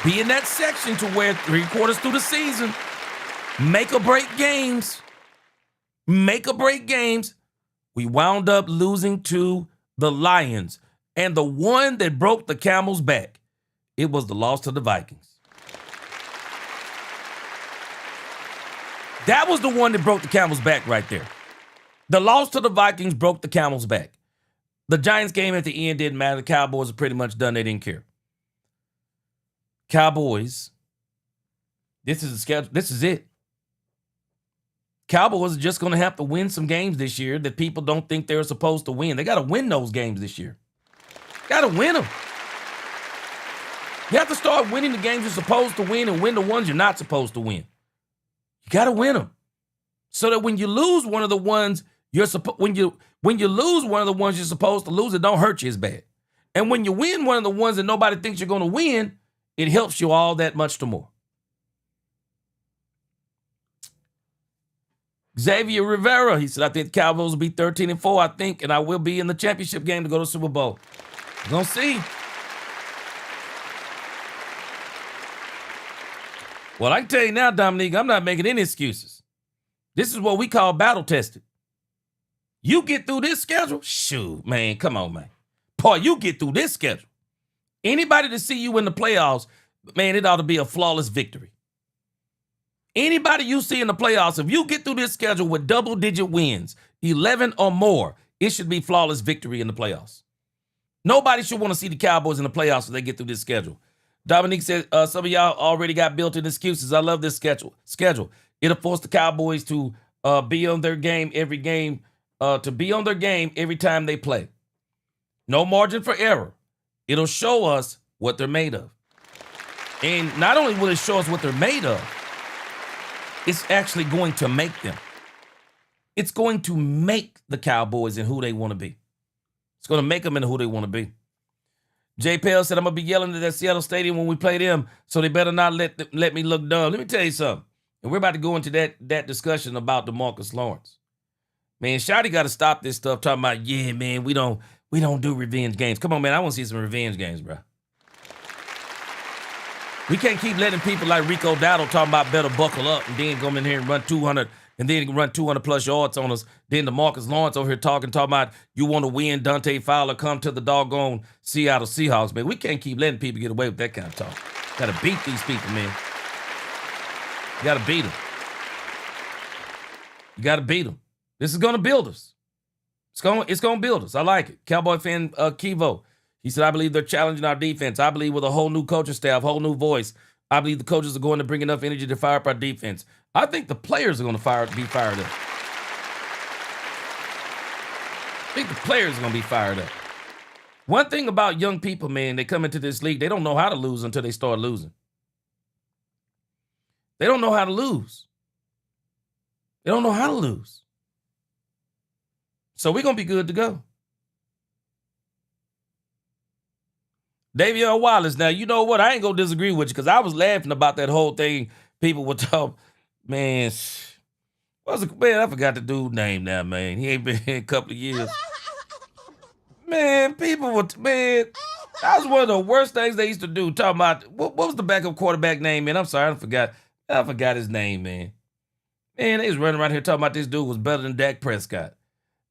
Be in that section to where 3/4 through the season, make or break games. Make or break games. We wound up losing to the Lions. And the one that broke the camel's back, it was the loss to the Vikings. That was the one that broke the camel's back right there. The loss to the Vikings broke the camel's back. The Giants game at the end didn't matter. The Cowboys are pretty much done. They didn't care. Cowboys, this is the schedule. This is it. Cowboys are just going to have to win some games this year that people don't think they're supposed to win. They got to win those games this year. Got to win them. You have to start winning the games you're supposed to win and win the ones you're not supposed to win. You got to win them. So that when you lose one of the ones when you lose one of the ones you're supposed to lose, it don't hurt you as bad. And when you win one of the ones that nobody thinks you're going to win, it helps you all that much the more. Xavier Rivera, he said, I think the Cowboys will be 13-4, I think, and I will be in the championship game to go to the Super Bowl. We're going to see. Well, I can tell you now, Dominique, I'm not making any excuses. This is what we call battle tested. You get through this schedule? Shoot, man, come on, man. Boy, you get through this schedule. Anybody to see you in the playoffs, man, it ought to be a flawless victory. Anybody you see in the playoffs, if you get through this schedule with double-digit wins, 11 or more, it should be flawless victory in the playoffs. Nobody should want to see the Cowboys in the playoffs if they get through this schedule. Dominique said, some of y'all already got built-in excuses. I love this schedule. It'll force the Cowboys to be on their game every game, every time they play. No margin for error. It'll show us what they're made of. And not only will it show us what they're made of, it's actually going to make them. It's going to make the Cowboys and who they want to be. It's going to make them into who they want to be. Jay Pell said, I'm going to be yelling at that Seattle Stadium when we play them, so they better not let me look dumb. Let me tell you something. And we're about to go into that discussion about Demarcus Lawrence. Man, Shotty got to stop this stuff talking about, yeah, man, we don't do revenge games. Come on, man, I want to see some revenge games, bro. We can't keep letting people like Rico Dowdle talking about better buckle up and then come in here and run 200 and then run 200 plus yards on us. Then Demarcus Lawrence over here talking about you want to win, Dante Fowler, come to the doggone Seattle Seahawks, man. We can't keep letting people get away with that kind of talk. Got to beat these people, man. You got to beat them. You got to beat them. This is going to build us. It's going to build us. I like it. Cowboy fan Kivo. He said, I believe they're challenging our defense. I believe with a whole new coaching staff, whole new voice, I believe the coaches are going to bring enough energy to fire up our defense. I think the players are going to be fired up. I think the players are going to be fired up. One thing about young people, man, they come into this league, they don't know how to lose until they start losing. They don't know how to lose. They don't know how to lose. So we're going to be good to go. Davion Wallace, now, you know what? I ain't going to disagree with you because I was laughing about that whole thing. People were talking, man, I forgot the dude's name now, man. He ain't been here a couple of years. Man, that was one of the worst things they used to do. Talking about, what was the backup quarterback name, man? I'm sorry, I forgot his name, man. Man, they was running around here talking about this dude was better than Dak Prescott.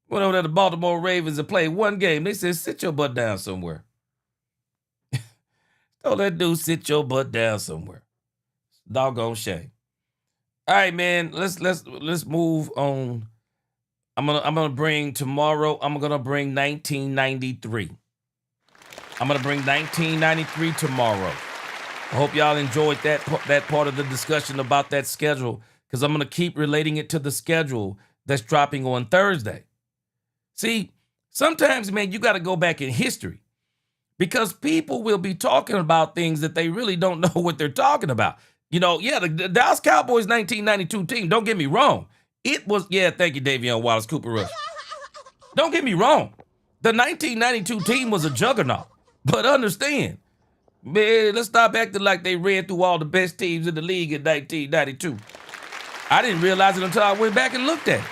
Went over to the Baltimore Ravens and played one game. They said, sit your butt down somewhere. Don't that dude sit your butt down somewhere. Doggone shame. All right, man. Let's move on. I'm gonna bring tomorrow. I'm gonna bring 1993. I'm gonna bring 1993 tomorrow. I hope y'all enjoyed that part of the discussion about that schedule because I'm gonna keep relating it to the schedule that's dropping on Thursday. See, sometimes, man, you got to go back in history. Because people will be talking about things that they really don't know what they're talking about. You know, yeah, the Dallas Cowboys 1992 team, don't get me wrong. It was, thank you, Davion Wallace, Cooper Rush. Don't get me wrong. The 1992 team was a juggernaut. But understand, man, let's stop acting like they ran through all the best teams in the league in 1992. I didn't realize it until I went back and looked at it.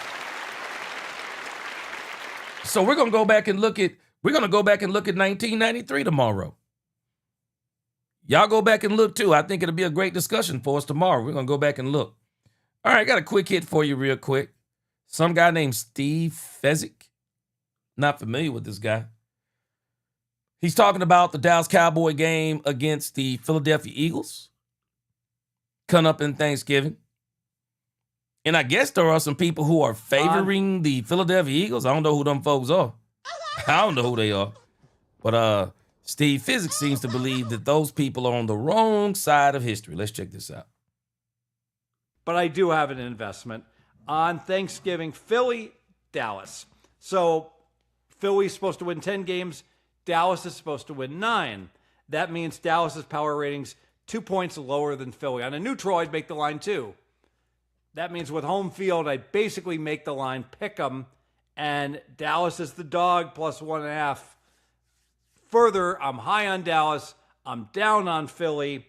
So we're going to go back and look at 1993 tomorrow. Y'all go back and look too. I think it'll be a great discussion for us tomorrow. We're going to go back and look. All right, I got a quick hit for you real quick. Some guy named Steve Fezzik. Not familiar with this guy. He's talking about the Dallas Cowboy game against the Philadelphia Eagles. Coming up in Thanksgiving. And I guess there are some people who are favoring the Philadelphia Eagles. I don't know who them folks are. I don't know who they are. But Steve Physics seems to believe that those people are on the wrong side of history. Let's check this out. But I do have an investment on Thanksgiving, Philly, Dallas. So Philly's supposed to win 10 games. Dallas is supposed to win 9. That means Dallas's power ratings 2 points lower than Philly. On a neutral, I'd make the line 2. That means with home field, I basically make the line pick 'em, and Dallas is the dog plus 1.5. Further, I'm high on Dallas. I'm down on Philly,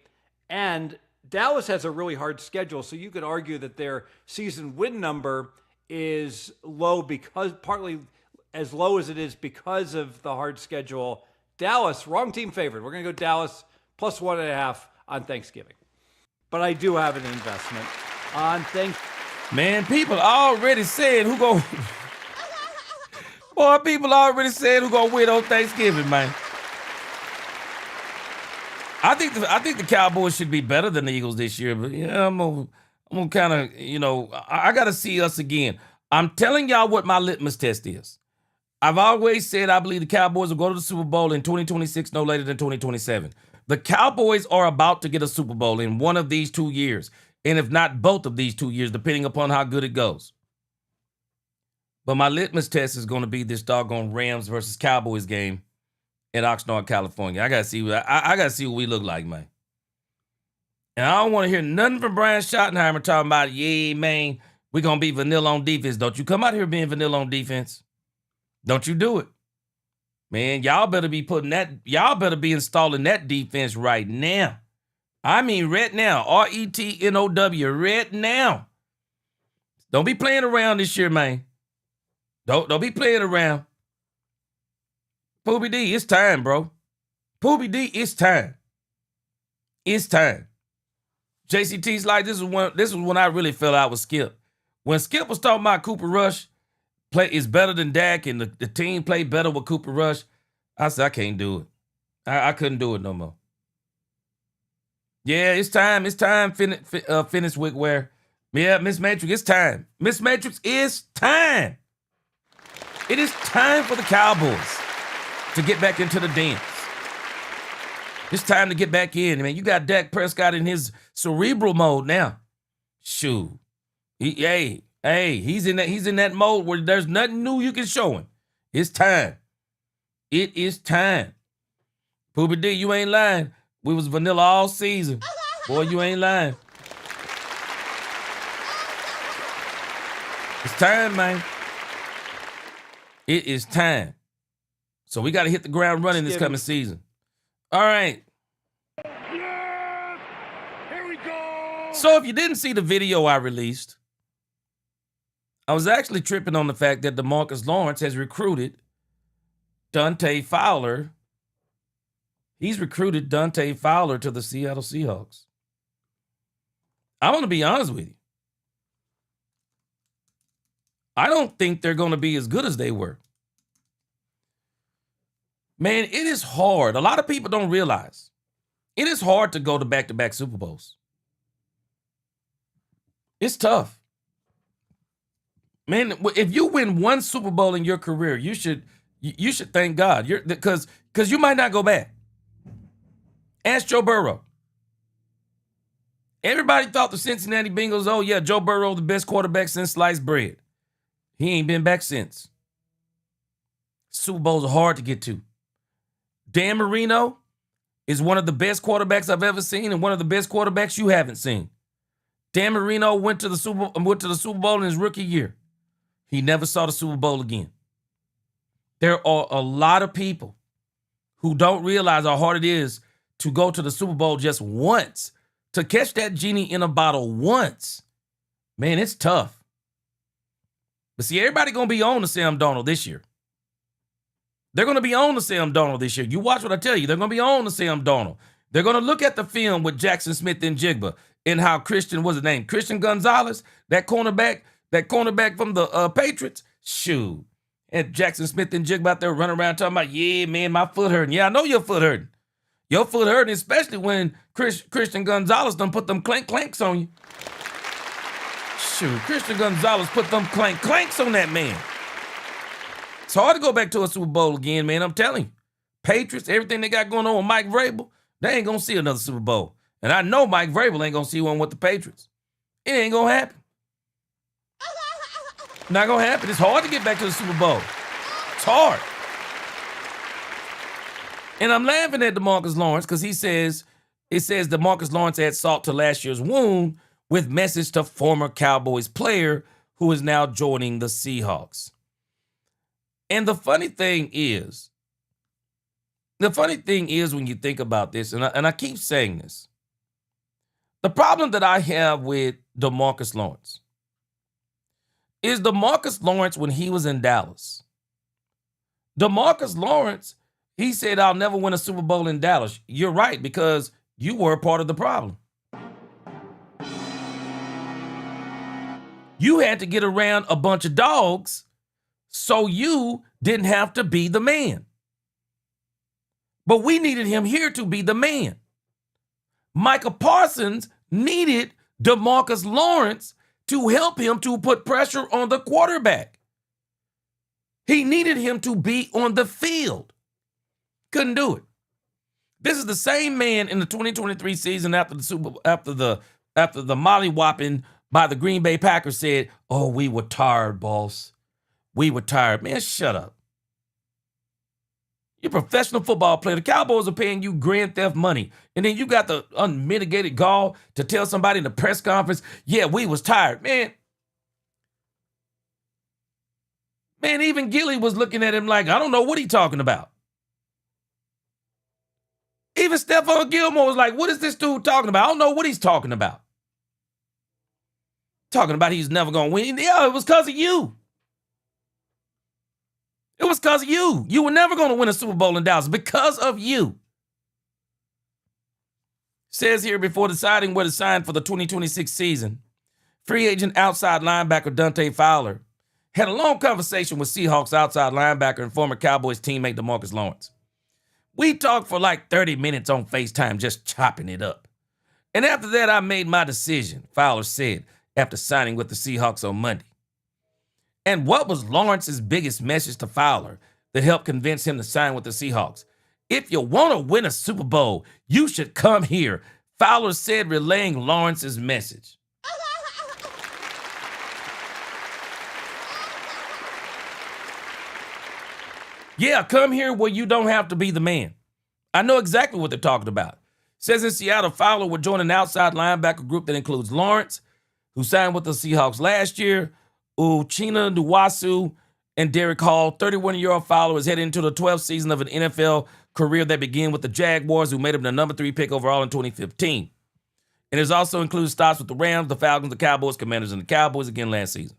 and Dallas has a really hard schedule, so you could argue that their season win number is low because partly as low as it is because of the hard schedule. Dallas, wrong team favored. We're going to go Dallas plus 1.5 on Thanksgiving. But I do have an investment on Man, people already said who go. Boy, people already said who gonna win on Thanksgiving, man. I think the Cowboys should be better than the Eagles this year, but yeah, I'm gonna kind of, I gotta see us again. I'm telling y'all what my litmus test is. I've always said I believe the Cowboys will go to the Super Bowl in 2026, no later than 2027. The Cowboys are about to get a Super Bowl in one of these 2 years. And if not both of these 2 years, depending upon how good it goes. But my litmus test is going to be this doggone Rams versus Cowboys game in Oxnard, California. I got to see what we look like, man. And I don't want to hear nothing from Brian Schottenheimer talking about, yeah, man, we're going to be vanilla on defense. Don't you come out here being vanilla on defense. Don't you do it. Man, y'all better be installing that defense right now. I mean, right now. R-E-T-N-O-W, right now. Don't be playing around this year, man. Don't be playing around. Poobie D, it's time, bro. Poobie D, it's time. It's time. JCT's like, this was when I really fell out with Skip. When Skip was talking about Cooper Rush is better than Dak and the team played better with Cooper Rush, I said, I can't do it. I couldn't do it no more. Yeah, it's time. It's time, Finis Wickware. Yeah, Miss Matrix, it's time. Miss Matrix, it's time. It is time for the Cowboys to get back into the dance. It's time to get back in. Man, you got Dak Prescott in his cerebral mode now. Shoot. He's in that mode where there's nothing new you can show him. It's time. It is time. Poobie D, you ain't lying. We was vanilla all season. Boy, you ain't lying. It's time, man. It is time. So we got to hit the ground running this coming season. All right. Yeah! Here we go! So if you didn't see the video I released, I was actually tripping on the fact that Demarcus Lawrence has recruited Dante Fowler. He's recruited Dante Fowler to the Seattle Seahawks. I'm going to be honest with you. I don't think they're going to be as good as they were. Man, it is hard. A lot of people don't realize. It is hard to go to back-to-back Super Bowls. It's tough. Man, if you win one Super Bowl in your career, you should thank God. Because you might not go back. Ask Joe Burrow. Everybody thought the Cincinnati Bengals, oh yeah, Joe Burrow, the best quarterback since sliced bread. He ain't been back since. Super Bowls are hard to get to. Dan Marino is one of the best quarterbacks I've ever seen and one of the best quarterbacks you haven't seen. Dan Marino went to the Super Bowl in his rookie year. He never saw the Super Bowl again. There are a lot of people who don't realize how hard it is to go to the Super Bowl just once, to catch that genie in a bottle once. Man, it's tough. But see, everybody going to be on to Sam Darnold this year. They're going to be on to Sam Darnold this year. You watch what I tell you. They're going to be on to Sam Darnold. They're going to look at the film with Jackson Smith and Jigba and how Christian Gonzalez, that cornerback from the Patriots. Shoot. And Jackson Smith and Jigba out there running around talking about, yeah, man, my foot hurting. Yeah, I know your foot hurting. Your foot hurting, especially when Christian Gonzalez done put them clanks on you. Shoot, Christian Gonzalez put them clanks on that man. It's hard to go back to a Super Bowl again, man. I'm telling you. Patriots, everything they got going on with Mike Vrabel, they ain't going to see another Super Bowl. And I know Mike Vrabel ain't going to see one with the Patriots. It ain't going to happen. Not going to happen. It's hard to get back to the Super Bowl. It's hard. And I'm laughing at Demarcus Lawrence because it says Demarcus Lawrence adds salt to last year's wound with message to former Cowboys player who is now joining the Seahawks. And the funny thing is when you think about this, and I keep saying this, the problem that I have with Demarcus Lawrence is Demarcus Lawrence when he was in Dallas. Demarcus Lawrence, he said, I'll never win a Super Bowl in Dallas. You're right, because you were a part of the problem. You had to get around a bunch of dogs so you didn't have to be the man. But we needed him here to be the man. Micah Parsons needed Demarcus Lawrence to help him to put pressure on the quarterback. He needed him to be on the field. Couldn't do it. This is the same man in the 2023 season after the mollywhopping by the Green Bay Packers said, "Oh, we were tired, boss. We were tired." Man, shut up. You're a professional football player. The Cowboys are paying you grand theft money. And then you got the unmitigated gall to tell somebody in the press conference, yeah, we was tired. Man, even Gilly was looking at him like, I don't know what he's talking about. Even Stephon Gilmore was like, what is this dude talking about? I don't know what he's talking about. Talking about he's never going to win. Yeah, it was because of you. It was because of you. You were never going to win a Super Bowl in Dallas because of you. Says here, before deciding where to sign for the 2026 season, free agent outside linebacker Dante Fowler had a long conversation with Seahawks outside linebacker and former Cowboys teammate Demarcus Lawrence. We talked for like 30 minutes on FaceTime, just chopping it up. And after that, I made my decision, Fowler said, after signing with the Seahawks on Monday. And what was Lawrence's biggest message to Fowler that helped convince him to sign with the Seahawks? If you want to win a Super Bowl, you should come here, Fowler said, relaying Lawrence's message. Yeah, come here where you don't have to be the man. I know exactly what they're talking about. Says in Seattle, Fowler would join an outside linebacker group that includes Lawrence, who signed with the Seahawks last year, Uchenna Nwosu, and Derek Hall. 31-year-old Fowler is heading into the 12th season of an NFL career that began with the Jaguars, who made him the number 3 pick overall in 2015. And it also includes stops with the Rams, the Falcons, the Cowboys, Commanders, and the Cowboys again last season.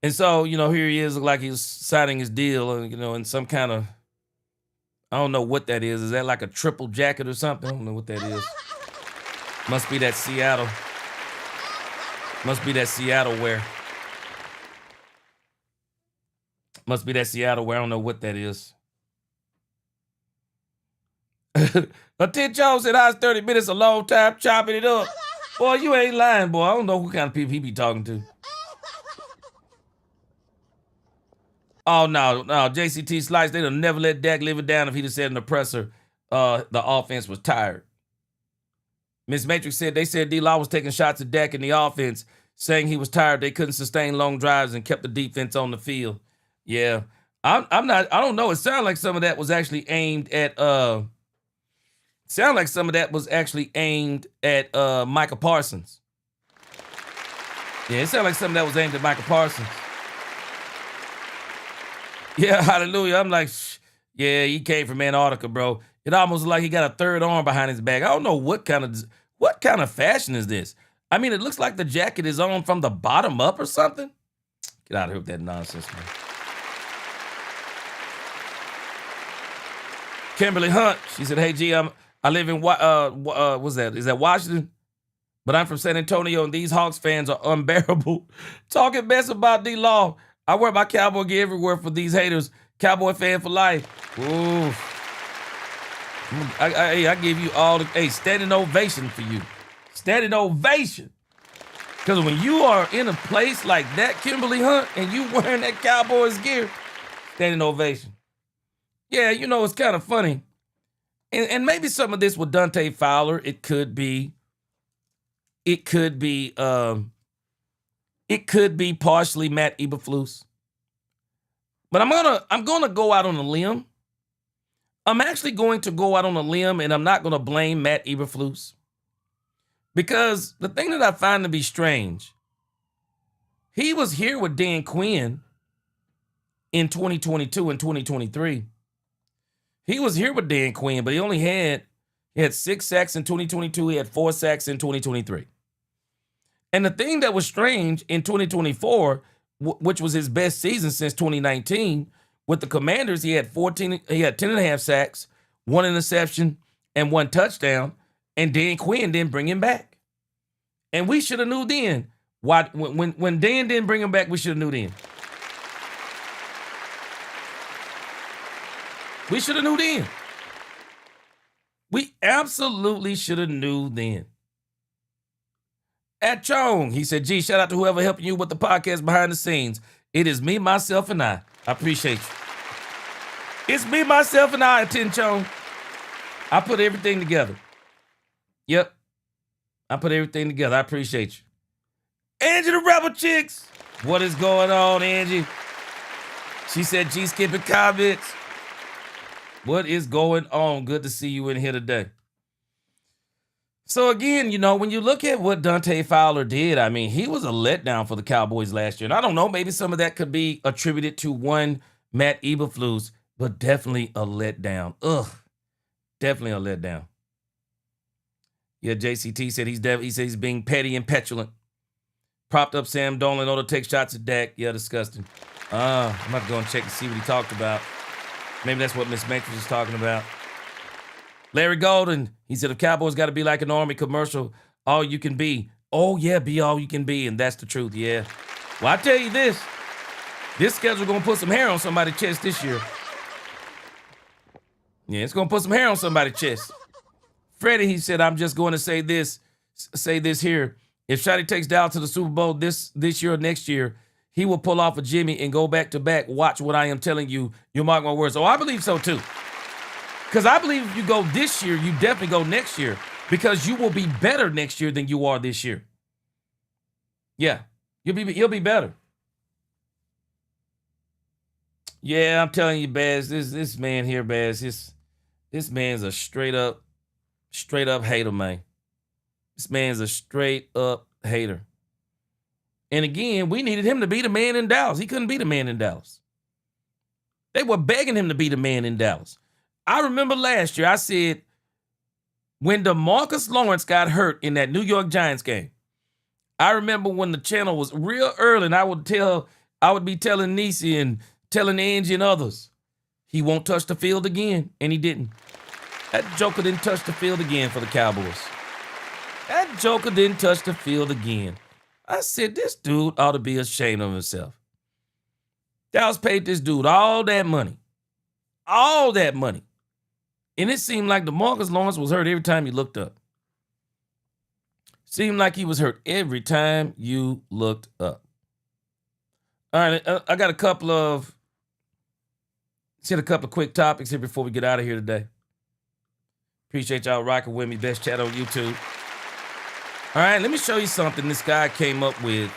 And so, here he is, like he's signing his deal, in some kind of, I don't know what that is. Is that like a triple jacket or something? I don't know what that is. Must be that Seattle wear. Must be that Seattle wear. I don't know what that is. Ted Jones said, I was 30 minutes a long time chopping it up. Boy, you ain't lying, boy. I don't know what kind of people he be talking to. Oh, no. JCT Slice, they'd have never let Dak live it down if he'd have said in the presser the offense was tired. Miss Matrix said they said D-Law was taking shots at Dak in the offense, saying he was tired. They couldn't sustain long drives and kept the defense on the field. Yeah. I don't know. It sounded like some of that was actually aimed at Micah Parsons. Yeah, it sounded like some of that was aimed at Micah Parsons. Yeah, hallelujah. I'm like, yeah, he came from Antarctica, bro. It almost like he got a third arm behind his back. I don't know what kind of fashion is this. I mean, it looks like the jacket is on from the bottom up or something. Get out of here with that nonsense, man. Kimberly Hunt, she said, hey, G, I live in, what's that? Is that Washington? But I'm from San Antonio, and these Hawks fans are unbearable. Talking mess about D-Law. I wear my cowboy gear everywhere for these haters. Cowboy fan for life. Ooh. I give you all the, standing ovation for you. Standing ovation. Because when you are in a place like that, Kimberly Hunt, and you wearing that Cowboys gear, standing ovation. Yeah, you know, it's kind of funny. And maybe some of this with Dante Fowler, it could be partially Matt Eberflus. But I'm gonna go out on a limb. I'm actually going to go out on a limb, and I'm not gonna blame Matt Eberflus. Because the thing that I find to be strange, he was here with Dan Quinn in 2022 and 2023. He was here with Dan Quinn, but he had 6 sacks in 2022. He had 4 sacks in 2023. And the thing that was strange in 2024, which was his best season since 2019, with the Commanders, he had 10 and a half sacks, 1 interception, and 1 touchdown. And Dan Quinn didn't bring him back. And we should have knew then. When Dan didn't bring him back, we should have knew then. We should have knew then. We absolutely should have knew then. At Chong, he said, "Gee, shout out to whoever helping you with the podcast behind the scenes. It is me, myself, and I. I appreciate you." It's me, myself, and I, Tin Chong. I put everything together. Yep. I put everything together. I appreciate you. Angie the Rebel Chicks. What is going on, Angie? She said, "G skipping comments." What is going on? Good to see you in here today. So again, you know, when you look at what Dante Fowler did, I mean, he was a letdown for the Cowboys last year. And I don't know, maybe some of that could be attributed to one Matt Eberflus, but definitely a letdown. Definitely a letdown. Yeah, JCT said he's being petty and petulant. Propped up Sam Donald in order to take shots at Dak. Yeah, disgusting. I'm about to go and check and see what he talked about. Maybe that's what Miss Matrix is talking about. Larry Golden, he said, "If Cowboys got to be like an Army commercial, all you can be." Oh, yeah, be all you can be, and that's the truth, yeah. Well, I tell you this schedule going to put some hair on somebody's chest this year. Yeah, it's going to put some hair on somebody's chest. Freddie, he said, "I'm just going to say this here. If Shotty takes Dallas to the Super Bowl this year or next year, he will pull off a Jimmy and go back to back. Watch what I am telling you. You mark my words." Oh, I believe so too. Because I believe if you go this year, you definitely go next year. Because you will be better next year than you are this year. Yeah, you'll be better. Yeah, I'm telling you, Baz, this man here, Baz, this man's a straight up hater, man. This man's a straight up hater. And again, we needed him to be the man in Dallas. He couldn't be the man in Dallas. They were begging him to be the man in Dallas. I remember last year I said when Demarcus Lawrence got hurt in that New York Giants game, I remember when the channel was real early and I would be telling Nisi and telling Angie and others, he won't touch the field again, and he didn't. That joker didn't touch the field again for the Cowboys. That joker didn't touch the field again. I said, this dude ought to be ashamed of himself. Dallas paid this dude all that money. All that money. And it seemed like Demarcus Lawrence was hurt every time you looked up. Seemed like he was hurt every time you looked up. All right, I got a couple of quick topics here before we get out of here today. Appreciate y'all rocking with me. Best chat on YouTube. All right, let me show you something this guy came up with.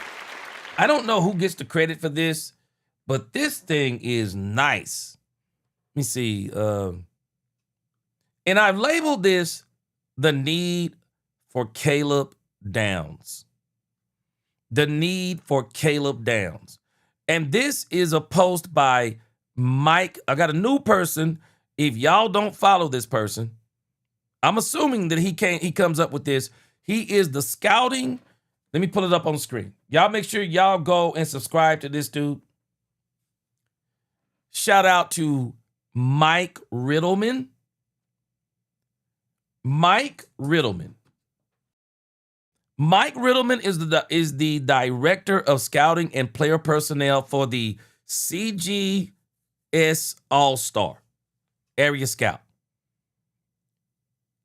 I don't know who gets the credit for this, but this thing is nice. Let me see. And I've labeled this the need for Caleb Downs. The need for Caleb Downs. And this is a post by Mike. I got a new person. If y'all don't follow this person, I'm assuming that he comes up with this. He is the scouting. Let me pull it up on the screen. Y'all make sure y'all go and subscribe to this dude. Shout out to Mike Riddleman. Mike Riddleman. Mike Riddleman is the director of scouting and player personnel for the CGS All-Star Area Scout.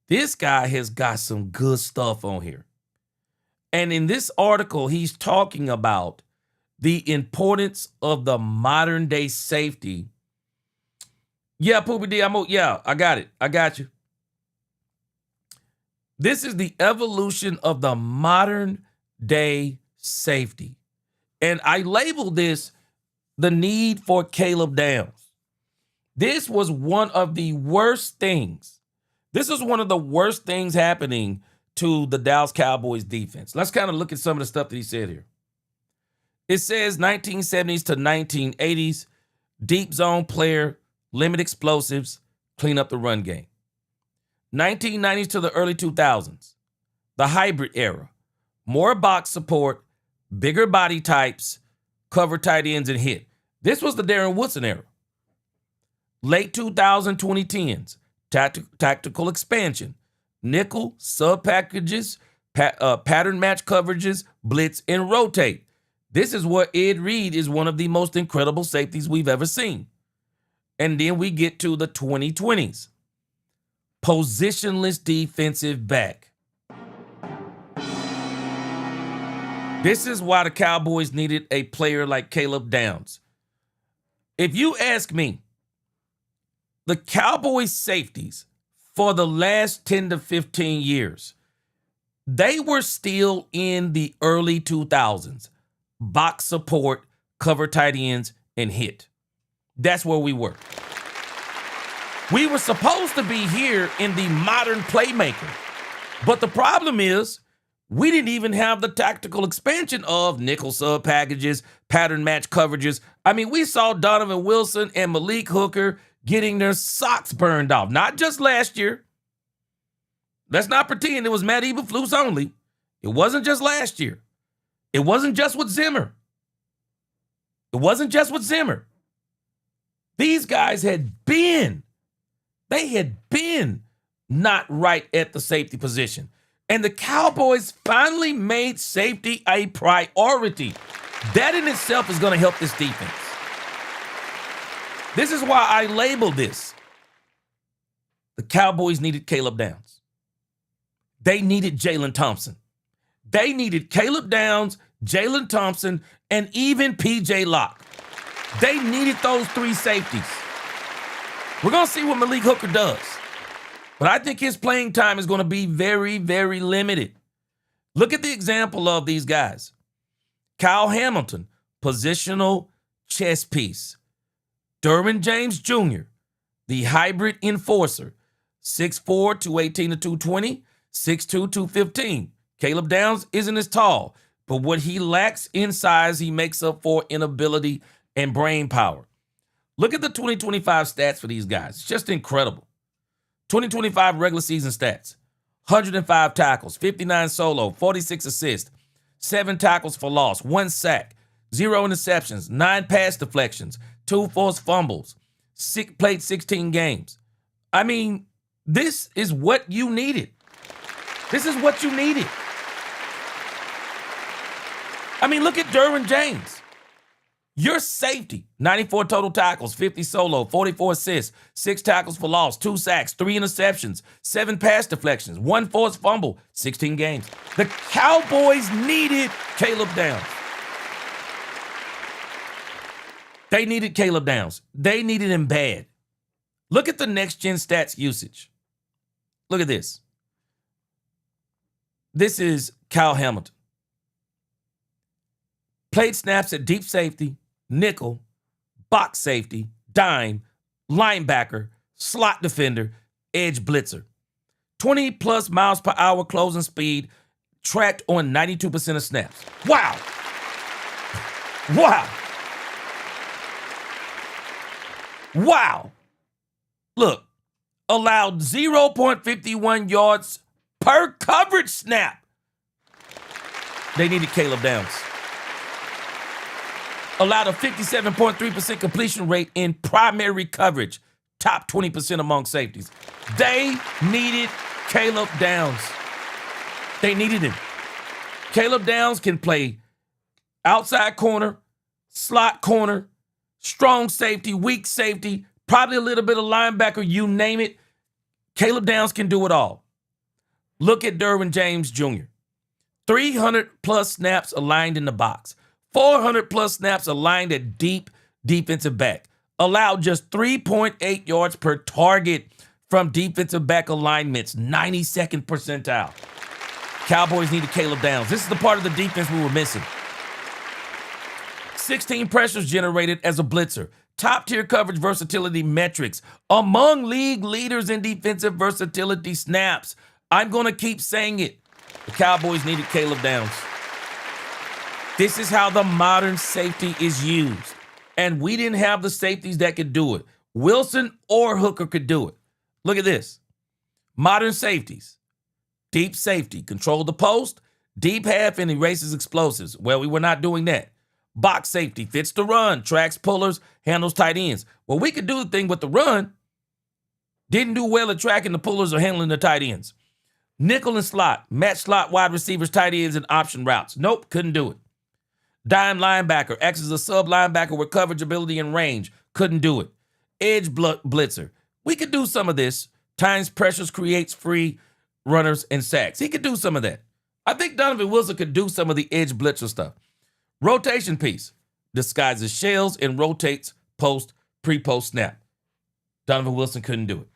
This guy has got some good stuff on here. And in this article, he's talking about the importance of the modern day safety. Yeah, Poopy D, I got it. I got you. This is the evolution of the modern day safety. And I labeled this the need for Caleb Downs. This was one of the worst things. This is one of the worst things happening to the Dallas Cowboys defense. Let's kind of look at some of the stuff that he said here. It says 1970s to 1980s, deep zone player, limit explosives, clean up the run game. 1990s to the early 2000s, the hybrid era, more box support, bigger body types, cover tight ends and hit. This was the Darren Woodson era. Late 2000, 2010s, tactical expansion, nickel, sub packages, pattern match coverages, blitz, and rotate. This is what Ed Reed is one of the most incredible safeties we've ever seen. And then we get to the 2020s. Positionless defensive back. This is why the Cowboys needed a player like Caleb Downs. If you ask me, the Cowboys safeties for the last 10 to 15 years, they were still in the early 2000s. Box support, cover tight ends, and hit. That's where we were. We were supposed to be here in the modern playmaker. But the problem is, we didn't even have the tactical expansion of nickel sub packages, pattern match coverages. I mean, we saw Donovan Wilson and Malik Hooker getting their socks burned off. Not just last year. Let's not pretend it was Matt Eberflus only. It wasn't just last year. It wasn't just with Zimmer. It wasn't just with Zimmer. These guys had been not right at the safety position. And the Cowboys finally made safety a priority. That in itself is going to help this defense. This is why I labeled this. The Cowboys needed Caleb Downs. They needed Jalen Thompson. They needed Caleb Downs, Jalen Thompson, and even P.J. Locke. They needed those three safeties. We're going to see what Malik Hooker does. But I think his playing time is going to be very, very limited. Look at the example of these guys. Kyle Hamilton, positional chess piece. Derwin James Jr., the hybrid enforcer. 6'4", 218 to 220, 6'2", 215. Caleb Downs isn't as tall, but what he lacks in size, he makes up for in ability and brain power. Look at the 2025 stats for these guys. It's just incredible. 2025 regular season stats. 105 tackles, 59 solo, 46 assists, 7 tackles for loss, 1 sack, 0 interceptions, 9 pass deflections, 2 forced fumbles, played 16 games. I mean, this is what you needed. This is what you needed. I mean, look at Derwin James. Your safety, 94 total tackles, 50 solo, 44 assists, 6 tackles for loss, 2 sacks, 3 interceptions, 7 pass deflections, 1 forced fumble, 16 games. The Cowboys needed Caleb Downs. They needed Caleb Downs. They needed him bad. Look at the next-gen stats usage. Look at this. This is Kyle Hamilton. Played snaps at deep safety, nickel, box safety, dime, linebacker, slot defender, edge blitzer. 20-plus miles per hour closing speed, tracked on 92% of snaps. Wow. Wow. Wow. Look, allowed 0.51 yards per coverage snap. They needed Caleb Downs. Allowed a 57.3% completion rate in primary coverage, top 20% among safeties. They needed Caleb Downs. They needed him. Caleb Downs can play outside corner, slot corner, strong safety, weak safety, probably a little bit of linebacker, you name it. Caleb Downs can do it all. Look at Derwin James Jr. 300 plus snaps aligned in the box, 400 plus snaps aligned at deep defensive back, allowed just 3.8 yards per target from defensive back alignments, 92nd percentile. Cowboys needed Caleb Downs. This is the part of the defense we were missing. 16 pressures generated as a blitzer. Top-tier coverage versatility metrics. Among league leaders in defensive versatility snaps. I'm going to keep saying it. The Cowboys needed Caleb Downs. This is how the modern safety is used. And we didn't have the safeties that could do it. Wilson or Hooker could do it. Look at this. Modern safeties. Deep safety. Control the post. Deep half and erases explosives. Well, we were not doing that. Box safety. Fits the run. Tracks pullers. Handles tight ends. Well, we could do the thing with the run. Didn't do well at tracking the pullers or handling the tight ends. Nickel and slot. Match slot wide receivers, tight ends, and option routes. Nope, couldn't do it. Dime linebacker. Acts as a sub linebacker with coverage ability and range. Couldn't do it. Edge blitzer. We could do some of this. Times pressures, creates free runners and sacks. He could do some of that. I think Donovan Wilson could do some of the edge blitzer stuff. Rotation piece. Disguises shells and rotates pre-post snap. Donovan Wilson couldn't do it.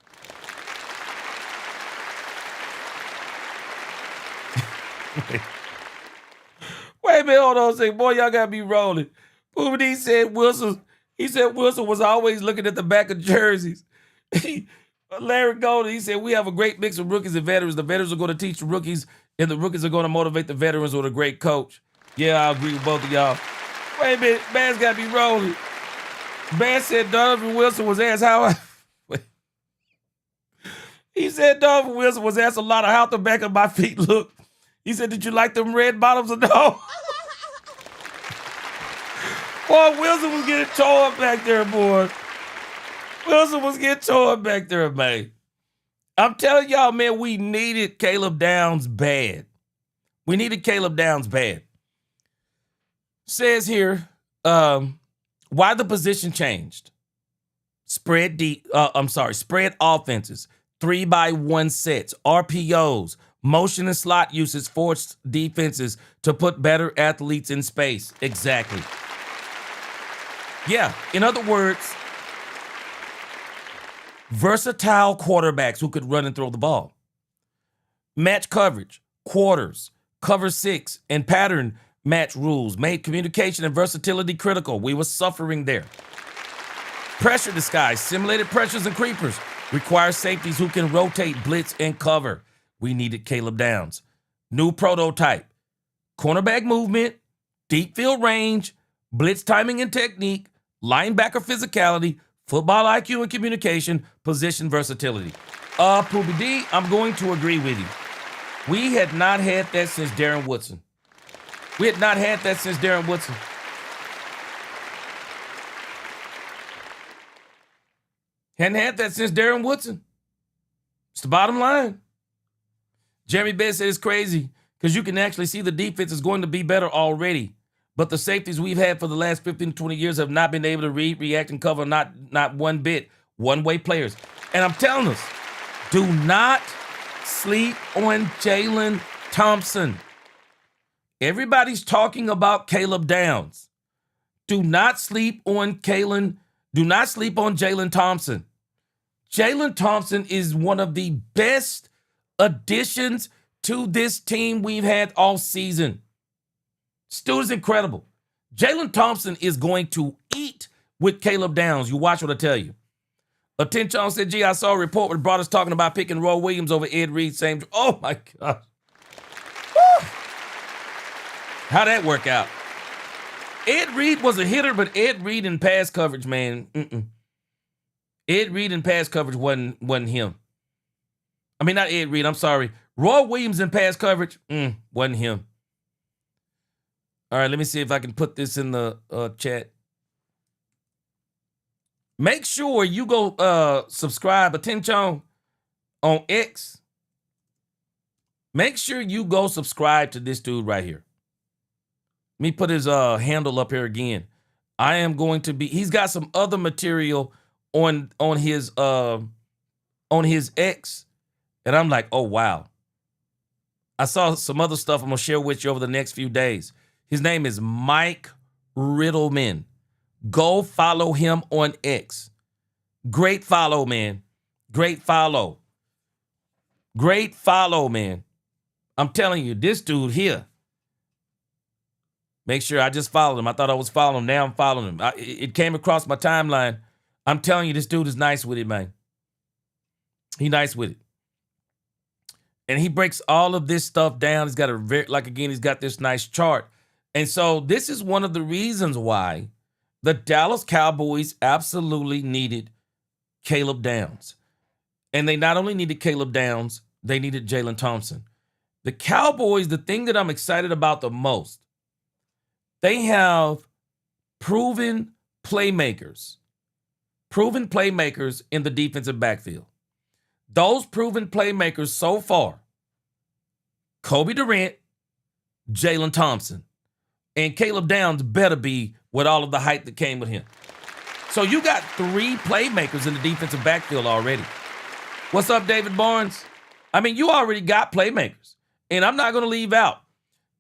Wait a minute, hold on a second. Boy, y'all got me rolling. Booby D said Wilson was always looking at the back of jerseys. Larry Golden, he said, we have a great mix of rookies and veterans. The veterans are going to teach the rookies, and the rookies are going to motivate the veterans with a great coach. Yeah, I agree with both of y'all. Wait a minute, Bass got me rolling. Bass said Donovan Wilson was asked how he said Donovan Wilson was asked a lot of how the back of my feet look. He said, did you like them red bottoms or no? Boy, Wilson was getting tore up back there, boy. Wilson was getting tore up back there, man. I'm telling y'all, man, we needed Caleb Downs bad. We needed Caleb Downs bad. Says here, why the position changed. Spread offenses, 3-by-1 sets, RPOs, motion and slot uses forced defenses to put better athletes in space. Exactly. Yeah, in other words, versatile quarterbacks who could run and throw the ball. Match coverage, quarters, cover 6, and pattern match rules made communication and versatility critical. We were suffering there. Pressure disguise, simulated pressures and creepers, require safeties who can rotate, blitz, and cover. We needed Caleb Downs. New prototype, cornerback movement, deep field range, blitz timing and technique, linebacker physicality, football IQ and communication, position versatility. Poobie D, I'm going to agree with you. We had not had that since Darren Woodson. Hadn't had that since Darren Woodson. It's the bottom line. Jeremy Best said it's crazy because you can actually see the defense is going to be better already. But the safeties we've had for the last 15 to 20 years have not been able to read, react, and cover not one bit. One-way players. And I'm telling us, do not sleep on Jalen Thompson. Everybody's talking about Caleb Downs. Do not sleep on Jalen Thompson. Jalen Thompson is one of the best additions to this team we've had all season. Stu is incredible. Jalen Thompson is going to eat with Caleb Downs. You watch what I tell you. Attention said, gee, I saw a report with brothers talking about picking Roy Williams over Ed Reed. Same. Oh, my God. Woo. How'd that work out? Ed Reed was a hitter, but Ed Reed in pass coverage, man. Ed Reed in pass coverage wasn't him. I mean, not Ed Reed, I'm sorry. Roy Williams in pass coverage, wasn't him. All right, let me see if I can put this in the chat. Make sure you go subscribe, attention, on X. Make sure you go subscribe to this dude right here. Let me put his handle up here again. I am going to be, he's got some other material on his X. And I'm like, oh, wow. I saw some other stuff I'm going to share with you over the next few days. His name is Mike Riddleman. Go follow him on X. Great follow, man. Great follow. Great follow, man. I'm telling you, this dude here. Make sure I just followed him. I thought I was following him. Now I'm following him. It came across my timeline. I'm telling you, this dude is nice with it, man. He nice with it. And he breaks all of this stuff down. He's got he's got this nice chart. And so this is one of the reasons why the Dallas Cowboys absolutely needed Caleb Downs. And they not only needed Caleb Downs, they needed Jalen Thompson. The Cowboys, the thing that I'm excited about the most, they have proven playmakers in the defensive backfield. Those proven playmakers so far, Kobe Durant, Jalen Thompson, and Caleb Downs better be with all of the hype that came with him. So you got 3 playmakers in the defensive backfield already. What's up, David Barnes? I mean, you already got playmakers. And I'm not going to leave out.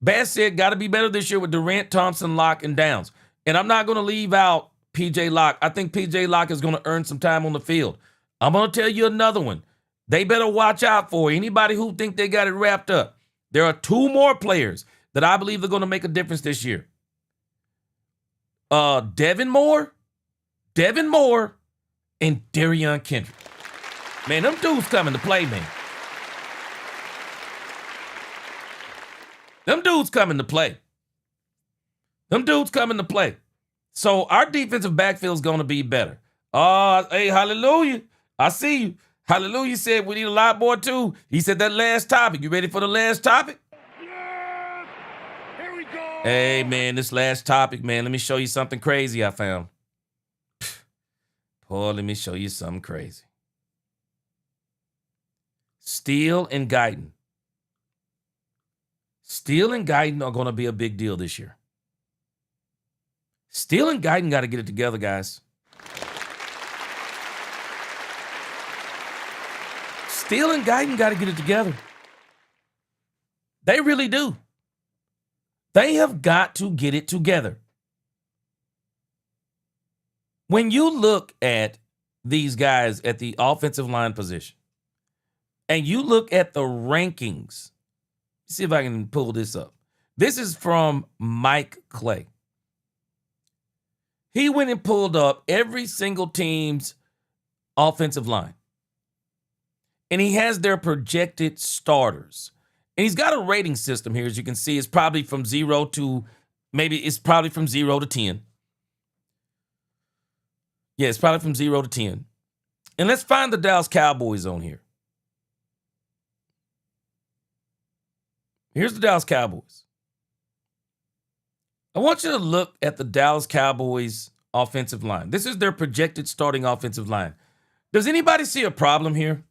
Bass said got to be better this year with Durant, Thompson, Locke, and Downs. And I'm not going to leave out P.J. Locke. I think P.J. Locke is going to earn some time on the field. I'm going to tell you another one. They better watch out for anybody who think they got it wrapped up. There are 2 more players that I believe are going to make a difference this year. Devin Moore, and Darion Kendrick. Man, them dudes coming to play, man. Them dudes coming to play. So our defensive backfield is going to be better. Hey, hallelujah. I see you. Hallelujah said we need a lot more too. He said that last topic. You ready for the last topic? Yes! Here we go! Hey, man, this last topic, man, let me show you something crazy I found. Boy, let me show you something crazy. Steele and Guyton. Steele and Guyton are going to be a big deal this year. Steele and Guyton got to get it together, guys. Steele and Guyton got to get it together. They really do. They have got to get it together. When you look at these guys at the offensive line position, and you look at the rankings, see if I can pull this up. This is from Mike Clay. He went and pulled up every single team's offensive line. And he has their projected starters. And he's got a rating system here, as you can see. It's probably from 0 to, maybe it's probably from 0 to 10. Yeah, it's probably from 0 to 10. And let's find the Dallas Cowboys on here. Here's the Dallas Cowboys. I want you to look at the Dallas Cowboys offensive line. This is their projected starting offensive line. Does anybody see a problem here?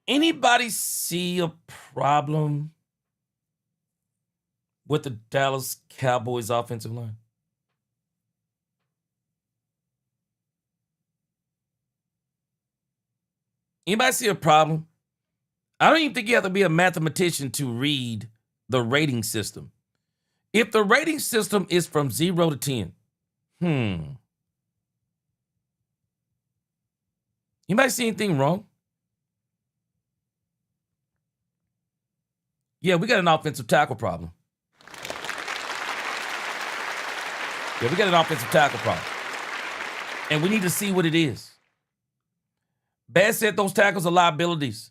Anybody see a problem with the Dallas Cowboys offensive line? Anybody see a problem? I don't even think you have to be a mathematician to read the rating system. If the rating system is from 0 to 10, anybody see anything wrong? Yeah, we got an offensive tackle problem. And we need to see what it is. Bass said those tackles are liabilities.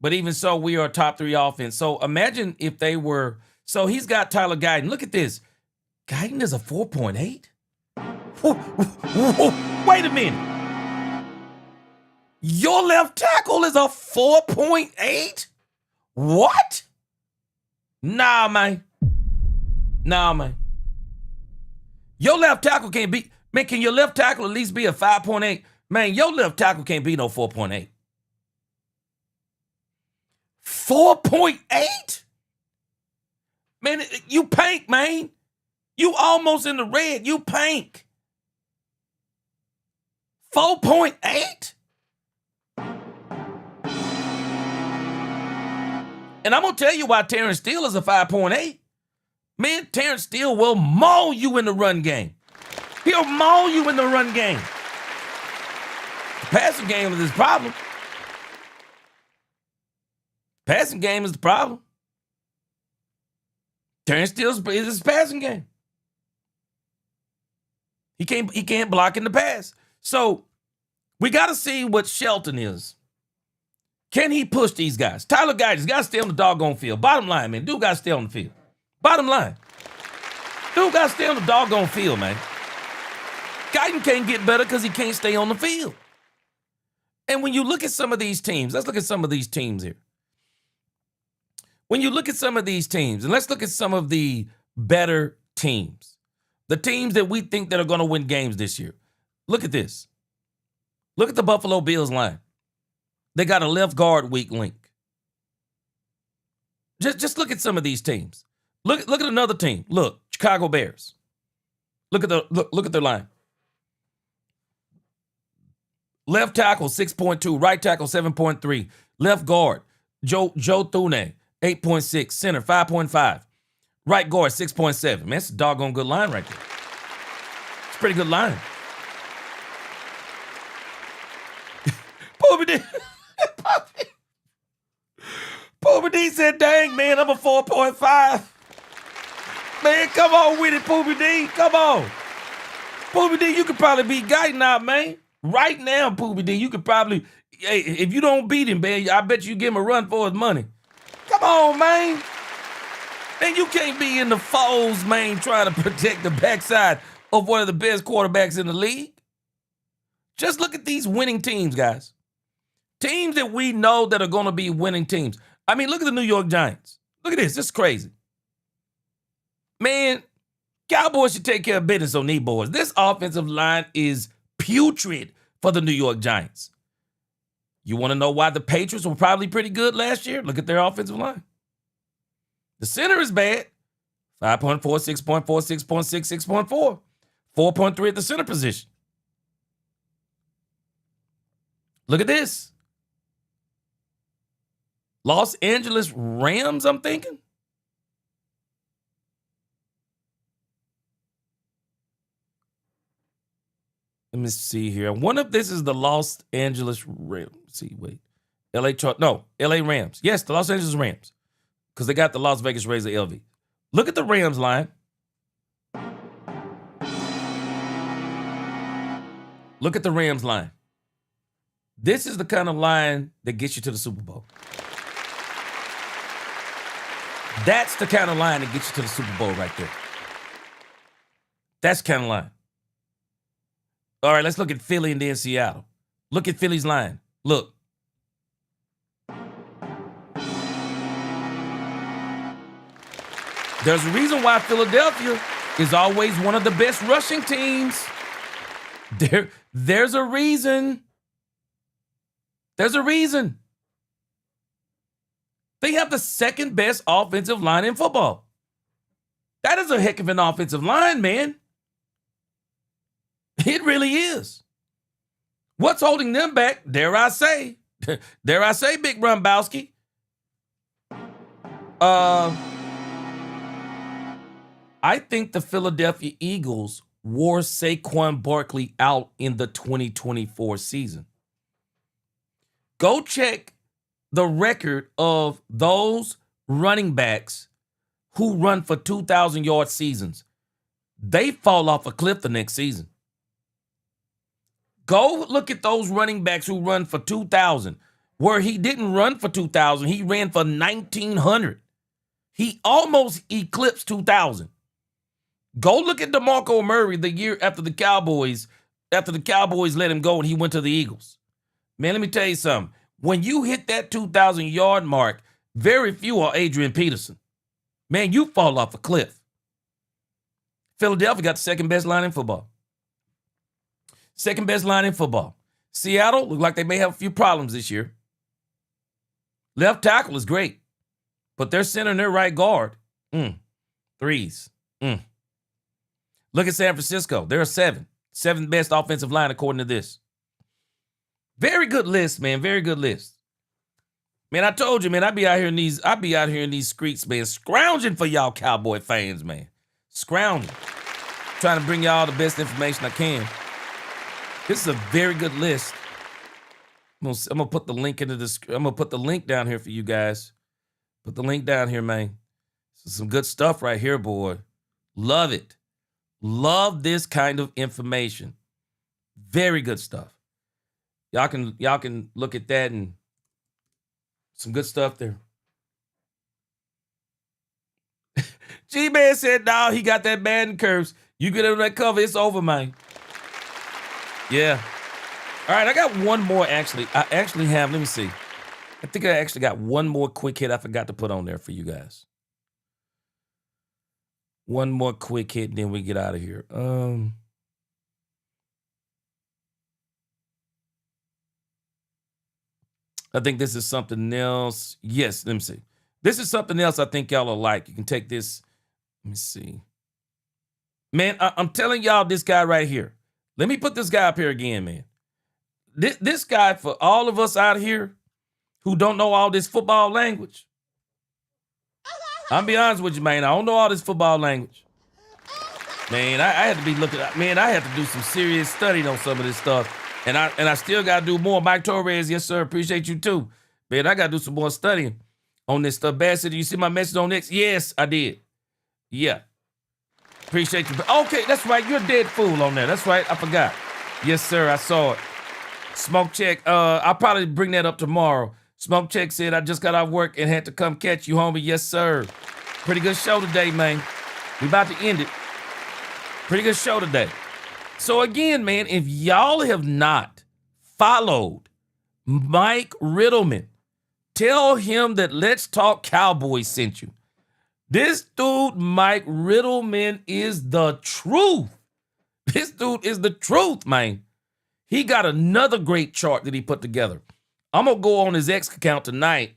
But even so, we are a top 3 offense. So imagine if they were. So he's got Tyler Guyton. Look at this. Guyton is a 4.8? Wait a minute. Your left tackle is a 4.8? What? Nah, man. Your left tackle can't be. Man, can your left tackle at least be a 5.8? Man, your left tackle can't be no 4.8. 4.8? Man, you pank, man. You almost in the red. You pank. 4.8? And I'm going to tell you why Terrence Steele is a 5.8. Man, Terrence Steele will maul you in the run game. He'll maul you in the run game. The passing game is his problem. Passing game is the problem. Terrence Steele is his passing game. He can't block in the pass. So we got to see what Shelton is. Can he push these guys? Tyler Guyton's got to stay on the doggone field. Bottom line, man. Dude got to stay on the field. Bottom line. Dude got to stay on the doggone field, man. Guyton can't get better because he can't stay on the field. And when you look at some of these teams, let's look at some of these teams here. When you look at some of these teams, and let's look at some of the better teams, the teams that we think that are going to win games this year. Look at this. Look at the Buffalo Bills line. They got a left guard weak link. Just look at some of these teams. Look at another team. Look, Chicago Bears. Look at their line. Left tackle 6.2, right tackle 7.3, left guard Joe Thune 8.6, center 5.5, right guard 6.7. Man, that's a doggone good line right there. It's a pretty good line. Poobie D said, dang, man, I'm a 4.5. Man, come on with it, Poobie D. Come on. Poobie D, you could probably beat Guyton out, man. Right now, Poobie D, you could probably, hey, if you don't beat him, man, I bet you give him a run for his money. Come on, man. Man, you can't be in the foes, man, trying to protect the backside of one of the best quarterbacks in the league. Just look at these winning teams, guys. Teams that we know that are going to be winning teams. I mean, look at the New York Giants. Look at this. This is crazy. Man, Cowboys should take care of business on these boys. This offensive line is putrid for the New York Giants. You want to know why the Patriots were probably pretty good last year? Look at their offensive line. The center is bad. 5.4, 6.4, 6.6, 6.4. 4.3 at the center position. Look at this. Los Angeles Rams, I'm thinking. Let me see here. I wonder if this is the Los Angeles Rams. Let's see, wait. LA Rams. Yes, the Los Angeles Rams. Because they got the Las Vegas Raiders of LV. Look at the Rams line. Look at the Rams line. This is the kind of line that gets you to the Super Bowl. That's the kind of line that gets you to the Super Bowl right there. That's the kind of line. All right, let's look at Philly and then Seattle. Look at Philly's line. Look. There's a reason why Philadelphia is always one of the best rushing teams. There's a reason. There's a reason. They have the second best offensive line in football. That is a heck of an offensive line, man. It really is. What's holding them back? Dare I say, Big Rumbowski? I think the Philadelphia Eagles wore Saquon Barkley out in the 2024 season. Go check the record of those running backs who run for 2,000-yard seasons. They fall off a cliff the next season. Go look at those running backs who run for 2,000, where he didn't run for 2,000. He ran for 1,900. He almost eclipsed 2,000. Go look at DeMarco Murray the year after the Cowboys let him go and he went to the Eagles. Man, let me tell you something. When you hit that 2,000-yard mark, very few are Adrian Peterson. Man, you fall off a cliff. Philadelphia got the second best line in football. Second best line in football. Seattle look like they may have a few problems this year. Left tackle is great, but their center and their right guard, threes. Look at San Francisco. They're a seven. Seventh best offensive line according to this. Very good list, man. Very good list. Man, I told you, man, I be out here in these streets, man, scrounging for y'all Cowboy fans, man. Scrounging. Trying to bring y'all the best information I can. This is a very good list. I'm gonna put the link into this. I'm gonna put the link down here for you guys. Put the link down here, man. Some good stuff right here, boy. Love it. Love this kind of information. Very good stuff. Y'all can look at that and some good stuff there. G-Man said, "No, he got that Madden curse. You get on that cover, it's over, man." Yeah. All right, I got one more, actually. I actually have, let me see. I think I actually got one more quick hit I forgot to put on there for you guys. One more quick hit, and then we get out of here. I think this is something else. Yes, let me see. This is something else I think y'all will like. You can take this. Let me see. Man, I'm telling y'all this guy right here. Let me put this guy up here again, man. This guy, for all of us out here who don't know all this football language, I'm be honest with you, man. I don't know all this football language. Man, I had to be looking. Man, I had to do some serious studying on some of this stuff. And I still got to do more. Mike Torres, yes, sir. Appreciate you, too. Man, I got to do some more studying on this stuff. Bad City, you see my message on X? Yes, I did. Yeah. Appreciate you. Okay, that's right. You're a dead fool on there. That's right. I forgot. Yes, sir. I saw it. Smoke Check. I'll probably bring that up tomorrow. Smoke Check said, "I just got out of work and had to come catch you, homie." Yes, sir. Pretty good show today, man. We about to end it. Pretty good show today. So again, man, if y'all have not followed Mike Riddleman, tell him that Let's Talk Cowboys sent you. This dude, Mike Riddleman, is the truth. This dude is the truth, man. He got another great chart that he put together. I'm going to go on his X account tonight,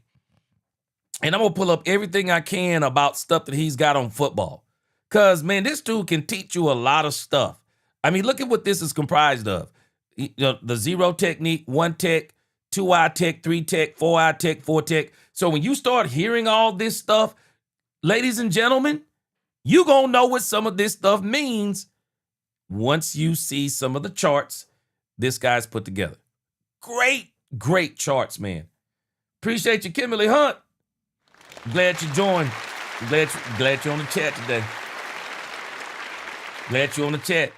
and I'm going to pull up everything I can about stuff that he's got on football. Because, man, this dude can teach you a lot of stuff. I mean, look at what this is comprised of. You know, the 0 technique, 1 tech, 2-eye tech, 3 tech, 4-eye tech, 4 tech. So when you start hearing all this stuff, ladies and gentlemen, you going to know what some of this stuff means once you see some of the charts this guy's put together. Great charts, man. Appreciate you, Kimberly Hunt. Glad you joined. Glad you're on the chat today. Glad you're on the chat.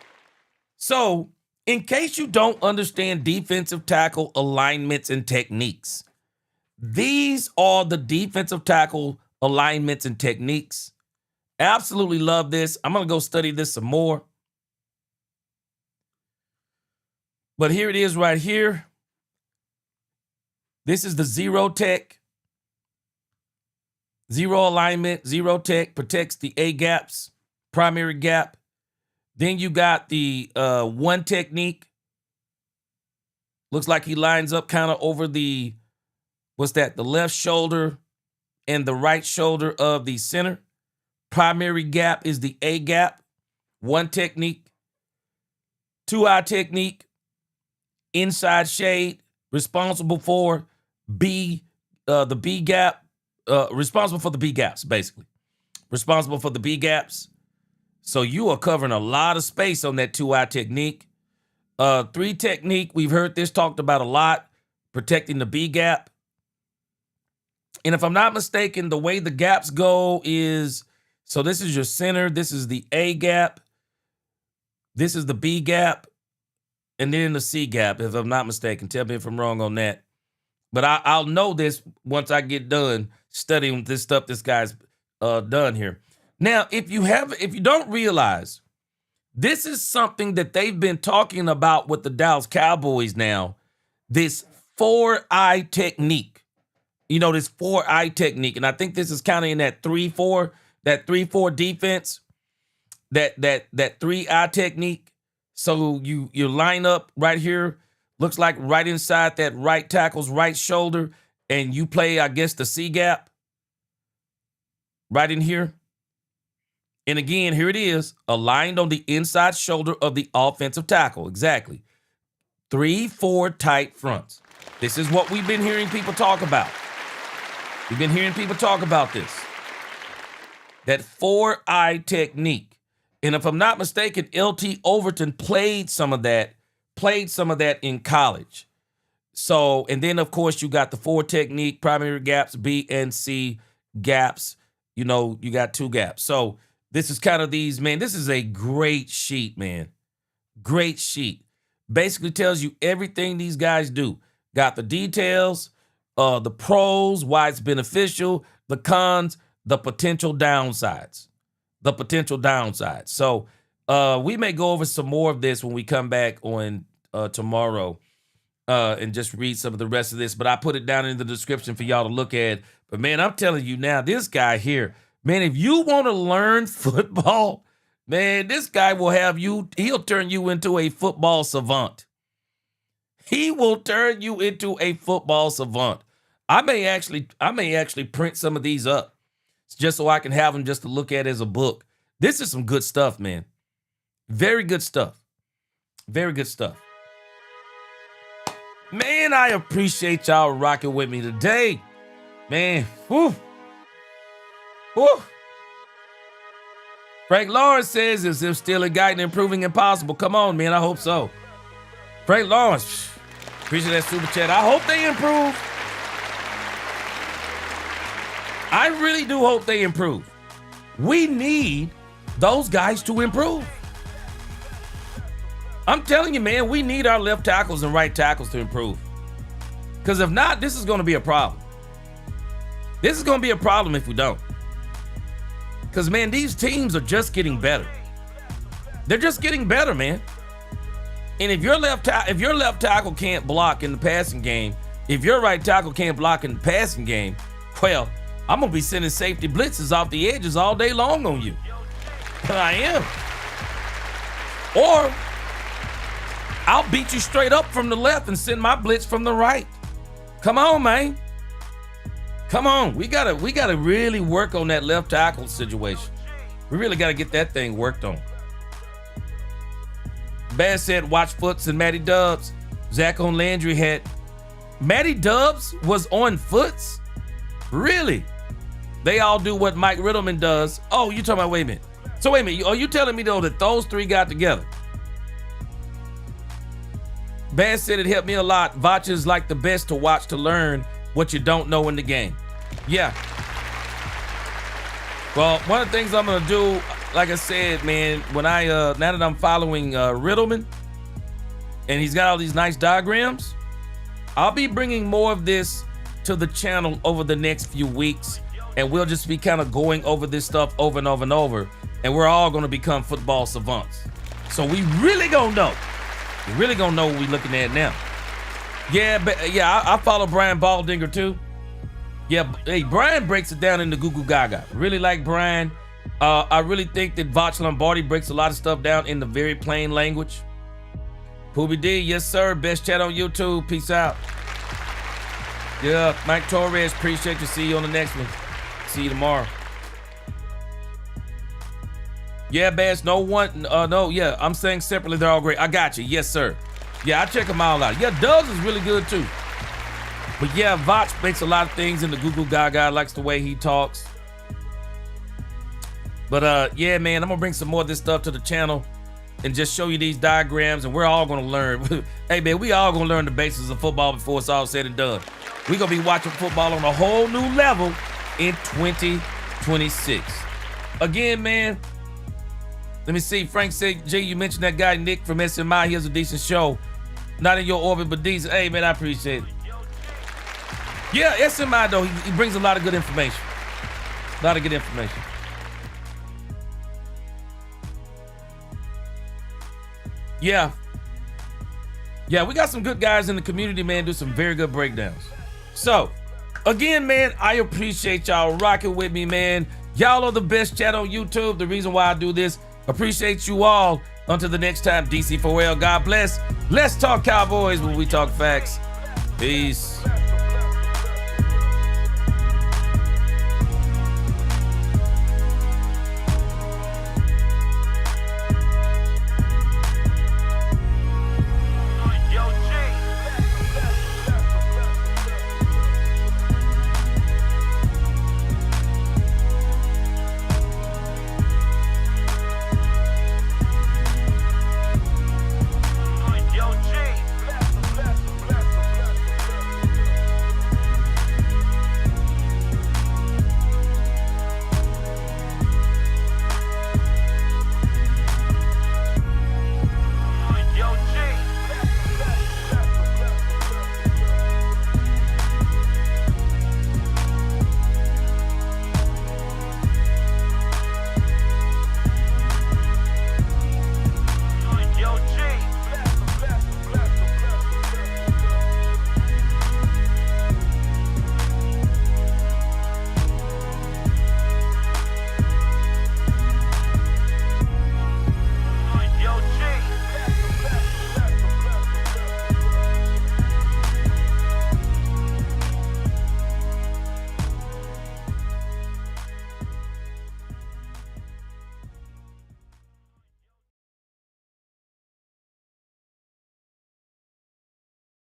So, in case you don't understand defensive tackle alignments and techniques, these are the defensive tackle alignments and techniques. Absolutely love this. I'm going to go study this some more. But here it is right here. This is the 0 tech. 0 alignment, 0 tech protects the A gaps, primary gap. Then you got the 1 technique. Looks like he lines up kind of over the, the left shoulder and the right shoulder of the center. Primary gap is the A gap. 1 technique. 2-eye technique. Inside shade, responsible for the B gap. Responsible for the B gaps, basically. Responsible for the B gaps. So you are covering a lot of space on that 2-eye technique. 3 technique, we've heard this talked about a lot, protecting the B gap. And if I'm not mistaken, the way the gaps go is, so this is your center, this is the A gap, this is the B gap, and then the C gap, if I'm not mistaken. Tell me if I'm wrong on that. But I'll know this once I get done studying this stuff this guy's done here. Now, if you don't realize, this is something that they've been talking about with the Dallas Cowboys now, this 4-eye technique. You know, this 4-eye technique. And I think this is kind of in that 3-4 defense, that 3-eye technique. So you line up right here, looks like right inside that right tackle's right shoulder, and you play, I guess, the C gap right in here. And again, here it is, aligned on the inside shoulder of the offensive tackle. Exactly. 3-4 tight fronts. This is what we've been hearing people talk about. We've been hearing people talk about this. That 4-eye technique. And if I'm not mistaken, LT Overton played some of that in college. So, and then of course you got the 4 technique, primary gaps, B and C gaps. You know, you got 2 gaps. So this is kind of these, man, this is a great sheet, man. Great sheet. Basically tells you everything these guys do. Got the details, the pros, why it's beneficial, the cons, the potential downsides. So we may go over some more of this when we come back on tomorrow and just read some of the rest of this. But I put it down in the description for y'all to look at. But, man, I'm telling you now, this guy here, man, if you want to learn football, man, this guy will have you, he'll turn you into a football savant. He will turn you into a football savant. I may actually print some of these up just so I can have them just to look at as a book. This is some good stuff, man. Very good stuff. Very good stuff. Man, I appreciate y'all rocking with me today. Man, whew. Whew. Frank Lawrence says, is him still igniting and proving impossible? Come on, man, I hope so. Frank Lawrence, appreciate that super chat. I hope they improve. I really do hope they improve. We need those guys to improve. I'm telling you, man, we need our left tackles and right tackles to improve. Because if not, this is going to be a problem. This is going to be a problem if we don't. Because, man, these teams are just getting better. They're just getting better, man. And if your left tackle can't block in the passing game, if your right tackle can't block in the passing game, well, I'm going to be sending safety blitzes off the edges all day long on you. I am. Or I'll beat you straight up from the left and send my blitz from the right. Come on, man. Come on. We gotta really work on that left tackle situation. We really got to get that thing worked on. Bass said, watch Foots and Matty Dubs. Zach on Landry had. Matty Dubs was on Foots? Really? They all do what Mike Riddleman does. Oh, you talking about, wait a minute. So wait a minute, are you telling me though that those 3 got together? Bass said it helped me a lot. Vach is like the best to watch to learn what you don't know in the game. Yeah. Well, one of the things I'm gonna do, like I said, man, when I now that I'm following Riddleman and he's got all these nice diagrams, I'll be bringing more of this to the channel over the next few weeks. And we'll just be kind of going over this stuff over and over and over. And we're all going to become football savants. So we really going to know. We really going to know what we're looking at now. Yeah, but yeah, I follow Brian Baldinger too. Yeah, hey, Brian breaks it down in the Goo Goo Gaga. Really like Brian. I really think that Vach Lombardi breaks a lot of stuff down in the very plain language. Poobie D, yes sir. Best chat on YouTube. Peace out. Yeah, Mike Torres, appreciate you. See you on the next one. See you tomorrow. Yeah, Bass, yeah, I'm saying separately, they're all great. I got you, yes, sir. Yeah, I check them all out. Yeah, Dubs is really good, too. But yeah, Vach makes a lot of things in the Goo Goo Gaga, likes the way he talks. But yeah, man, I'm gonna bring some more of this stuff to the channel and just show you these diagrams, and we're all gonna learn. Hey, man, we all gonna learn the basics of football before it's all said and done. We're gonna be watching football on a whole new level in 2026. Again, man, let me see. Frank said, Jay, you mentioned that guy Nick from SMI. He has a decent show. Not in your orbit, but decent. Hey, man, I appreciate it. Yeah, SMI, though, he brings a lot of good information. A lot of good information. Yeah. Yeah, we got some good guys in the community, man, do some very good breakdowns. So, again, man, I appreciate y'all rocking with me, man. Y'all are the best chat on YouTube. The reason why I do this. Appreciate you all. Until the next time, DC4L, God bless. Let's talk Cowboys when we talk facts. Peace.